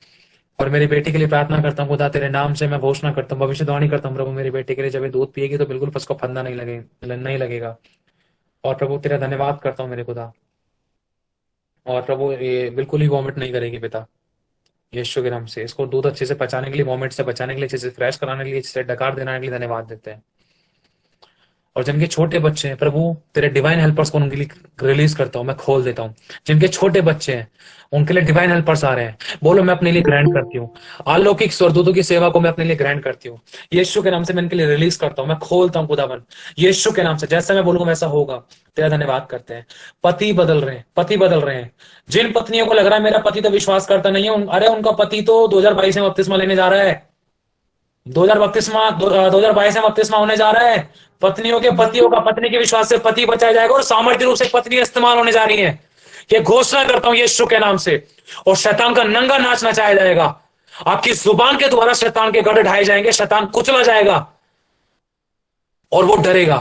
और मेरी बेटी के लिए प्रार्थना करता हूँ खुदा, तेरे नाम से मैं घोषणा करता हूँ, भविष्यवाणी करता हूँ प्रभु, मेरी बेटी के लिए जब ये दूध पिएगी तो बिल्कुल उसको फंदा नहीं लगेगा। और प्रभु तेरा धन्यवाद करता हूँ मेरे खुदा, और प्रभु ये बिल्कुल ही वॉमिट नहीं करेगी पिता, यीशु के नाम से। इसको दूध अच्छे से पचाने के लिए, वॉमिट से बचाने के लिए, अच्छे से फ्रेश कराने के लिए, अच्छे से डकार देने के लिए धन्यवाद देते हैं। और जिनके छोटे बच्चे हैं प्रभु, तेरे डिवाइन हेल्पर्स को उनके लिए रिलीज करता हूं, मैं खोल देता हूं। जिनके छोटे बच्चे हैं उनके लिए डिवाइन हेल्पर्स आ रहे हैं, बोलो मैं अपने लिए ग्रैंड करती हूँ। अलौकिक स्वर्गदूतों की सेवा को मैं अपने लिए ग्रैंड करती हूँ। यीशु के नाम से मैं इनके लिए रिलीज करता हूँ, मैं खोलता हूँ खुदावन, यीशु के नाम से जैसा मैं बोलूंगा वैसा होगा। तेरा धन्यवाद करते हैं। पति बदल रहे हैं, पति बदल रहे हैं। जिन पत्नियों को लग रहा है मेरा पति तो विश्वास करता नहीं है, अरे उनका पति तो 2022 में बपतिस्मा लेने जा रहा है, 2022 में बपतिस्मा होने जा रहा है। पत्नियों के पतियों का, पत्नी के विश्वास से पति बचाया जाएगा, और सामर्थ्य रूप से पत्नी इस्तेमाल होने जा रही है। ये घोषणा करता हूं यीशु के नाम से। और शैतान का नंगा नाच नचाया जाएगा, आपकी जुबान के द्वारा शैतान के गढ़ ढाए जाएंगे, शैतान कुचला जाएगा और वो डरेगा।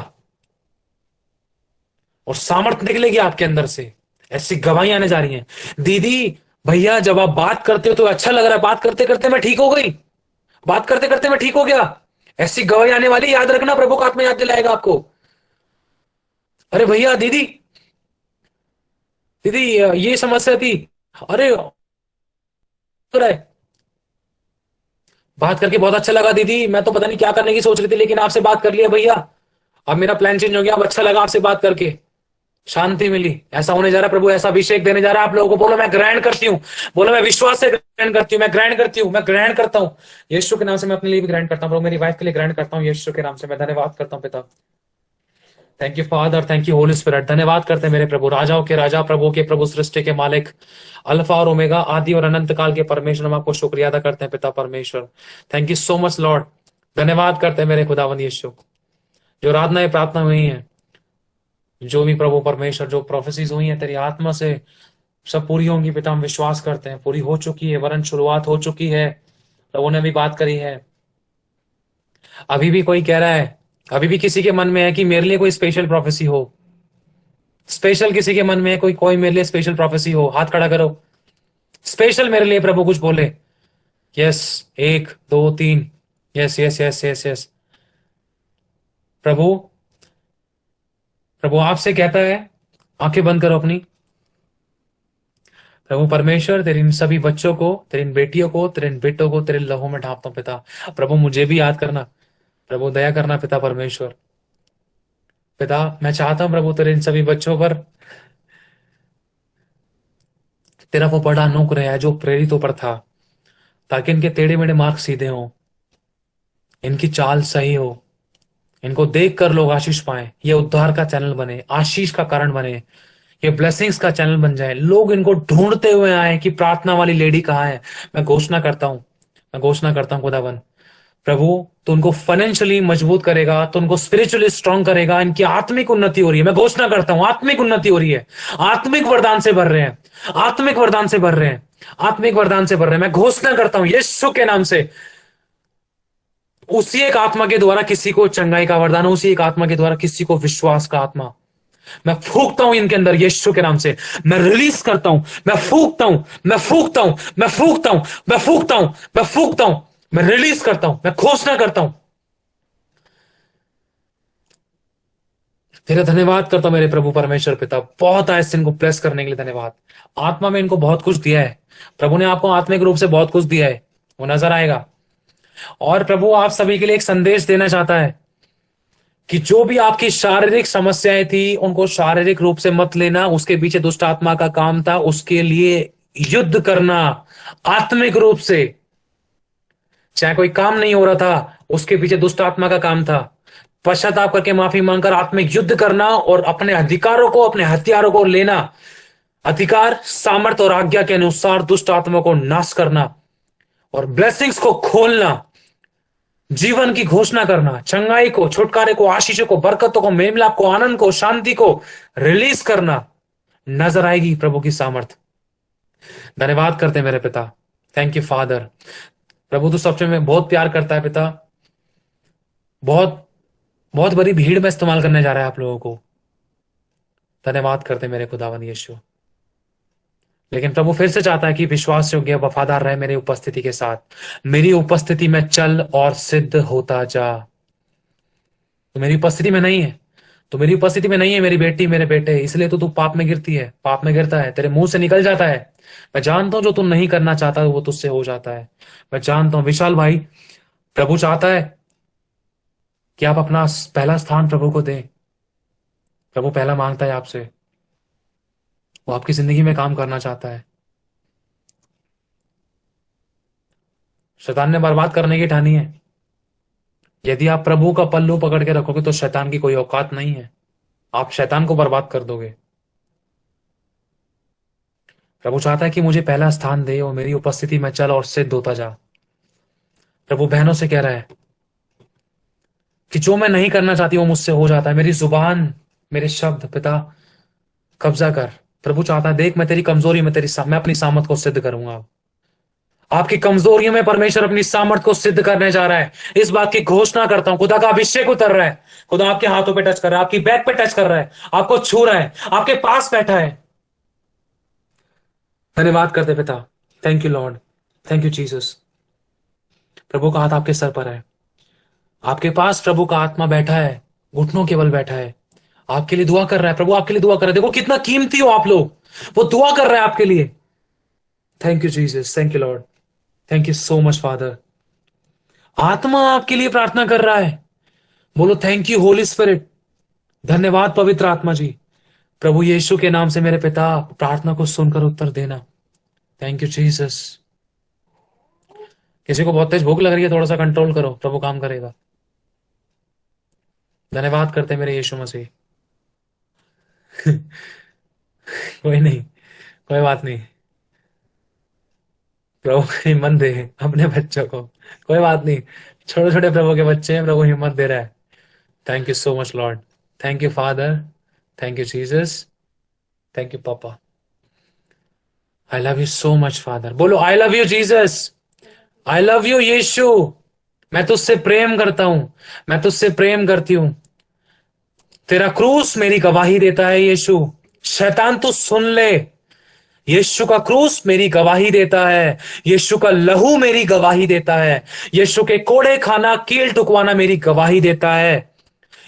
और सामर्थ्य निकलेगी आपके अंदर से, ऐसी गवाही आने जा रही हैं। दीदी भैया जब आप बात करते हो तो अच्छा लग रहा है, बात करते करते मैं ठीक हो गई, बात करते करते मैं ठीक हो गया, ऐसी गवाही आने वाली, याद रखना, प्रभु का आत्मा याद दिलाएगा आपको। अरे भैया दीदी, दीदी ये समस्या थी, अरे हो रहा है, बात करके बहुत अच्छा लगा दीदी, मैं तो पता नहीं क्या करने की सोच रही थी लेकिन आपसे बात कर लिया भैया, अब मेरा प्लान चेंज हो गया, अब अच्छा लगा आपसे बात करके, शांति मिली। ऐसा होने जा रहा है, प्रभु ऐसा अभिषेक देने जा रहा है आप लोगों को। बोलो मैं ग्रहण करती हूँ, बोलो मैं विश्वास से ग्रहण करती हूँ, मैं ग्रहण करती हूँ, मैं ग्रहण करता हूँ यीशु के नाम से। मैं अपने लिए भी ग्रहण करता हूँ प्रभु, मेरी वाइफ के लिए ग्रहण करता हूँ यीशु के नाम से। मैं धन्यवाद करता हूँ पिता, thank you father, thank you holy spirit. धन्यवाद करते हैं मेरे प्रभु, राजाओं के राजा, प्रभु के प्रभु, सृष्टि के मालिक, अल्फा और ओमेगा, आदि और अनंत काल के परमेश्वर। हम आपको शुक्रिया अदा करते हैं पिता परमेश्वर, thank you so much Lord. धन्यवाद करते हैं मेरे खुदावन यीशु, जो आराधनाएं प्रार्थना हुई हैं, जो भी प्रभु परमेश्वर जो प्रोफेसीज हुई हैं तेरी आत्मा से सब पूरी होंगी पिता, हम विश्वास करते हैं पूरी हो चुकी है, वरन शुरुआत हो चुकी है। प्रभु ने भी बात करी है, अभी भी कोई कह रहा है, अभी भी किसी के मन में है कि मेरे लिए कोई स्पेशल प्रोफेसी हो, स्पेशल किसी के मन में है, कोई कोई मेरे लिए स्पेशल प्रोफेसी हो, हाथ खड़ा करो, स्पेशल मेरे लिए प्रभु कुछ बोले। Yes, 1 2 3, yes yes yes yes yes. प्रभु प्रभु आपसे कहता है, आंखें बंद करो अपनी। प्रभु परमेश्वर तेरे इन सभी बच्चों को, तेरी इन बेटियों को, तेरे इन बेटों को तेरे लहू में ढांपता हूं पिता। प्रभु मुझे भी याद करना, प्रभु दया करना पिता परमेश्वर। पिता मैं चाहता हूं प्रभु तेरे इन सभी बच्चों पर तेरा वो बड़ा अनुग्रह है जो प्रेरितों पर था, ताकि इनके टेढ़े मेढ़े मार्ग सीधे हों, इनकी चाल सही हो, इनको देख कर लोग आशीष पाए, ये उद्धार का चैनल बने, आशीष का कारण बने, ये ब्लेसिंग्स का चैनल बन जाए, लोग इनको ढूंढते हुए आए कि प्रार्थना वाली लेडी कहाँ है। मैं घोषणा करता हूं, मैं घोषणा करता हूं खुदावन प्रभु, तो उनको फाइनेंशियली मजबूत करेगा, तो उनको स्पिरिचुअली स्ट्रांग करेगा, इनकी आत्मिक उन्नति हो रही है। मैं घोषणा करता हूं आत्मिक उन्नति हो रही है, आत्मिक वरदान से भर रहे हैं, आत्मिक वरदान से भर रहे हैं, आत्मिक वरदान से भर रहे हैं। मैं घोषणा करता हूं यीशु के नाम से, उसी एक आत्मा के द्वारा किसी को चंगाई का वरदान, उसी एक आत्मा के द्वारा किसी को विश्वास का आत्मा, मैं फूकता हूं इनके अंदर यीशु के नाम से, मैं रिलीज करता हूं, मैं फूकता हूं, मैं फूकता हूं, मैं फूकता हूं, मैं फूकता हूं, मैं फूकता हूं, मैं रिलीज करता हूं, मैं घोषणा करता हूं। तेरा धन्यवाद करता हूं मेरे प्रभु परमेश्वर पिता, बहुत आए इनको प्लेस करने के लिए धन्यवाद। आत्मा में इनको बहुत कुछ दिया है, प्रभु ने आपको आत्मिक रूप से बहुत कुछ दिया है, वो नजर आएगा। और प्रभु आप सभी के लिए एक संदेश देना चाहता है कि जो भी आपकी शारीरिक समस्याएं थी उनको शारीरिक रूप से मत लेना, उसके पीछे दुष्ट आत्मा का काम था, उसके लिए युद्ध करना आत्मिक रूप से। चाहे कोई काम नहीं हो रहा था, उसके पीछे दुष्ट आत्मा का काम था। पश्चाताप करके माफी मांगकर आत्मिक युद्ध करना और अपने अधिकारों को, अपने हथियारों को लेना, अधिकार सामर्थ्य और आज्ञा के अनुसार दुष्ट आत्मा को नाश करना और ब्लेसिंग्स को खोलना, जीवन की घोषणा करना, चंगाई को, छुटकारे को, आशीषों को, बरकतों को, मेमलाप को, आनंद को, शांति को रिलीज करना। नजर आएगी प्रभु की सामर्थ। धन्यवाद करते हैं मेरे पिता, थैंक यू फादर। प्रभु तो सबसे में बहुत प्यार करता है पिता, बहुत बहुत बड़ी भीड़ में इस्तेमाल करने जा रहा है आप लोगों को। धन्यवाद करते हैं मेरे खुदावन यीशु। लेकिन प्रभु फिर से चाहता है कि विश्वास योग्य वफादार रहे मेरी उपस्थिति के साथ, मेरी उपस्थिति में चल और सिद्ध होता जा। तो मेरी उपस्थिति में नहीं है, तो मेरी उपस्थिति में नहीं है मेरी बेटी मेरे बेटे, इसलिए तो तू पाप में गिरती है, पाप में गिरता है, तेरे मुंह से निकल जाता है। मैं जानता हूं जो तू नहीं करना चाहता वो तुझसे हो जाता है, मैं जानता हूं। विशाल भाई, प्रभु चाहता है कि आप अपना पहला स्थान प्रभु को दें। प्रभु पहला मांगता है आपसे, वो आपकी जिंदगी में काम करना चाहता है। शैतान ने बर्बाद करने की ठानी है, यदि आप प्रभु का पल्लू पकड़ के रखोगे तो शैतान की कोई औकात नहीं है, आप शैतान को बर्बाद कर दोगे। प्रभु चाहता है कि मुझे पहला स्थान दे और मेरी उपस्थिति में चल और सिद्ध होता जा। प्रभु बहनों से कह रहा है कि जो मैं नहीं करना चाहती वो मुझसे हो जाता है। मेरी जुबान, मेरे शब्द पिता कब्जा कर। प्रभु चाहता है, देख मैं तेरी कमजोरी में मैं अपनी सामर्थ को सिद्ध करूंगा। आपकी कमजोरियों में परमेश्वर अपनी सामर्थ को सिद्ध करने जा रहा है। इस बात की घोषणा करता हूं, खुदा का अभिषेक उतर रहा है। खुदा आपके हाथों पे टच कर रहा है, आपकी बैक पे टच कर रहा है, आपको छू रहा है, आपके पास बैठा है। धन्यवाद करते पिता। Thank you Lord, thank you Jesus. प्रभु का हाथ आपके सर पर है, आपके पास प्रभु का आत्मा बैठा है, घुटनों के बल बैठा है, आपके लिए दुआ कर रहा है। प्रभु आपके लिए दुआ कर रहा है। देखो कितना कीमती हो आप लोग, वो दुआ कर रहा है आपके लिए। Thank you Jesus, thank you Lord, thank you so much father. आत्मा आपके लिए प्रार्थना कर रहा है। बोलो थैंक यू होली स्पिरिट। धन्यवाद पवित्र आत्मा जी। प्रभु यीशु के नाम से मेरे पिता, प्रार्थना को सुनकर उत्तर देना। Thank you Jesus. किसी को बहुत तेज भूख लग रही है, थोड़ा सा कंट्रोल करो, प्रभु काम करेगा। धन्यवाद करते हैं मेरे यीशु मसीह। कोई नहीं, कोई बात नहीं। प्रभु को हिम्मत दे अपने बच्चों को, कोई बात नहीं। छोटे छोटे प्रभु के बच्चे हैं, प्रभु हिम्मत दे रहा है। Thank you so much Lord, thank you father, thank you Jesus, thank you papa. I love you so much father. बोलो I love you Jesus, I love you यीशु। मैं तुझसे प्रेम करता हूं, मैं तुझसे प्रेम करती हूं। तेरा क्रूस मेरी गवाही देता है यीशु। शैतान तू सुन ले, यीशु का क्रूस मेरी गवाही देता है, यीशु का लहू मेरी गवाही देता है, यीशु के कोड़े खाना कील ठुकवाना मेरी गवाही देता है,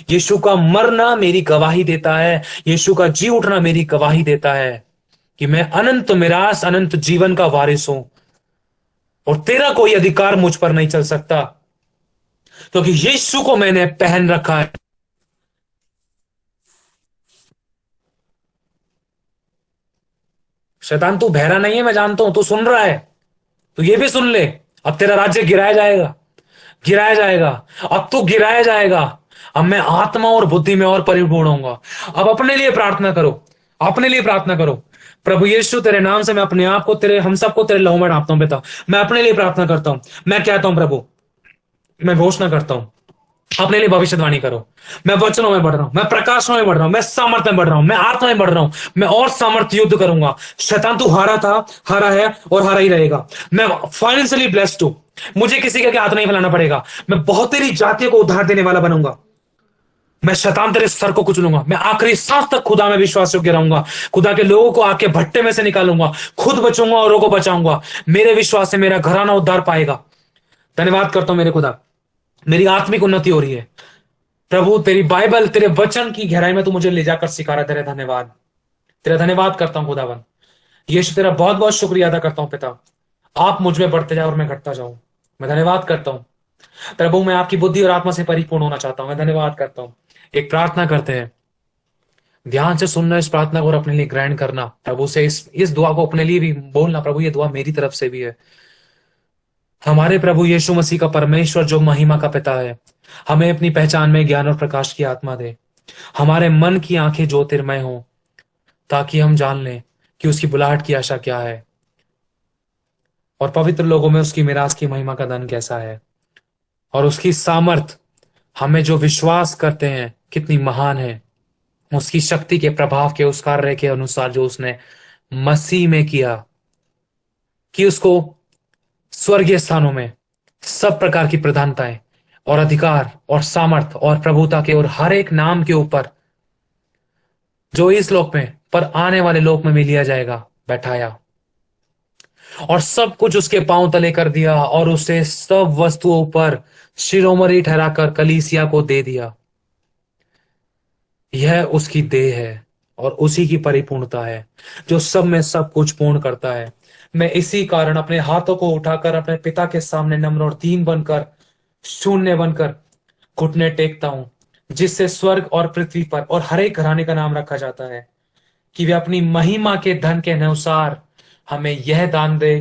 यीशु का मरना मेरी गवाही देता है, यीशु का जी उठना मेरी गवाही देता है कि मैं अनंत मिरास, अनंत जीवन का वारिस हूं और तेरा कोई अधिकार मुझ पर नहीं चल सकता, क्योंकि यीशु को मैंने पहन रखा है। शैतान तू बहरा नहीं है, मैं जानता हूं, तू सुन रहा है, तू ये भी सुन ले। अब तेरा राज्य गिराया जाएगा, गिराया जाएगा, अब तू गिराया जाएगा। अब मैं आत्मा और बुद्धि में और परिपूर्ण होऊंगा। अब अपने लिए प्रार्थना करो, अपने लिए प्रार्थना करो। प्रभु यीशु तेरे नाम से मैं अपने आप को तेरे, हम सबको तेरे लहू में ढांपता हूं पिता। मैं अपने लिए प्रार्थना करता हूं, मैं कहता हूं प्रभु, मैं घोषणा करता हूं, अपने लिए भविष्यवाणी करो। मैं वचनों में बढ़ रहा हूं, मैं प्रकाशों में बढ़ रहा हूं, मैं सामर्थ्य में बढ़ रहा हूं, मैं आत्मा में बढ़ रहा हूं, मैं और सामर्थ्य युद्ध करूंगा। शैतान तू हारा था, हारा है और हारा ही रहेगा। मैं फाइनेंशियली ब्लेस्ड हूं, मुझे किसी के हाथ नहीं फैलाना पड़ेगा। मैं बहुत तेरी जातियों को उद्धार देने वाला बनूंगा। मैं शैतान तेरे सर को कुचलूंगा। मैं आखिरी सांस तक खुदा में विश्वास योग्य रहूंगा। खुदा के लोगों को आके भट्टे में से निकालूंगा, खुद बचूंगा औरों को बचाऊंगा। मेरे विश्वास से मेरा घराना उद्धार पाएगा। धन्यवाद करता हूं मेरे खुदा, मेरी आत्मिक उन्नति हो रही है। प्रभु तेरी बाइबल, तेरे वचन की गहराई में तू मुझे ले जाकर सिखा रहा है। तेरे धन्यवाद, तेरा धन्यवाद करता हूं खुदावन। यीशु तेरा बहुत बहुत शुक्रिया अदा करता हूं पिता। आप मुझ में बढ़ते जाओ और मैं घटता जाऊं। मैं धन्यवाद करता हूं प्रभु, मैं आपकी बुद्धि और आत्मा से परिपूर्ण होना चाहता हूं। मैं धन्यवाद करता हूं। एक प्रार्थना करते हैं, ध्यान से सुनना इस प्रार्थना को और अपने लिए ग्रहण करना। प्रभु से इस दुआ को अपने लिए भी बोलना, प्रभु ये दुआ मेरी तरफ से भी है। हमारे प्रभु यीशु मसीह का परमेश्वर जो महिमा का पिता है, हमें अपनी पहचान में ज्ञान और प्रकाश की आत्मा दे। हमारे मन की आंखें ज्योतिर्मय हो, ताकि हम जान लें कि उसकी बुलाहट की आशा क्या है और पवित्र लोगों में उसकी मिरास की महिमा का धन कैसा है, और उसकी सामर्थ हमें जो विश्वास करते हैं कितनी महान है। उसकी शक्ति के प्रभाव के उस कार्य के अनुसार जो उसने मसीह में किया, कि उसको स्वर्गीय स्थानों में सब प्रकार की प्रधानताएं और अधिकार और सामर्थ और प्रभुता के और हर एक नाम के ऊपर जो इस लोक में पर आने वाले लोक में भी लिया जाएगा बैठाया, और सब कुछ उसके पांव तले कर दिया, और उसे सब वस्तुओं पर शिरोमणि ठहराकर कलीसिया को दे दिया। यह उसकी देह है और उसी की परिपूर्णता है जो सब में सब कुछ पूर्ण करता है। मैं इसी कारण अपने हाथों को उठाकर अपने पिता के सामने नम्र और दीन बनकर, शून्य बनकर घुटने टेकता हूं, जिससे स्वर्ग और पृथ्वी पर और हर एक घराने का नाम रखा जाता है, कि वे अपनी महिमा के धन के अनुसार हमें यह दान दे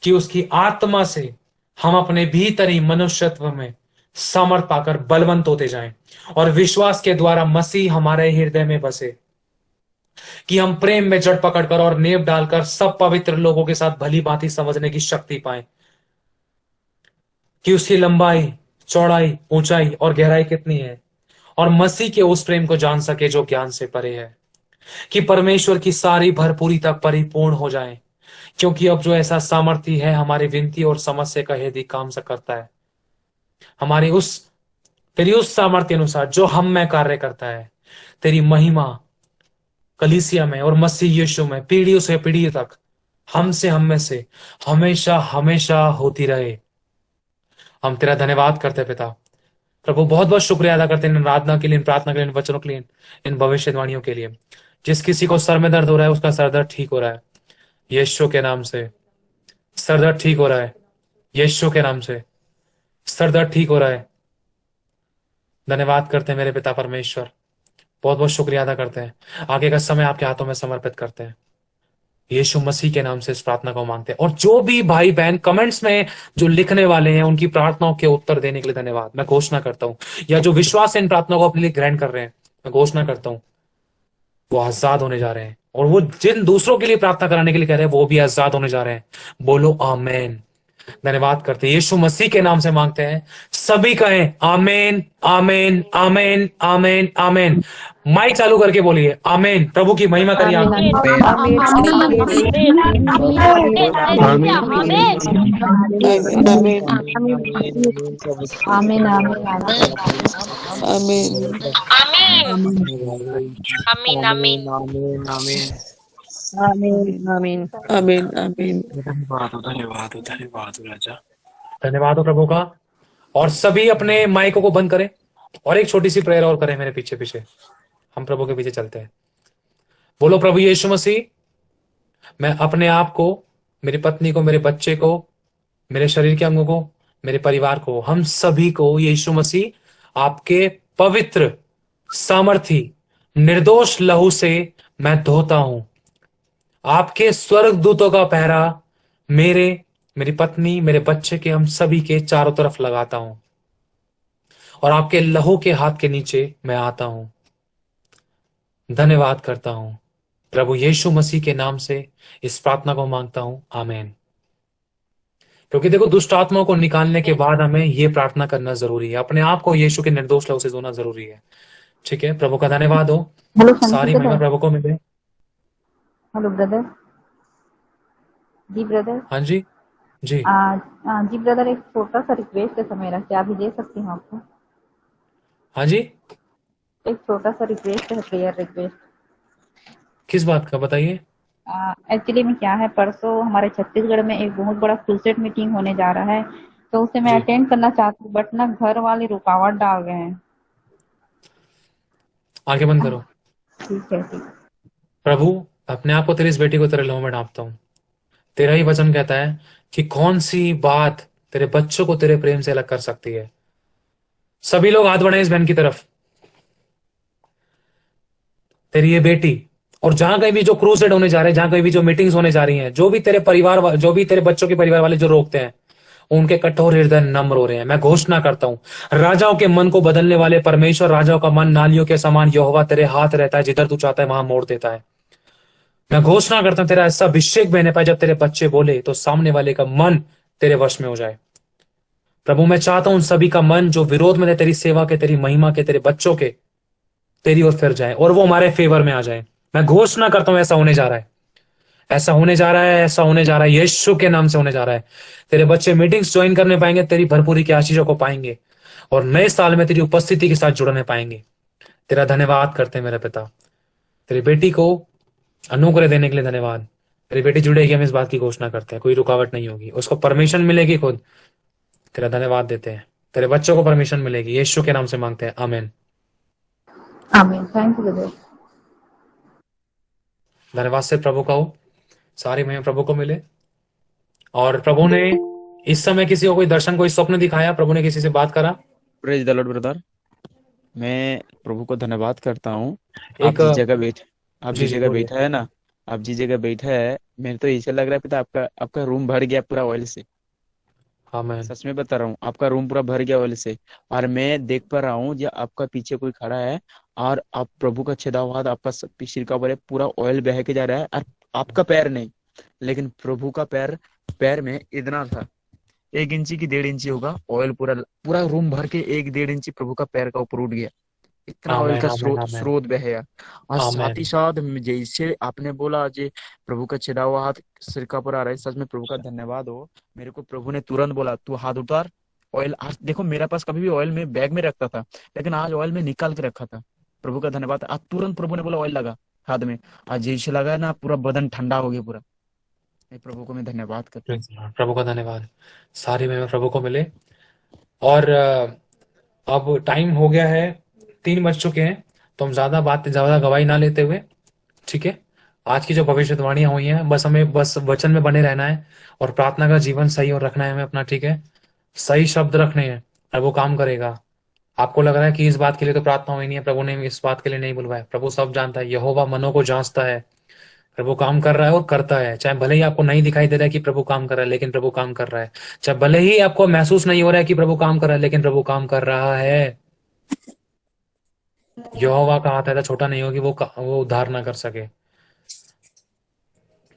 कि उसकी आत्मा से हम अपने भीतरी मनुष्यत्व में सामर्थ पाकर बलवंत होते जाएं, और विश्वास के द्वारा मसीह हमारे हृदय में बसे, कि हम प्रेम में जड़ पकड़कर और नेव डालकर सब पवित्र लोगों के साथ भली भांति समझने की शक्ति पाएं, कि उसकी लंबाई, चौड़ाई, ऊंचाई और गहराई कितनी है, और मसीह के उस प्रेम को जान सके जो ज्ञान से परे है, कि परमेश्वर की सारी भरपूरी तक परिपूर्ण हो जाएं, क्योंकि अब जो ऐसा सामर्थ्य है हमारी विनती और समस्या का यदि काम से करता है, हमारी उस तेरी उस सामर्थ्य अनुसार जो हम में कार्य करता है, तेरी महिमा कलीसिया में और मसीह यीशु में पीढ़ियों से पीढ़ी तक हमसे हम में से हमेशा हमेशा होती रहे। हम तेरा धन्यवाद करते हैं पिता। प्रभु बहुत बहुत शुक्रिया अदा करते हैं इन आराधना के लिए, इन प्रार्थना के लिए, इन वचनों के लिए, इन भविष्यवाणियों के लिए। जिस किसी को सर में दर्द हो रहा है उसका सर दर्द ठीक हो रहा है यीशु के नाम से। सर दर्द ठीक हो रहा है यीशु के नाम से। सर दर्द ठीक हो रहा है। धन्यवाद करते हैं मेरे पिता परमेश्वर, बहुत बहुत शुक्रिया अदा करते हैं। आगे का समय आपके हाथों में समर्पित करते हैं यीशु मसीह के नाम से इस प्रार्थना को मांगते हैं। और जो भी भाई बहन कमेंट्स में जो लिखने वाले हैं उनकी प्रार्थनाओं के उत्तर देने के लिए धन्यवाद। मैं घोषणा करता हूं, या जो विश्वास से इन प्रार्थनाओं को अपने लिए ग्रहण कर रहे हैं, मैं घोषणा करता हूं वो आजाद होने जा रहे हैं। और वो जिन दूसरों के लिए प्रार्थना कराने के लिए कह रहे हैं वो भी आजाद होने जा रहे हैं। बोलो आमेन। धन्यवाद करते हैं यीशु मसीह के नाम से मांगते हैं। सभी कहें आमेन आमेन आमेन आमेन आमेन। माइक चालू करके बोलिए आमेन। प्रभु की महिमा करिए। आमेन। आमीन आमीन आमीन आमीन। धन्यवाद राजा, धन्यवाद हो प्रभु का। और सभी अपने माइकों को बंद करें और एक छोटी सी प्रेयर और करें मेरे पीछे पीछे। हम प्रभु के पीछे चलते हैं। बोलो प्रभु यीशु मसीह, मैं अपने आप को, मेरी पत्नी को, मेरे बच्चे को, मेरे शरीर के अंगों को, मेरे परिवार को, हम सभी को यीशु मसीह आपके पवित्र सामर्थी निर्दोष लहू से मैं धोता हूं। आपके स्वर्गदूतों का पहरा मेरी पत्नी, मेरे बच्चे के, हम सभी के चारों तरफ लगाता हूं और आपके लहू के हाथ के नीचे मैं आता हूं। धन्यवाद करता हूं प्रभु यीशु मसीह के नाम से इस प्रार्थना को मांगता हूं। आमीन। क्योंकि देखो, दुष्ट आत्माओं को निकालने के बाद हमें यह प्रार्थना करना जरूरी है। अपने आप को यीशु के निर्दोष लहू से धोना जरूरी है। ठीक है, प्रभु का धन्यवाद हो। सारी महिमा प्रभु को मिले। Hello brother. जी ब्रदर। हाँ जी जी जी ब्रदर, एक छोटा सा रिक्वेस्ट है मेरा, क्या अभी दे सकती हूँ आपको? हाँ जी, एक छोटा सा रिक्वेस्ट है, प्रेयर रिक्वेस्ट। किस बात का बताइए। एक्चुअली में क्या है, परसों हमारे छत्तीसगढ़ में एक बहुत बड़ा क्रूसेड मीटिंग होने जा रहा है, तो उसे मैं जी। अटेंड करना चाहती हूँ, बट ना घर वाले रुकावट डाल रहे हैं। आगे बंद करो। ठीक है ठीक। प्रभु, अपने आप को तेरी इस बेटी को तेरे लहू में ढांपता हूं। तेरा ही वचन कहता है कि कौन सी बात तेरे बच्चों को तेरे प्रेम से अलग कर सकती है। सभी लोग हाथ बढ़ाएं इस बहन की तरफ। तेरी ये बेटी, और जहां कहीं भी जो क्रूसेड होने जा रहे हैं, जहां कहीं भी जो मीटिंग्स होने जा रही हैं, जो भी तेरे बच्चों के परिवार वाले जो रोकते हैं, उनके कठोर हृदय नम्र हो रहे हैं। मैं घोषणा करता हूं, राजाओं के मन को बदलने वाले परमेश्वर, राजाओं का मन नालियों के समान यहोवा तेरे हाथ रहता है, जिधर तू चाहता है वहां मोड़ देता है। मैं घोषणा करता हूं, तेरा ऐसा अभिषेक बहने पाए, जब तेरे बच्चे बोले तो सामने वाले का मन तेरे वश में हो जाए। प्रभु, मैं चाहता हूं सभी का मन जो विरोध में है तेरी सेवा के, तेरी महिमा के, तेरे बच्चों के, तेरी ओर फिर जाए और वो हमारे फेवर में आ जाए। मैं घोषणा करता हूं, ऐसा होने जा रहा है, ऐसा होने जा रहा है, ऐसा होने जा रहा है, यीशु के नाम से होने जा रहा है। तेरे बच्चे मीटिंग्स ज्वाइन करने पाएंगे, तेरी भरपूरी की आशीषों को पाएंगे और नए साल में तेरी उपस्थिति के साथ जुड़ने पाएंगे। तेरा धन्यवाद करते हैं मेरे पिता। तेरी बेटी को अनुग्रह देने के लिए धन्यवाद। तेरी बेटी जुड़ेगी, हम इस बात की घोषणा करते हैं, कोई रुकावट नहीं होगी, उसको परमिशन मिलेगी खुद। तेरा धन्यवाद देते हैं, तेरे बच्चों को परमिशन मिलेगी, यीशु के नाम से मांगते हैं। आमीन आमीन। Thank you brother. धन्यवाद से प्रभु का हो, सारी महिमा प्रभु को मिले। और प्रभु ने इस समय किसी को कोई दर्शन, कोई स्वप्न दिखाया? प्रभु ने किसी से बात करा? Praise the Lord brother. मैं प्रभु को धन्यवाद करता हूँ। आप एक जिस जगह बैठ आप जी जिस जी जगह बोलिए। बैठा है ना, आप जिस जगह बैठा है, मेरे तो ऐसा लग रहा है पिता, आपका रूम भर गया पूरा ऑयल से। आमीन सच में बता रहा हूँ, आपका रूम पूरा भर गया ऑयल से। और मैं देख पा रहा हूँ, जो आपका पीछे कोई खड़ा है और आप प्रभु का छेदा हुआ हाथ आपका सिर का ऊपर है, पूरा ऑयल बह के जा रहा है। और आपका पैर नहीं, लेकिन प्रभु का पैर में इतना था, 1 इंची की 1.5 इंची होगा ऑयल, पूरा पूरा रूम भर के 1 1.5 इंची प्रभु का पैर का ऊपर उठ गया। इतना ऑयल आमेन का आमेन आमेन स्रोत बहेगा। और साथ ही आमेन। साथ जैसे आपने बोला आज प्रभु का छिदा हुआ हाथ सिर का पर आ रहा है, सच में प्रभु का धन्यवाद हो। मेरे को प्रभु ने तुरंत बोला तू हाथ उतार, ऑयल। आज देखो मेरे पास कभी भी ऑयल में बैग में रखता था, लेकिन आज ऑयल में निकाल के रखा था। प्रभु का धन्यवाद, आज तुरंत प्रभु ने बोला ऑयल लगा हाथ में। आज जैसे लगा ना पूरा बदन ठंडा हो गया पूरा। ये प्रभु को मैं धन्यवाद करता हूँ। Praise the Lord। प्रभु का धन्यवाद। सारी महिमा प्रभु को मिले। और अब टाइम हो गया है, 3 बज चुके हैं, तो हम ज्यादा गवाही ना लेते हुए, ठीक है, आज की जो भविष्यवाणियां हुई हैं बस हमें बस वचन में बने रहना है और प्रार्थना का जीवन सही और रखना है हमें अपना, ठीक है, सही शब्द रखने हैं और वो काम करेगा। आपको लग रहा है कि इस बात के लिए तो प्रार्थना हुई नहीं है, प्रभु ने इस बात के लिए नहीं बुलवाया। प्रभु सब जानता है, यहोवा मनों को जांचता है। प्रभु काम कर रहा है और करता है, चाहे भले ही आपको नहीं दिखाई दे रहा है कि प्रभु काम कर रहा है, लेकिन प्रभु काम कर रहा है। चाहे भले ही आपको महसूस नहीं हो रहा है कि प्रभु काम कर रहा है, लेकिन प्रभु काम कर रहा है। यहोवा का हाथ ऐसा छोटा नहीं हो कि वो उद्धार ना कर सके।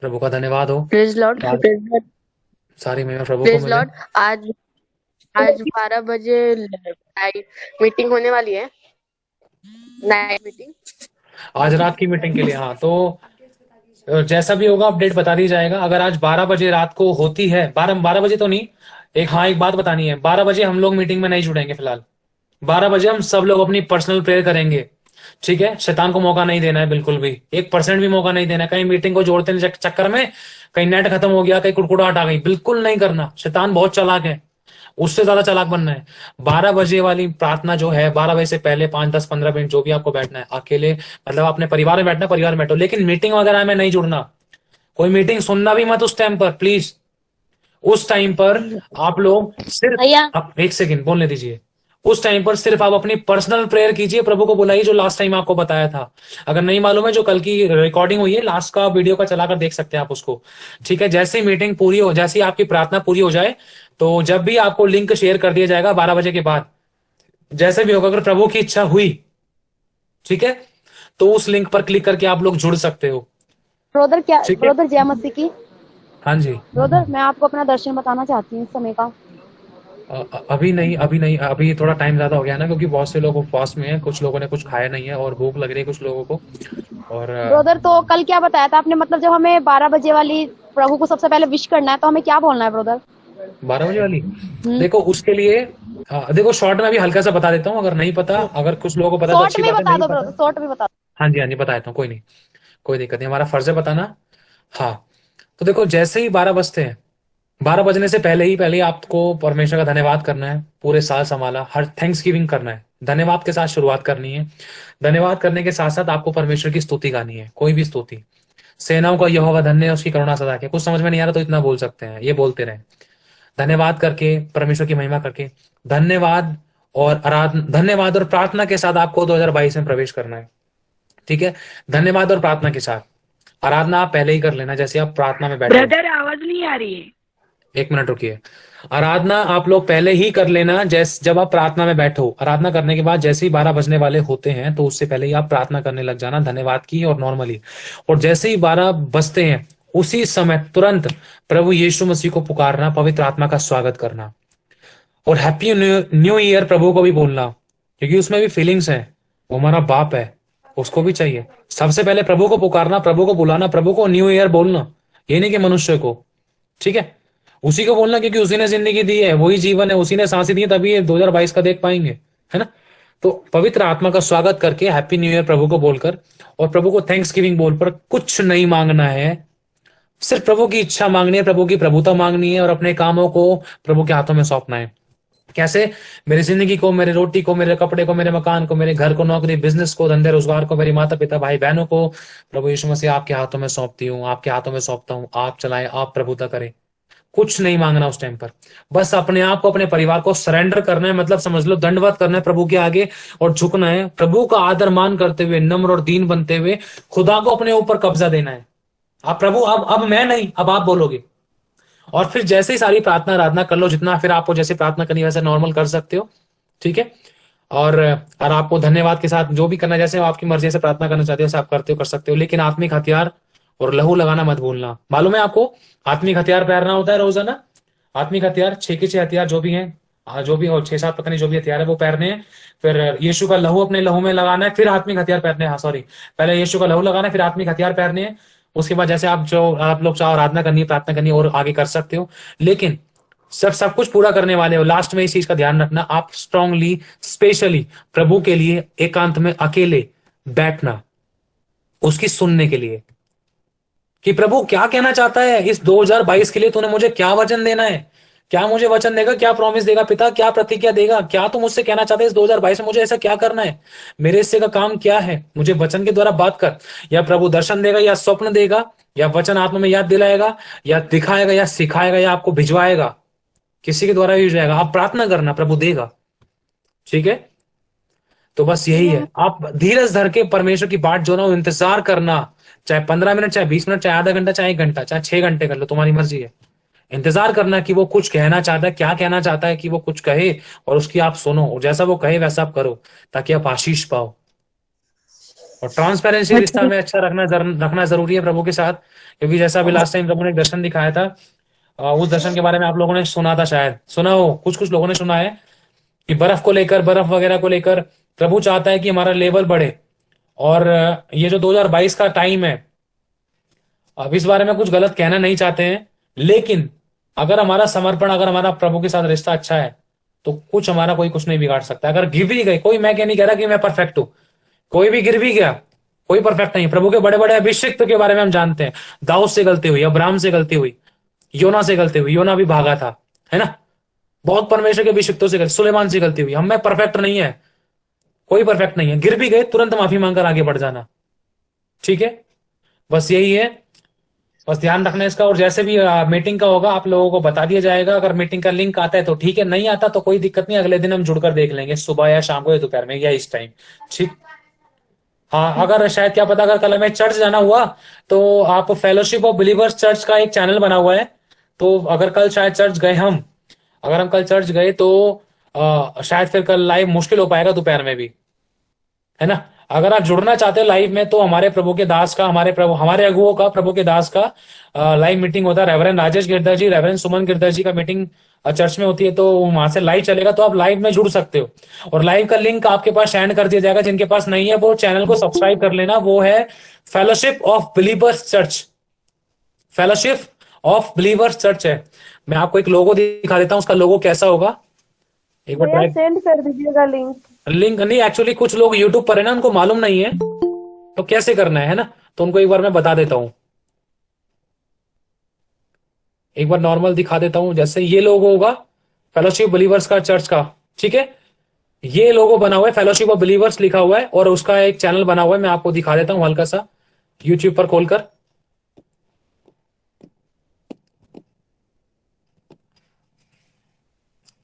प्रभु का धन्यवाद हो। प्रेज लॉर्ड, सारी प्रेज लॉर्ड, सारी महिमा प्रभु को प्रेज मिले। लॉर्ड। आज आज 12 बजे नाइट मीटिंग होने वाली है, नाइट मीटिंग। आज रात की मीटिंग के लिए, हाँ, तो जैसा भी होगा अपडेट बता दी जाएगा। अगर आज 12 बजे रात को होती है, 12 बजे तो नहीं, एक बात बतानी है, 12 बजे हम लोग मीटिंग में नहीं जुड़ेंगे फिलहाल। 12 बजे हम सब लोग अपनी पर्सनल प्रेयर करेंगे, ठीक है। शैतान को मौका नहीं देना है, बिल्कुल भी 1% भी मौका नहीं देना है। कहीं मीटिंग को जोड़ते चक्कर में कहीं नेट खत्म हो गया, कहीं कुड़कुड़ाहट आ गई, बिल्कुल नहीं करना। शैतान बहुत चालाक है, उससे ज्यादा चालाक बनना है। 12 बजे वाली प्रार्थना जो है, 12 बजे से पहले 5, 10, 15 मिनट जो भी आपको बैठना है, अकेले मतलब अपने परिवार में बैठना, परिवार में बैठो, लेकिन मीटिंग वगैरह में नहीं जुड़ना। कोई मीटिंग सुनना भी मत उस टाइम पर, प्लीज। उस टाइम पर आप लोग सिर्फ भैया एक सेकंड बोलने दीजिए। उस टाइम पर सिर्फ आप अपनी पर्सनल प्रेयर कीजिए, प्रभु को बुलाइए, जो लास्ट टाइम आपको बताया था। अगर नहीं मालूम है, जो कल की रिकॉर्डिंग हुई है, लास्ट का वीडियो का चलाकर देख सकते हैं आप उसको, ठीक है। जैसे ही मीटिंग पूरी हो, जैसे ही आपकी प्रार्थना पूरी हो जाए, तो जब भी आपको लिंक शेयर कर दिया जाएगा 12 बजे के बाद, जैसे भी होगा, अगर प्रभु की इच्छा हुई, ठीक है, तो उस लिंक पर क्लिक करके आप लोग जुड़ सकते हो, ब्रदर क्या, ठीक है। ब्रदर जय मसीह की। हाँ जी। ब्रदर मैं आपको अपना दर्शन बताना चाहती हूँ इस समय का। अभी नहीं, अभी थोड़ा टाइम ज्यादा हो गया ना, क्योंकि बहुत से लोग उपवास में हैं, कुछ लोगों ने कुछ खाया नहीं है और भूख लग रही है कुछ लोगों को। और ब्रदर तो कल क्या बताया था आपने, मतलब जब हमें 12 बजे वाली प्रभु को सबसे पहले विश करना है तो हमें क्या बोलना है ब्रदर? 12 बजे वाली, देखो उसके लिए देखो शॉर्ट में अभी हल्का सा बता देता हूँ, अगर नहीं पता, अगर कुछ लोगों को पता तो शॉर्ट अच्छी में बात है, बता नहीं दो पता। ब्रदर, शॉर्ट में बता दो। हाँ जी, हाँ जी, बता देता हूँ, कोई नहीं, कोई दिक्कत नहीं, हमारा फर्ज है बताना। हाँ, तो देखो जैसे ही 12 बजते हैं, 12 बजने से पहले ही आपको परमेश्वर का धन्यवाद करना है। पूरे साल संभाला, हर थैंक्स गिविंग करना है, धन्यवाद के साथ शुरुआत करनी है। धन्यवाद करने के साथ साथ आपको परमेश्वर की स्तुति गानी है, कोई भी स्तुति। सेनाओं का यहोवा धन्य है, उसकी करुणा सदा के। कुछ समझ में नहीं आ रहा तो इतना बोल सकते हैं, ये बोलते रहे, धन्यवाद करके, परमेश्वर की महिमा करके। धन्यवाद और धन्यवाद और प्रार्थना के साथ आपको 2022 में प्रवेश करना है, ठीक है। धन्यवाद और प्रार्थना के साथ आराधना आप पहले ही कर लेना, जैसे आप प्रार्थना में बैठे। ब्रदर आवाज नहीं आ रही है। 1 मिनट रुकिए। आराधना आप लोग पहले ही कर लेना, जब आप प्रार्थना में बैठो। आराधना करने के बाद जैसे ही 12 बजने वाले होते हैं, तो उससे पहले ही आप प्रार्थना करने लग जाना, धन्यवाद की और नॉर्मली। और जैसे ही 12 बजते हैं, उसी समय तुरंत प्रभु यीशु मसीह को पुकारना, पवित्र आत्मा का स्वागत करना, और हैप्पी न्यू ईयर प्रभु को भी बोलना, क्योंकि उसमें भी फीलिंग्स है। वो हमारा बाप है, उसको भी चाहिए। सबसे पहले प्रभु को पुकारना, प्रभु को बुलाना, प्रभु को न्यू ईयर बोलना, ये नहीं कि मनुष्य को, ठीक है, उसी को बोलना, क्योंकि उसी ने जिंदगी दी है, वही जीवन है, उसी ने सांसें दी है, तभी ये 2022 का देख पाएंगे, है ना। तो पवित्र आत्मा का स्वागत करके हैप्पी न्यू ईयर प्रभु को बोलकर, और प्रभु को थैंक्स गिविंग बोल पर कुछ नहीं मांगना है, सिर्फ प्रभु की इच्छा मांगनी है, प्रभु की प्रभुता मांगनी है, और अपने कामों को प्रभु के हाथों में सौंपना है। कैसे? मेरी जिंदगी को, मेरे रोटी को, मेरे कपड़े को, मेरे मकान को, मेरे घर को, नौकरी, बिजनेस को, धंधे रोजगार को, मेरे माता पिता, भाई बहनों को प्रभु यीशु मसीह आपके हाथों में सौंपती हूँ, आपके हाथों में सौंपता हूँ। आप चलाएं, आप प्रभुता करें। कुछ नहीं मांगना उस टाइम पर, बस अपने आप को, अपने परिवार को सरेंडर करना है, मतलब समझ लो दंडवत करना है प्रभु के आगे, और झुकना है, प्रभु का आदर मान करते हुए, नम्र और दीन बनते हुए खुदा को अपने ऊपर कब्जा देना है। आप प्रभु, अब मैं नहीं, अब आप बोलोगे। और फिर जैसे ही सारी प्रार्थना आराधना कर लो, जितना फिर आपको जैसे प्रार्थना करनी वैसे नॉर्मल कर सकते हो, ठीक है। और आपको धन्यवाद के साथ जो भी करना, जैसे आपकी मर्जी से प्रार्थना करना चाहते हो वैसे आप करते हो, कर सकते हो, लेकिन आत्मिक हथियार और लहू लगाना मत भूलना। मालूम है आपको, आत्मिक हथियार पहनना होता है रोजाना। आत्मिक हथियार 6 के 6 हथियार जो भी हैं, जो भी हो 6-7 पता नहीं जो भी हथियार है वो पहनने हैं। फिर यीशु का लहू अपने लहू में लगाना है, फिर आत्मिक हथियार पहनने हैं। हाँ सॉरी, पहले यीशु का लहू लगाना है, फिर आत्मिक हथियार पहनने हैं। उसके बाद जैसे आप लोग चाहो आराधना करनी है, प्रार्थना करनी है और आगे कर सकते हो। लेकिन सब कुछ पूरा करने वाले हो, लास्ट में इस चीज का ध्यान रखना, आप स्ट्रांगली स्पेशली प्रभु के लिए एकांत में अकेले बैठना, उसकी सुनने के लिए कि प्रभु क्या कहना चाहता है इस 2022 के लिए, तूने मुझे क्या वचन देना है, क्या मुझे वचन देगा, क्या प्रॉमिस देगा पिता, क्या प्रतिज्ञा देगा, क्या तू मुझसे कहना चाहता है इस 2022 में, मुझे ऐसा क्या करना है, मेरे हिस्से का काम क्या है, मुझे वचन के द्वारा बात कर। या प्रभु दर्शन देगा, या स्वप्न देगा, या वचन आत्मा में याद दिलाएगा, या दिखाएगा, या सिखाएगा, या आपको भिजवाएगा, किसी के द्वारा भी भिजवाएगा। आप प्रार्थना करना, प्रभु देगा। ठीक है, तो बस यही है, आप धीरज धर के परमेश्वर की बात जो ना इंतजार करना, चाहे 15 मिनट, चाहे 20 मिनट, चाहे आधा घंटा, चाहे 1 घंटा, चाहे 6 घंटे कर लो, तुम्हारी मर्जी है। इंतजार करना कि वो कुछ कहना चाहता है, क्या कहना चाहता है कि वो कुछ कहे, और उसकी आप सुनो, और जैसा वो कहे वैसा आप करो, ताकि आप आशीष पाओ। और ट्रांसपेरेंसी रिश्ता में अच्छा रखना जरूरी है प्रभु के साथ, क्योंकि जैसा अभी लास्ट टाइम प्रभु ने एक दर्शन दिखाया था, उस दर्शन के बारे में आप लोगों ने सुना था, शायद सुना हो, कुछ लोगों ने सुना है कि बर्फ वगैरह को लेकर प्रभु चाहता है कि हमारा लेवल बढ़े। और ये जो 2022 का टाइम है, अब इस बारे में कुछ गलत कहना नहीं चाहते हैं, लेकिन अगर हमारा समर्पण, अगर हमारा प्रभु के साथ रिश्ता अच्छा है, तो कुछ हमारा कोई कुछ नहीं बिगाड़ सकता। अगर गिर भी गए कोई, मैं क्या नहीं कह रहा कि मैं परफेक्ट हूं, कोई भी गिर भी गया, कोई परफेक्ट नहीं। प्रभु के बड़े बड़े अभिषिक्त के बारे में हम जानते हैं, दाऊद से गलती हुई, अब्राहम से गलती हुई, योना से गलती हुई, योना भी भागा था, है ना, बहुत परमेश्वर के अभिषिक्तों से गलती, सुलेमान से गलती हुई। हम में परफेक्ट नहीं है, कोई परफेक्ट नहीं है। गिर भी गए तुरंत माफी मांगकर आगे बढ़ जाना। ठीक है, बस यही है, बस ध्यान रखना इसका। और जैसे भी मीटिंग का होगा आप लोगों को बता दिया जाएगा। अगर मीटिंग का लिंक आता है तो ठीक है, नहीं आता तो कोई दिक्कत नहीं, अगले दिन हम जुड़कर देख लेंगे, सुबह या शाम को या दोपहर में या इस टाइम। ठीक, हाँ, अगर शायद क्या पता अगर कल हमें चर्च जाना हुआ तो आप फेलोशिप ऑफ बिलीवर्स चर्च का एक चैनल बना हुआ है, तो अगर कल शायद चर्च गए अगर हम कल चर्च गए तो शायद फिर कल लाइव मुश्किल हो पाएगा दोपहर में भी, है ना। अगर आप जुड़ना चाहते हो लाइव में, तो हमारे प्रभु के दास का, हमारे अगुओं का, प्रभु के दास का लाइव मीटिंग होता है। रेवरेंड राजेश गिरधर जी, रेवरेंड सुमन गिरधर जी का मीटिंग चर्च में होती है, तो वहां से लाइव चलेगा, तो आप लाइव में जुड़ सकते हो। और लाइव का लिंक आपके पास सेंड कर दिया जाएगा, जिनके पास नहीं है वो चैनल को सब्सक्राइब कर लेना। वो है fellowship of believers church, fellowship of believers church है। मैं आपको एक लोगो दिखा देता हूँ, उसका लोगो कैसा होगा, एक बार ट्राई। सेंड कर दीजिएगा लिंक नहीं, एक्चुअली कुछ लोग यूट्यूब पर है ना, उनको मालूम नहीं है तो कैसे करना है ना, तो उनको एक बार मैं बता देता हूं, एक बार नॉर्मल दिखा देता हूं। जैसे ये लोगो होगा फेलोशिप बिलीवर्स का चर्च का, ठीक है, ये लोगो बना हुआ है, फेलोशिप ऑफ बिलीवर्स लिखा हुआ है, और उसका एक चैनल बना हुआ है। मैं आपको दिखा देता हूं हल्का सा यूट्यूब पर खोलकर।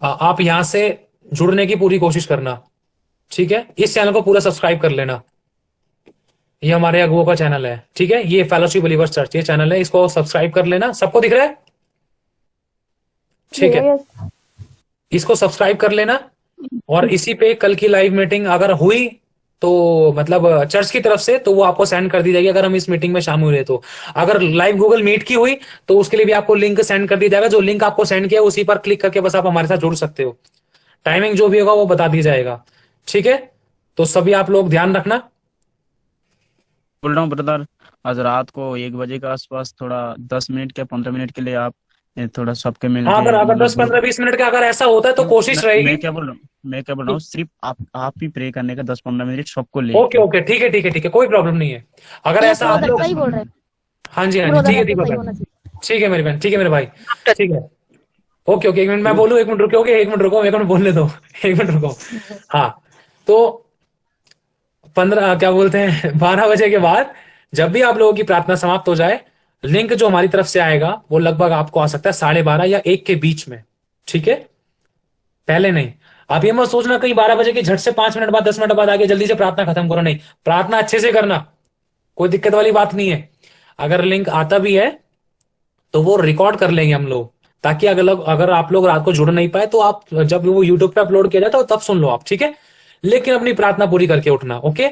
आप यहां से जुड़ने की पूरी कोशिश करना, ठीक है। इस चैनल को पूरा सब्सक्राइब कर लेना, ये हमारे अगुओं का चैनल है, ठीक है। ये फेलोशिप बिलीवर्स चर्च ये चैनल है, इसको सब्सक्राइब कर लेना। सबको दिख रहा है, ठीक है, इसको सब्सक्राइब कर लेना। और इसी पे कल की लाइव मीटिंग अगर हुई तो मतलब चर्च की तरफ से, तो वो आपको सेंड कर दी जाएगी अगर हम इस मीटिंग में शामिल हुए तो। अगर लाइव गूगल मीट की हुई तो उसके लिए भी आपको लिंक सेंड कर दिया जाएगा, जो लिंक आपको सेंड किया उसी पर क्लिक करके बस आप हमारे साथ जुड़ सकते हो। टाइमिंग जो भी होगा वो बता दिया जाएगा, ठीक है। तो सभी आप लोग ध्यान रखना। बोल रहा हूँ ब्रदर, आज रात को 1 बजे के आसपास थोड़ा 10 मिनट के 15 मिनट के लिए आप थोड़ा सबके मिल हाँ, अगर 10, 15, 20 मिनट का अगर ऐसा होता है तो कोशिश रहेगी। मैं क्या बोल रहा हूँ सिर्फ आप ही प्रे करने का 10-15 मिनट सबको ले। ओके, ठीक है, कोई प्रॉब्लम नहीं है। अगर ऐसा आप लोग, सही बोल रहे हैं, हाँ जी, ठीक है ठीक है मेरी बहन, ठीक है मेरे भाई, ठीक है, ओके 1 मिनट मैं बोलूँ, 1 मिनट रुको, 1 मिनट रुको, 1 मिनट बोलने दो, 1 मिनट रुको। हाँ, तो 12 बजे के बाद जब भी आप लोगों की प्रार्थना समाप्त हो जाए, लिंक जो हमारी तरफ से आएगा वो लगभग आपको आ सकता है 12:30 या 1 के बीच में, ठीक है, पहले नहीं। आप ये मत सोचना कहीं 12 बजे के झट से 5 मिनट बाद 10 मिनट बाद आगे जल्दी से प्रार्थना खत्म करो, नहीं, प्रार्थना अच्छे से करना, कोई दिक्कत वाली बात नहीं है। अगर लिंक आता भी है तो वो रिकॉर्ड कर लेंगे हम लोग, ताकि अगर आप लोग रात को जुड़ नहीं पाए तो आप जब वो यूट्यूब पे अपलोड किया जाता है तब सुन लो आप, ठीक है। लेकिन अपनी प्रार्थना पूरी करके उठना, ओके।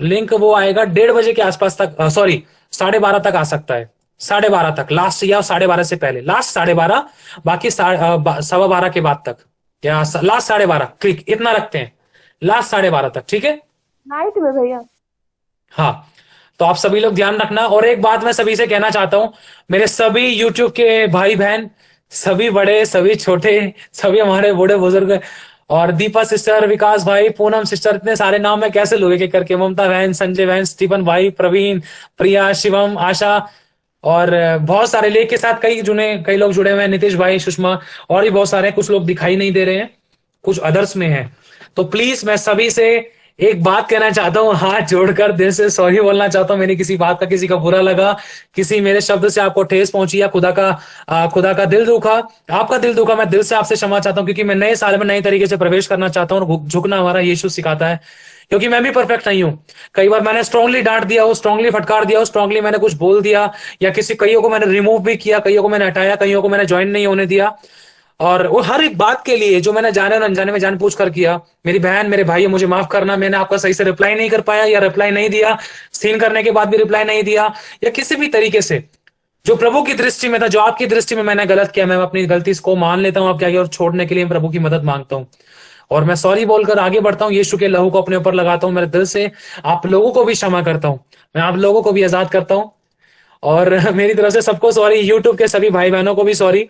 लिंक वो आएगा 1:30 बजे के आसपास तक, सॉरी 12:30 तक आ सकता है, 12:30 तक लास्ट, या 12:30 से पहले, लास्ट 12:30, बाकी 12:15 के बाद तक, या लास्ट 12:30 क्लिक, इतना रखते हैं, लास्ट 12:30 तक, ठीक है। नाइट में भैया। हाँ, तो आप सभी लोग ध्यान रखना। और एक बात मैं सभी से कहना चाहता हूं, मेरे सभी यूट्यूब के भाई बहन, सभी बड़े सभी छोटे, सभी हमारे बूढ़े बुजुर्ग, और दीपा सिस्टर, विकास भाई, पूनम सिस्टर, इतने सारे नाम मैं कैसे लूँ एक एक करके, ममता बहन, संजय बहन, स्टीफन भाई, प्रवीण, प्रिया, शिवम, आशा, और बहुत सारे लेख के साथ कई लोग जुड़े हुए हैं, नीतीश भाई, सुषमा, और भी बहुत सारे, कुछ लोग दिखाई नहीं दे रहे हैं, कुछ अदर्स में हैं। तो प्लीज मैं सभी से एक बात कहना चाहता हूं, हाथ जोड़कर दिल से सॉरी बोलना चाहता हूं। मेरी किसी बात का, किसी का बुरा लगा, किसी मेरे शब्द से आपको ठेस पहुंची, या खुदा का दिल दुखा, आपका दिल दुखा, मैं दिल से आपसे क्षमा चाहता हूं, क्योंकि मैं नए साल में नए तरीके से प्रवेश करना चाहता हूं, और झुकना हमारा यीशु सिखाता है, क्योंकि मैं भी परफेक्ट नहीं हूं। कई बार मैंने स्ट्रांगली डांट दिया हो, स्ट्रांगली फटकार दिया हो, स्ट्रांगली मैंने कुछ बोल दिया, या कईयों को मैंने रिमूव भी किया, कईयों को मैंने हटाया, कईयों को मैंने ज्वाइन नहीं होने दिया। और वो हर एक बात के लिए जो मैंने जाने और अनजाने में जानबूझ कर किया, मेरी बहन, मेरे भाई, मुझे माफ करना। मैंने आपका सही से रिप्लाई नहीं कर पाया, या रिप्लाई नहीं दिया, सीन करने के बाद भी रिप्लाई नहीं दिया, या किसी भी तरीके से जो प्रभु की दृष्टि में था, जो आपकी दृष्टि में मैंने गलत किया, मैं अपनी गलती को मान लेता हूं आपके आगे, और छोड़ने के लिए प्रभु की मदद मांगता हूं, और मैं सॉरी बोलकर आगे बढ़ता हूं। यीशु के लहू को अपने ऊपर लगाता हूं, मेरे दिल से आप लोगों को भी क्षमा करता हूं, मैं आप लोगों को भी आजाद करता हूं, और मेरी तरफ से सबको सॉरी, यूट्यूब के सभी भाई बहनों को भी सॉरी,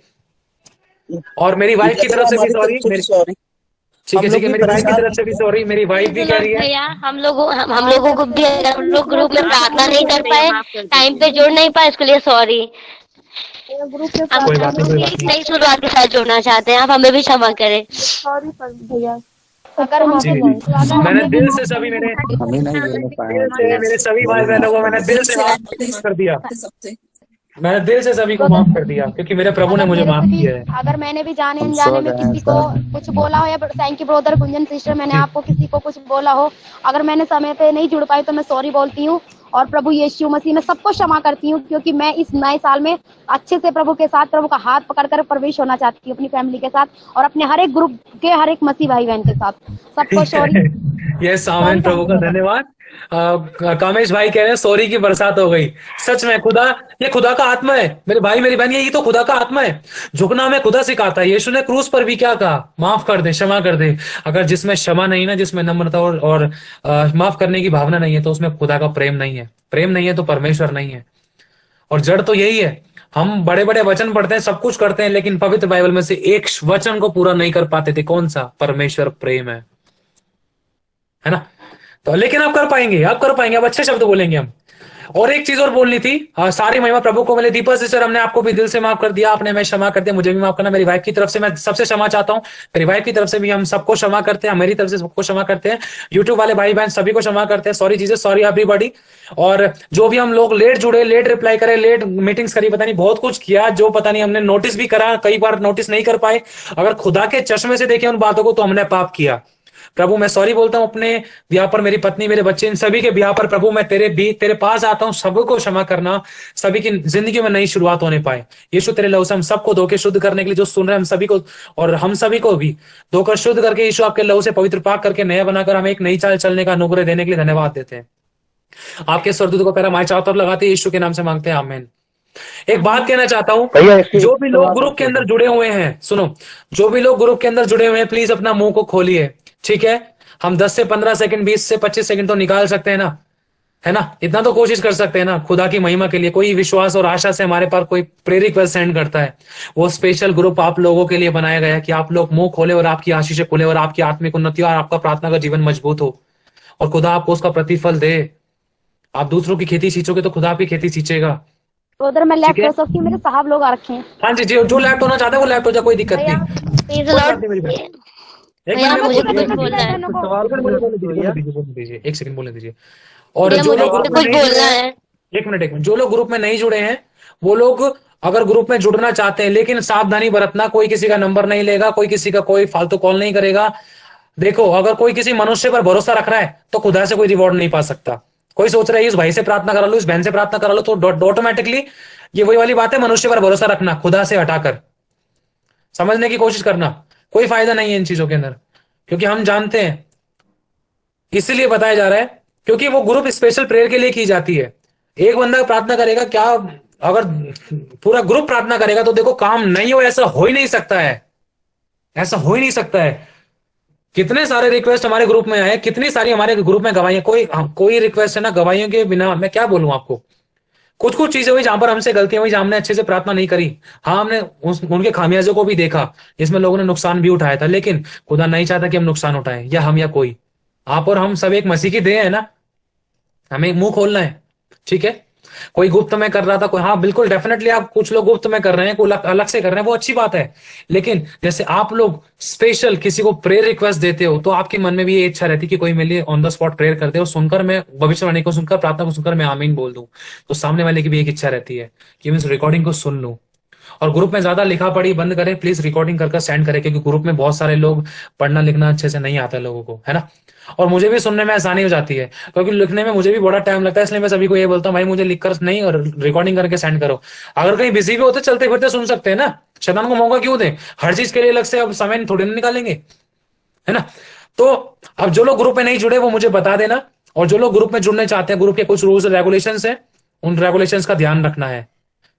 और मेरी वाइफ की तरफ से भी सॉरी। सॉरी। ठीक है, मेरी वाइफ की तरफ से भी सॉरी, मेरी वाइफ भी कह रही है। भैया हम लोगों को भी, अगर हम लोग ग्रुप में प्रार्थना नहीं कर पाए, टाइम पे जुड़ नहीं पाए, उसके लिए सॉरी। ग्रुप में कोई बात नहीं, एक नई शुरुआत के साथ जुड़ना चाहते हैं, आप हमें भी क्षमा करें। सॉरी पर भैया। अगर हम जी, मैंने दिल से सभी मेरे सभी भाई बहनों को मैंने दिल से माफ कर दिया, मैंने दिल से सभी को माफ कर दिया, क्योंकि मेरे प्रभु ने मुझे माफ किया है। अगर मैंने भी जाने अनजाने में किसी को कुछ बोला हो, या thank you brother Gunjan sister, मैंने आपको किसी को कुछ बोला हो, अगर मैंने समय पे नहीं जुड़ पाई तो मैं सॉरी बोलती हूँ, और प्रभु यीशु मसीह में सबको क्षमा करती हूँ, क्योंकि मैं इस नए साल में अच्छे से प्रभु के साथ, प्रभु का हाथ पकड़कर प्रवेश होना चाहती हूँ अपनी फैमिली के साथ, और अपने हर एक ग्रुप के हर एक मसीह भाई बहन के साथ। सबको सॉरी। यस आमीन, प्रभु का धन्यवाद। कामेश भाई कह रहे हैं सॉरी की बरसात हो गई। सच में ये खुदा का आत्मा है मेरे भाई मेरी बहन, यही तो खुदा का आत्मा है। झुकना हमें खुदा सिखाता है। यीशु ने क्रूस पर भी क्या कहा? माफ कर दे, क्षमा कर दे। अगर जिसमें क्षमा नहीं ना, जिसमें नम्रता और माफ करने की भावना नहीं है, तो उसमें खुदा का प्रेम नहीं है। प्रेम नहीं है तो परमेश्वर नहीं है। और जड़ तो यही है। हम बड़े बड़े वचन पढ़ते हैं, सब कुछ करते हैं, लेकिन पवित्र बाइबल में से एक वचन को पूरा नहीं कर पाते थे। कौन सा? परमेश्वर प्रेम है ना? तो लेकिन आप कर पाएंगे, अब अच्छे शब्द बोलेंगे हम। और एक चीज और बोलनी थी, सारी महिमा प्रभु को मिले। दीपक सिस्टर, हमने आपको भी दिल से माफ कर दिया, आपने मैं क्षमा कर दिया, मुझे भी माफ करना। मेरी वाइफ की तरफ से मैं सबसे क्षमा चाहता हूँ, मेरी वाइफ की तरफ से भी हम सबको क्षमा करते हैं, मेरी तरफ से सबको क्षमा करते हैं, यूट्यूब वाले भाई बहन सभी को क्षमा करते हैं। Sorry Jesus, sorry everybody. और जो भी हम लोग लेट जुड़े, लेट रिप्लाई करे, लेट मीटिंग्स करी, पता नहीं बहुत कुछ किया, जो पता नहीं हमने नोटिस भी करा, कई बार नोटिस नहीं कर पाए। अगर खुदा के चश्मे से देखें उन बातों को, तो हमने पाप किया। प्रभु मैं सॉरी बोलता हूं अपने ब्याह पर, मेरी पत्नी, मेरे बच्चे, इन सभी के ब्याह पर। प्रभु मैं तेरे पास आता हूं, सबको क्षमा करना, सभी की जिंदगी में नई शुरुआत होने पाए। यीशु तेरे लहू से हम सबको धोके शुद्ध करने के लिए, जो सुन रहे हैं हम सभी को, और हम सभी को भी धोकर शुद्ध करके यीशु आपके लहू से पवित्र पाक करके नया बनाकर हमें एक नई चाल चलने का अनुग्रह देने के लिए धन्यवाद देते हैं। आपके स्वर्गदूत को पैरा माए चारों तरफ लगाते यीशु के नाम से मांगते हैं, आमीन। एक बात कहना चाहता हूं, जो भी लोग ग्रुप के अंदर जुड़े हुए हैं, सुनो, जो भी लोग ग्रुप के अंदर जुड़े हुए हैं, प्लीज अपना मुंह को खोलिए, ठीक है? हम 10 से 15 सेकंड, 20 से 25 सेकंड तो निकाल सकते हैं ना, है ना? इतना तो कोशिश कर सकते हैं ना, खुदा की महिमा के लिए। कोई विश्वास और आशा से हमारे पास कोई प्रेयर रिक्वेस्ट सेंड करता है, वो स्पेशल ग्रुप आप लोगों के लिए बनाया गया है कि आप लोग मुंह खोले और आपकी आशीष खुले और आपकी आत्मिक उन्नति और आपका प्रार्थना का जीवन मजबूत हो, और खुदा आपको उसका प्रतिफल दे। आप दूसरों की खेती सींचोगे तो खुदा आपकी खेती सींचेगा। उधर मैं लेफ्ट हो सकती हूँ, मेरे साहब लोग आ रखे हैं। हाँ जी, जो लेफ्ट होना चाहता है वो लेफ्ट हो जाए, कोई दिक्कत नहीं। एक सेकंड बोलने दीजिए। और जो लोग एक मिनट जो लोग ग्रुप में नहीं जुड़े हैं, वो लोग अगर ग्रुप में जुड़ना चाहते हैं, लेकिन सावधानी बरतना, कोई किसी का नंबर नहीं लेगा, कोई किसी का कोई फालतू कॉल नहीं करेगा। देखो, अगर कोई किसी मनुष्य पर भरोसा रख रहा है तो खुदा से कोई रिवॉर्ड नहीं पा सकता। कोई सोच रहा है इस भाई से प्रार्थना करा लो, इस बहन से प्रार्थना करा लो, तो ऑटोमेटिकली ये वही वाली बात है, मनुष्य पर भरोसा रखना, खुदा से हटाकर समझने की कोशिश करना। कोई फायदा नहीं है इन चीजों के अंदर, क्योंकि हम जानते हैं, इसीलिए बताया जा रहा है, क्योंकि वो ग्रुप स्पेशल प्रेयर के लिए की जाती है। एक बंदा प्रार्थना करेगा क्या, अगर पूरा ग्रुप प्रार्थना करेगा तो देखो काम नहीं हो, ऐसा हो ही नहीं सकता है। ऐसा हो ही नहीं सकता है। कितने सारे रिक्वेस्ट हमारे ग्रुप में आए, कितनी सारी हमारे ग्रुप में गवाहियां, कोई रिक्वेस्ट है ना गवाहियों के बिना, मैं क्या बोलूं आपको। कुछ कुछ चीजें हुई जहां पर हमसे गलतियां हुई, जहां हमने अच्छे से प्रार्थना नहीं करी। हाँ, हमने उनके खामियाजों को भी देखा, जिसमें लोगों ने नुकसान भी उठाया था, लेकिन खुदा नहीं चाहता कि हम नुकसान उठाएं, या हम या कोई। आप और हम सब एक मसीह की देह है ना, हमें मुंह खोलना है, ठीक है। कोई गुप्त में कर रहा था, कोई, हाँ बिल्कुल डेफिनेटली, आप कुछ लोग गुप्त में कर रहे हैं, कोई अलग से कर रहे हैं, वो अच्छी बात है। लेकिन जैसे आप लोग स्पेशल किसी को प्रेयर रिक्वेस्ट देते हो, तो आपके मन में भी ये इच्छा रहती है कि कोई मेरे लिए ऑन द स्पॉट प्रेयर कर दे, और सुनकर मैं भविष्यवाणी को सुनकर, प्रार्थना को सुनकर मैं आमीन बोल दूं। तो सामने वाले की भी एक इच्छा रहती है कि मैं इस रिकॉर्डिंग को सुन लूं। और ग्रुप में ज्यादा लिखा पढ़ी बंद करें प्लीज, रिकॉर्डिंग करके सेंड करें, क्योंकि ग्रुप में बहुत सारे लोग, पढ़ना लिखना अच्छे से नहीं आता है लोगों को, है ना। और मुझे भी सुनने में आसानी हो जाती है, क्योंकि लिखने में मुझे भी बड़ा टाइम लगता है, इसलिए मैं सभी को ये बोलता हूँ, भाई मुझे लिखकर नहीं और रिकॉर्डिंग करके सेंड करो। अगर कहीं बिजी भी होते, चलते फिरते सुन सकते हैं ना, शैतान को मौका क्यों दें, हर चीज के लिए अलग से अब समय थोड़ी ना निकालेंगे, है ना। तो अब जो लोग ग्रुप में नहीं जुड़े वो मुझे बता देना, और जो लोग ग्रुप में जुड़ने चाहते हैं, ग्रुप के कुछ रूल्स रेगुलेशंस है, उन रेगुलेशंस का ध्यान रखना है,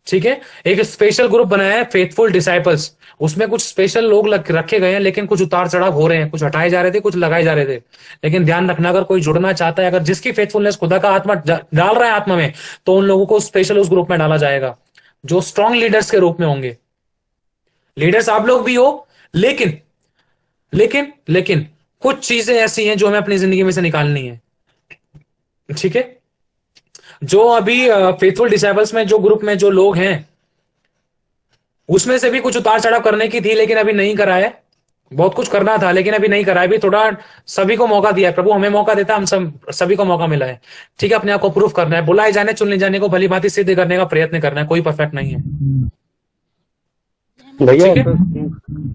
ठीक है। एक स्पेशल ग्रुप बनाया है, फेथफुल डिसाइपल्स, उसमें कुछ स्पेशल लोग रखे गए हैं, लेकिन कुछ उतार चढ़ाव हो रहे हैं, कुछ हटाए जा रहे थे, कुछ लगाए जा रहे थे। लेकिन ध्यान रखना, अगर कोई जुड़ना चाहता है, अगर जिसकी फेथफुलनेस खुदा का आत्मा डाल रहा है आत्मा में, तो उन लोगों को स्पेशल उस ग्रुप में डाला जाएगा, जो स्ट्रॉन्ग लीडर्स के रूप में होंगे। लीडर्स आप लोग भी हो, लेकिन लेकिन लेकिन कुछ चीजें ऐसी हैं जो हमें अपनी जिंदगी में से निकालनी है, ठीक है। जो अभी फेथफुल डिसाइपल्स में जो ग्रुप में जो लोग हैं, उसमें से भी कुछ उतार चढ़ाव करने की थी, लेकिन अभी नहीं करा है। बहुत कुछ करना था लेकिन अभी नहीं करा है। अभी थोड़ा सभी को मौका दिया है प्रभु, हमें मौका देता है, हम सभी को मौका मिला है, ठीक है। अपने आप को प्रूफ करना है, बुलाए जाने चुनने जाने को भली भांति सिद्ध करने का प्रयत्न करना है, कोई परफेक्ट नहीं है। भैया ठीक है?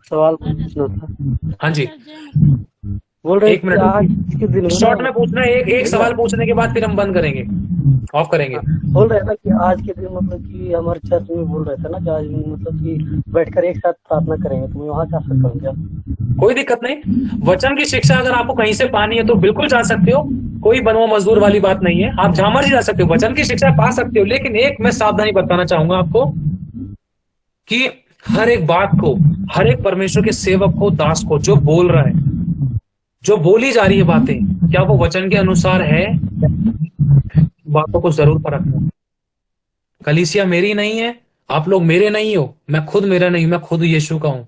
सवाल पूछना था। हाँ जी, बोल रहे एक मिनट, आज के दिन शॉर्ट में पूछना है, एक सवाल पूछने के बाद फिर हम बंद करेंगे, ऑफ करेंगे। बोल रहे था कि आज के दिन मतलब कि हमारे चर्च में बोल रहे थे ना कि आज मतलब कि बैठकर एक साथ प्रार्थना करेंगे, तो मैं वहाँ जा सकता हूँ क्या? कोई दिक्कत नहीं, वचन की शिक्षा अगर आपको कहीं से पानी है तो बिल्कुल जा सकते हो, कोई बनवा मजदूर वाली बात नहीं है, आप जहां मर्जी जा सकते हो, वचन की शिक्षा पा सकते हो। लेकिन एक मैं सावधानी बताना चाहूंगा आपको कि हर एक बात को, हर एक परमेश्वर के सेवक को, दास को, जो बोल रहा है, जो बोली जा रही है बातें, क्या वो वचन के अनुसार है, बातों को जरूर परखना। कलीसिया मेरी नहीं है, आप लोग मेरे नहीं हो, मैं खुद मेरा नहीं, मैं खुद यीशु का हूं।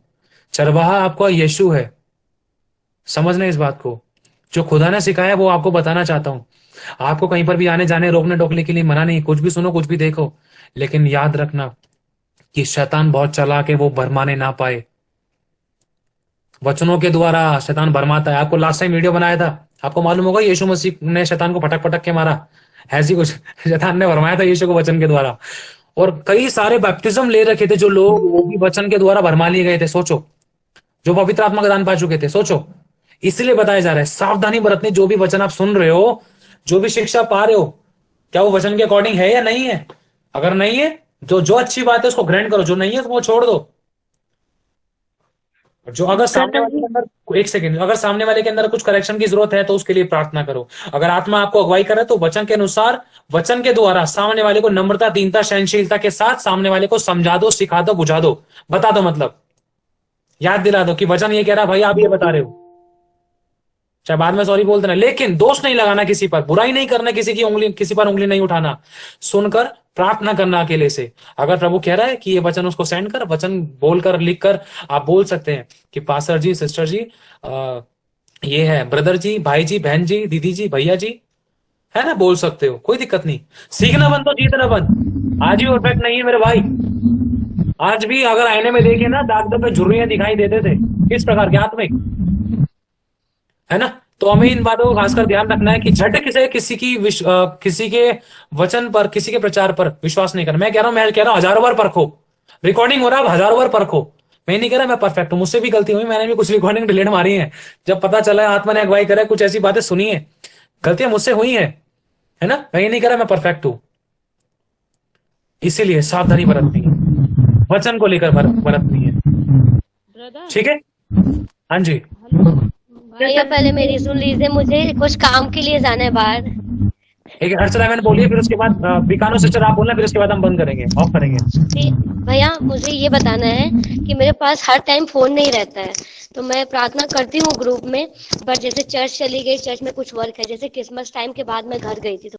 चरवाहा आपका यीशु है, समझना इस बात को। जो खुदा ने सिखाया वो आपको बताना चाहता हूं। आपको कहीं पर भी आने जाने, रोकने टोकने के लिए मना नहीं, कुछ भी सुनो, कुछ भी देखो, लेकिन याद रखना कि शैतान बहुत चालाक है, वो भरमाने ना पाए। वचनों के द्वारा शैतान भरमाता है। आपको लास्ट टाइम वीडियो बनाया था, आपको मालूम होगा यीशु मसीह ने शैतान को पटक पटक के मारा, ऐसी कुछ शैतान ने भरमाया था यीशु को वचन के द्वारा। और कई सारे बैप्टिज्म ले रखे थे जो लोग, वो भी वचन के द्वारा भरमा लिए गए थे। सोचो, जो पवित्र आत्मा का दान पा चुके थे, सोचो। इसलिए बताया जा रहा है सावधानी बरतनी, जो भी वचन आप सुन रहे हो, जो भी शिक्षा पा रहे हो, क्या वो वचन के अकॉर्डिंग है या नहीं है। अगर नहीं है, जो अच्छी बात है उसको ग्रहण करो, जो नहीं है तो वो छोड़ दो। जो अगर सामने वाले के अंदर, एक सेकंड, अगर सामने वाले के अंदर कुछ करेक्शन की जरूरत है तो उसके लिए प्रार्थना करो। अगर आत्मा आपको अगुवाई करे तो वचन के अनुसार, वचन के द्वारा सामने वाले को नम्रता, दीनता, सहनशीलता के साथ सामने वाले को समझा दो, सिखा दो, बुझा दो, बता दो, मतलब याद दिला दो कि वचन ये कह रहा, भाई आप ये बता रहे हो, चाहे बाद में सॉरी बोल देना, लेकिन दोष नहीं लगाना किसी पर, बुराई नहीं करना, किसी की उंगली, किसी पर उंगली नहीं उठाना, सुनकर प्रार्थना करना अकेले से। अगर प्रभु कह रहा है कि ये वचन उसको सेंड कर, वचन बोलकर, लिखकर आप बोल सकते हैं कि पास्टर जी, सिस्टर जी, ये है ब्रदर जी, भाई जी, बहन जी, दीदी जी, भैया जी, है ना, बोल सकते हो, कोई दिक्कत नहीं। सीखना बंद तो जीतना बंद। आज भी परफेक्ट नहीं है मेरे भाई, आज भी अगर आईने में देखे ना, दाग पे झुर्रियां दिखाई देते थे, किस प्रकार के आत्मिक, है ना। तो हमें इन बातों को खासकर ध्यान रखना है कि झट किसी के वचन पर, किसी के प्रचार पर विश्वास नहीं करना। मैं कह रहा हूं हजारों बार परखो, रिकॉर्डिंग हो रहा है, हजारों बार परखो। मैं नहीं कह रहा मैं परफेक्ट हूं, मुझसे भी गलती हुई, मैंने भी कुछ रिकॉर्डिंग डिलीट मारी है, जब पता चला आत्मा ने अगुवाई करे, कुछ ऐसी बातें सुनी है, गलतियां मुझसे हुई है ना। मैं ये नहीं कह रहा मैं परफेक्ट हूं, इसीलिए सावधानी बरतनी है, वचन को लेकर बरतनी है, ठीक है। हाँ जी भैया पहले मेरी सुन लीजिए, मुझे कुछ काम के लिए जाना है बाहर। एक हर्षदा मैंने बोलिए, फिर उसके बाद बीकानो सिस्टर आप बोलना, फिर उसके बाद हम बंद करेंगे, ऑफ करेंगे। भैया मुझे ये बताना है कि मेरे पास हर टाइम फोन नहीं रहता है, तो मैं प्रार्थना करती हूँ ग्रुप में, पर जैसे चर्च चली गई, चर्च में कुछ वर्क है, जैसे क्रिसमस टाइम के बाद मैं घर गई थी तो